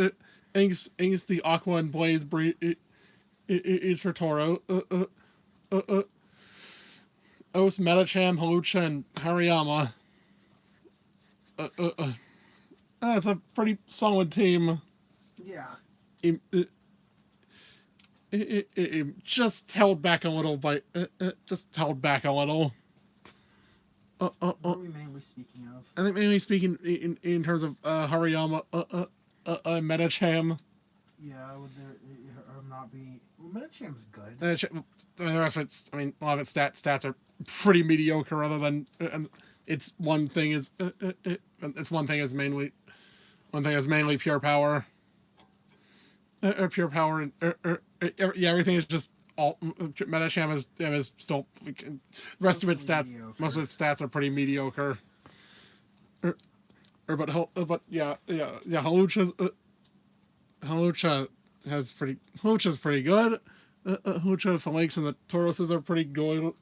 Inks the Aqua and Blaze breed is for Toro. Os, Metacham, Halucha, and Hariyama. That's a pretty solid team. Yeah. It just held back a little just held back a little. What are we mainly speaking of? I think mainly speaking in terms of Hariyama, Metacham. Yeah, would there not be? Well, Metacham's good. The rest of it's, I mean, a lot of its stats are pretty mediocre. Other than its one thing is mainly pure power. Pure power and yeah, everything is just all. Metacham is still. The rest of its stats, mediocre. Most of its stats are pretty mediocre. But yeah. Halucha Halucha's pretty good. Halucha, Phalanx, and the Tauroses are pretty good.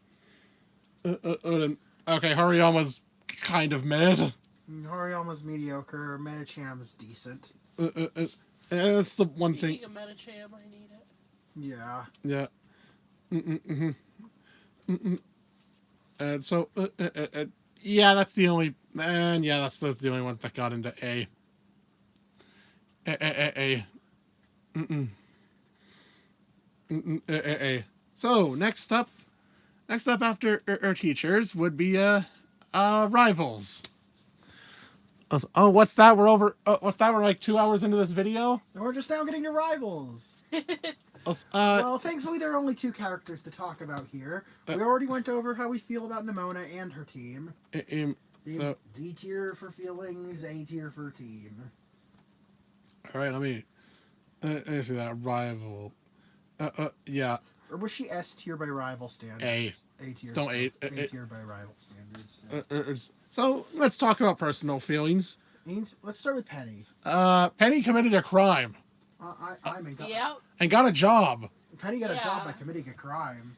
Okay, Hariyama's kind of mid. Hariyama's mediocre. Metacham's decent. That's the one thing. Speaking of Metacham, I need it. Yeah. Yeah. And so, yeah, that's the only. And yeah, that's the only one that got into A. A. So next up after our teachers would be rivals. Oh, what's that? We're over. What's that? We're like 2 hours into this video. We're just now getting to rivals. Well, thankfully there are only 2 characters to talk about here. We already went over how we feel about Nimona and her team. So D tier for feelings, A tier for team. All right, let me see that rival. Yeah. Or was she S tier by rival standards? A. A tier. Don't A. A tier by rival standards. So let's talk about personal feelings. Let's start with Penny. Penny committed a crime. Yeah. And got a job. Penny got a job by committing a crime.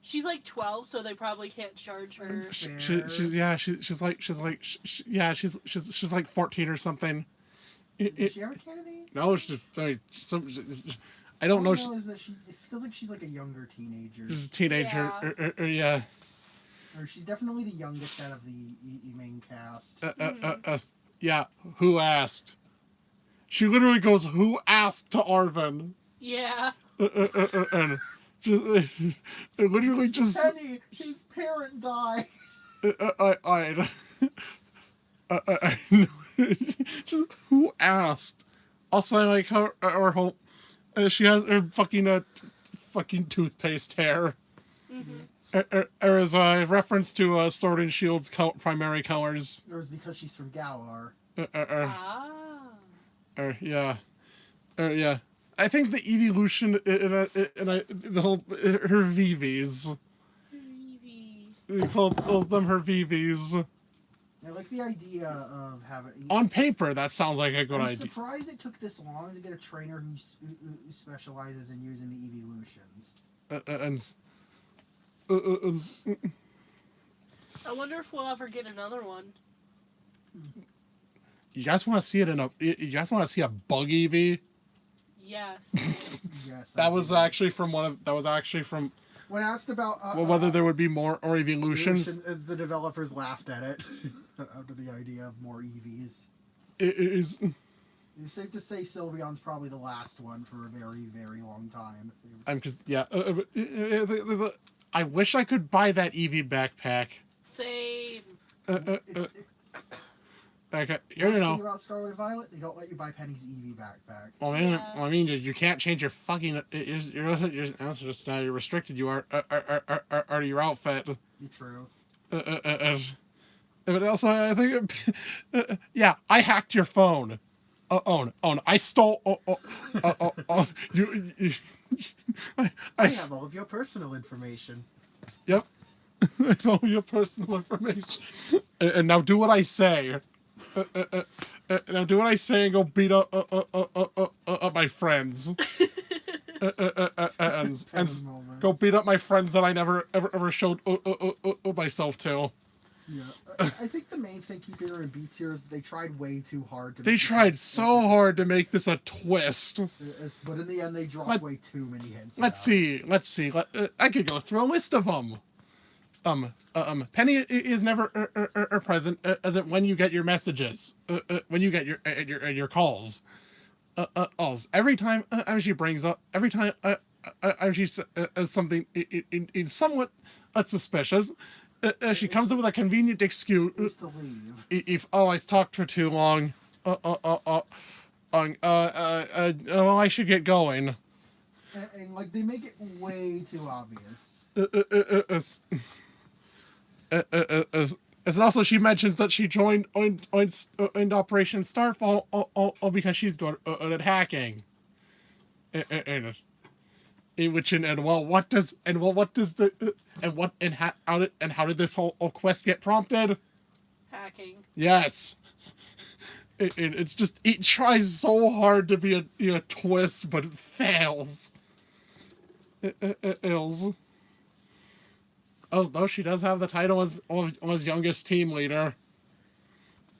She's like 12, so they probably can't charge her. She's like 14 or something. Is she ever candidate? No, I don't know. All I know is that it feels like she's like a younger teenager. She's a teenager. Yeah. Or she's definitely the youngest out of the main cast. Yeah. Who asked? She literally goes, "Who asked?" to Arvin. Yeah. And literally just. Penny, his parent died. Who asked? Also, I like her whole. She has her fucking toothpaste hair. There is a reference to Sword and Shield's primary colors. Or it's because she's from Galar. Yeah. Yeah. I think the evolution the whole her VVs. They call them her VVs. I like the idea of having... On paper, that sounds like a good idea. I'm surprised it took this long to get a trainer who specializes in using the evolutions. I wonder if we'll ever get another one. You guys want to see it you guys want to see a bug EV? Yes. Yes. That was actually from when asked about whether there would be more or evolutions. The developers laughed at it. Out of the idea of more EVs. It is. It's safe to say Sylveon's probably the last one for a very, very long time. Because I wish I could buy that Eevee backpack. Same. Okay, The thing about Scarlet and Violet, they don't let you buy Penny's Eevee backpack. Well, I mean, you can't change your fucking. You're restricted. You are to your outfit. True. But also, I think, yeah, I hacked your phone. I stole. I have all of your personal information. Yep, I have all your personal information. And now do what I say. Now do what I say and go beat up my friends. And go beat up my friends that I never ever showed myself to. Yeah, I think the main thing keeping her in B tier is they tried way too hard to. They tried so hard to make this a twist. But in the end, they dropped way too many hints. Let's see. I could go through a list of them. Penny is never present as it when you get your messages, when you get your calls. Every time she brings up, she says something in somewhat suspicious. She comes up with a convenient excuse. To leave. If I talked for too long, well, I should get going. And like they make it way too obvious. And also, she mentions that she joined Operation Starfall because she's good at hacking. And how did this whole quest get prompted? Hacking. Yes. It tries so hard to be a twist, but it fails. It fails. Oh, though she does have the title as youngest team leader.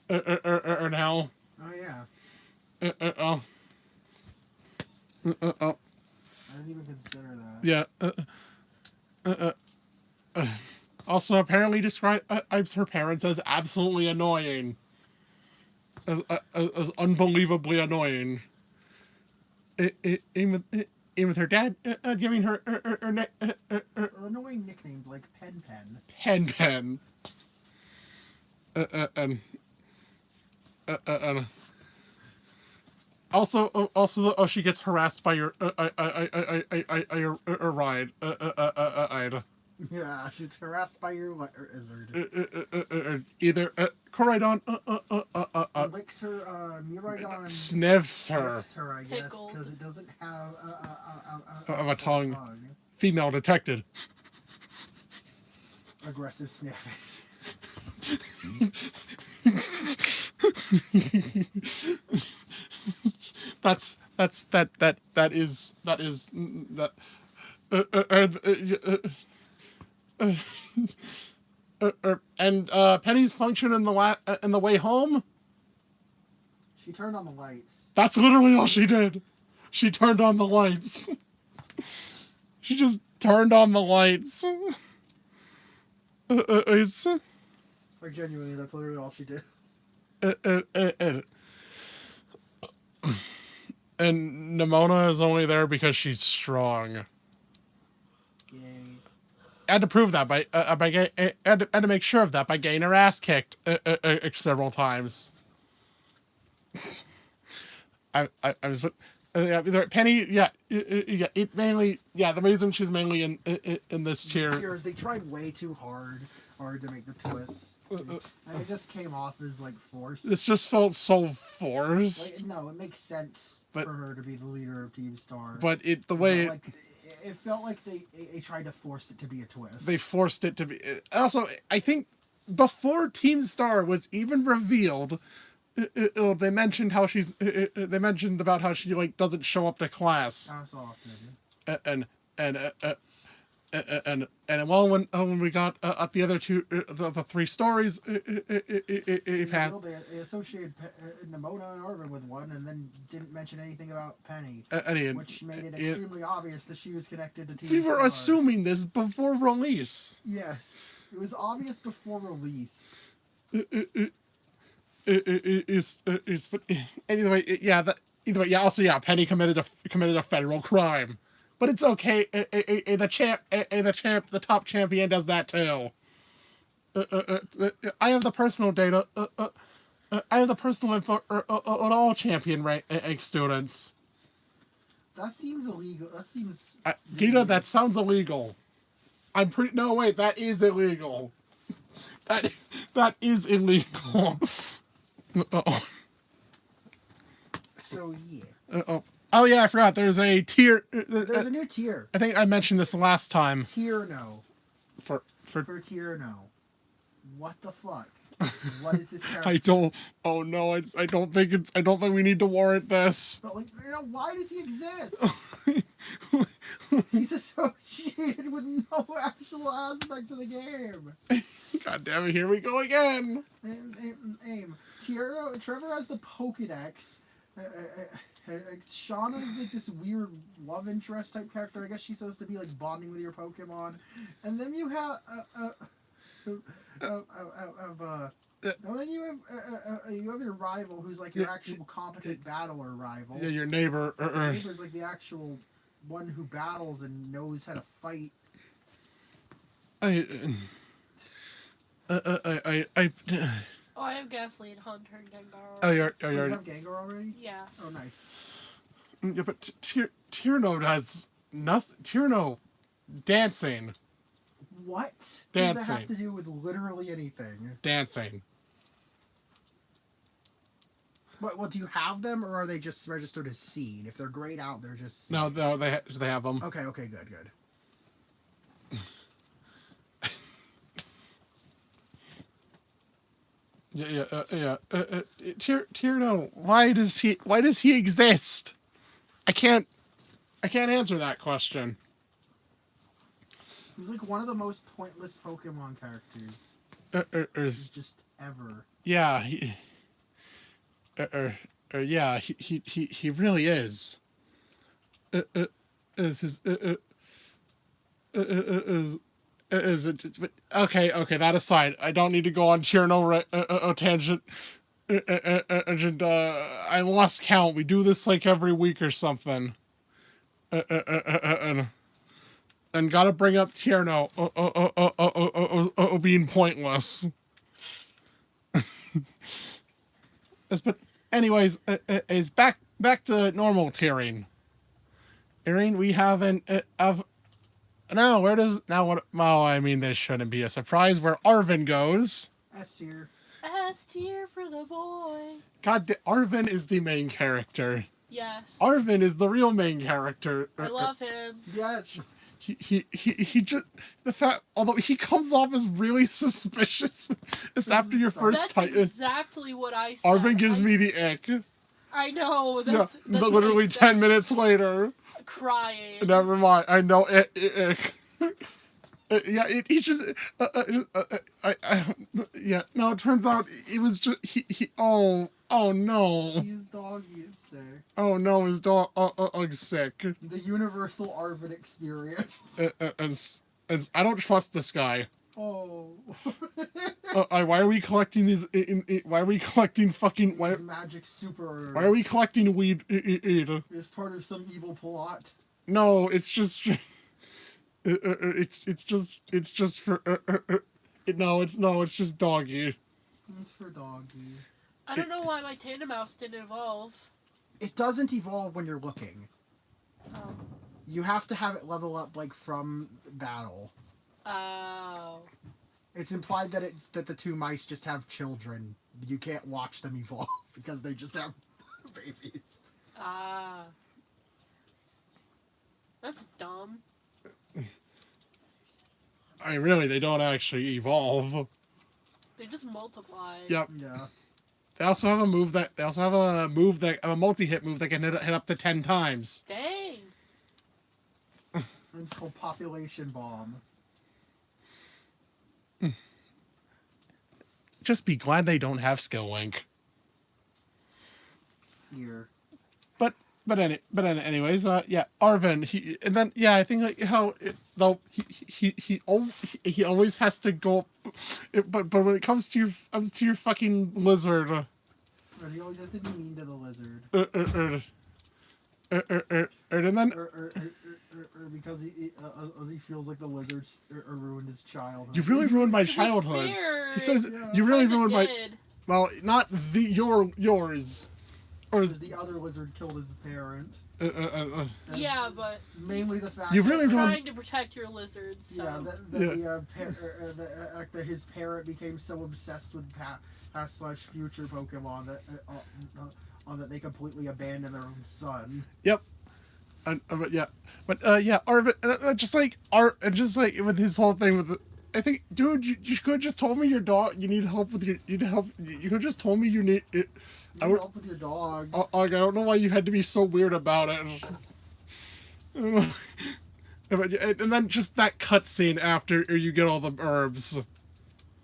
Now. Oh yeah. Oh. I didn't even consider that. Yeah. Also, apparently describes her parents as absolutely annoying. As unbelievably annoying. Even with her dad giving her annoying nicknames like Pen Pen. Pen. Also, she gets harassed by your ride. Yeah, she's harassed by your lizard. Either Coridon licks her, Miraidon sniffs her, I guess, because it doesn't have a tongue. Female detected. Aggressive sniffing. And Penny's function in the way home. She turned on the lights. That's literally all she did. She turned on the lights. She just turned on the lights. Like genuinely, that's literally all she did. And Nimona is only there because she's strong. Yay. I had to prove that I had to make sure of that by getting her ass kicked several times. I was Penny, it mainly, the reason she's mainly in this tier. They tried way too hard to make the twist. And it just came off as like forced. This just felt so forced. Like, no, it makes sense for her to be the leader of Team Star. But it felt like they tried to force it to be a twist. They forced it to be. Also, I think before Team Star was even revealed, they mentioned how she's. They mentioned about how she like doesn't show up to class. As often. And when we got the other two, the three stories, They associated Nimona and Arvin with one, and then didn't mention anything about Penny, which made it extremely obvious that she was connected to Team Star. We were assuming this before release. Yes, it was obvious before release. but anyway, yeah, either way, yeah. Also, yeah, Penny committed a federal crime, but it's okay. The top champion does that too. I have the personal data. I have the personal info on all champion rank students. That seems illegal. That seems. Gita, that sounds illegal. I'm pretty. No, wait, that is illegal. That is illegal. Uh-oh. So yeah. Uh-oh. Oh yeah, I forgot. There's a tier. There's a new tier. I think I mentioned this last time. Tier no. For tier no. What the fuck? What is this character? I don't. Oh no, I don't think it's. I don't think we need to warrant this. But like, why does he exist? He's associated with no actual aspects of the game. God damn it! Here we go again. Aim. Trevor has the Pokédex. Shauna's like this weird love interest type character. I guess she's supposed to be like bonding with your Pokemon. And then you have and then you have your rival, who's like your actual competent battler rival. Yeah, your neighbor. Your neighbor's like the actual one who battles and knows how to fight. Oh, I have Ghastly and Hunter and Gengar. Oh, you have Gengar already? Yeah. Oh, nice. Yeah, but Tierno does nothing. Tierno dancing. What? Dancing. Does that have to do with literally anything? Dancing. What do you have them, or are they just registered as seed? If they're grayed out, they're just seed. No, they have them. Okay, good. Yeah. Tierno, why does he exist? I can't answer that question. He's like one of the most pointless Pokemon characters. Just ever. Yeah, he really is. Okay, that aside, I don't need to go on Tierno tangent. I lost count. We do this like every week or something. And gotta bring up Tierno being pointless. But anyways, is back to normal tiering. Irene, we haven't now where does now what? Well, I mean, this shouldn't be a surprise where Arvin goes. S tier. S tier for the boy. God, Arvin is the main character. Yes. Arvin is the real main character. I love him. Yes. He just the fact, although he comes off as really suspicious just after your first That's Titan. exactly what I said. Arvin gives me the ick. I know. That's what literally I said. 10 minutes later. Crying. Never mind. I know it. Yeah, he just. Yeah. No, it turns out it was just he. Oh no. His dog is sick. Oh no, his dog is sick. The universal Arvin experience. I don't trust this guy. Oh. Why are we collecting these? Why are we collecting fucking? Why? Magic super. Why are we collecting weed? It's part of some evil plot. No, it's just. It's just for. It's just doggy. It's for doggy. I don't know why my Tandemaus didn't evolve. It doesn't evolve when you're looking. Oh. You have to have it level up like from battle. Oh. It's implied that the two mice just have children. You can't watch them evolve because they just have babies. Ah. That's dumb. I mean, really, they don't actually evolve. They just multiply. Yep. Yeah. They also have a move that. They also have a multi-hit move that can hit up to 10 times. Dang. It's called Population Bomb. Just be glad they don't have Skill Link. Here. Anyways, yeah, Arvin. I think like how he always has to go. But when it comes to your fucking lizard, But he always has to be mean to the lizard. And then Because he feels like the lizard ruined his childhood. you really ruined my To be childhood. fair, He says Yeah. you really kinda ruined my. did. Well, not yours. Or The other lizard killed his parent. uh. And Yeah, but mainly the fact You that, really ruined- trying to protect your lizards. So. yeah, that his parent became so obsessed with past/future Pokemon that they completely abandoned their own son. But Arvin, just like with his whole thing with, I think, dude, you could have just told me your dog. You need help with your. You need help. You could have just told me you need it. You need help with your dog. I don't know why you had to be so weird about it. And then just that cutscene after you get all the herbs.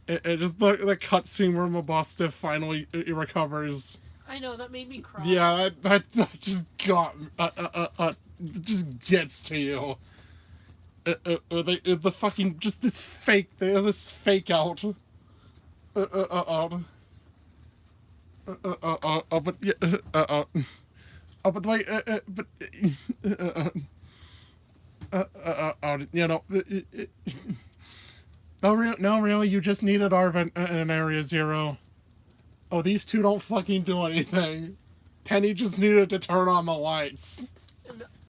It just the cutscene where Mabusta finally recovers. I know, that made me cry. Yeah, that just got just gets to you. The fucking just this fake out. But yeah, but like, you know, no, really, you just needed Arvin in Area Zero. Oh, these two don't fucking do anything. Penny just needed to turn on the lights.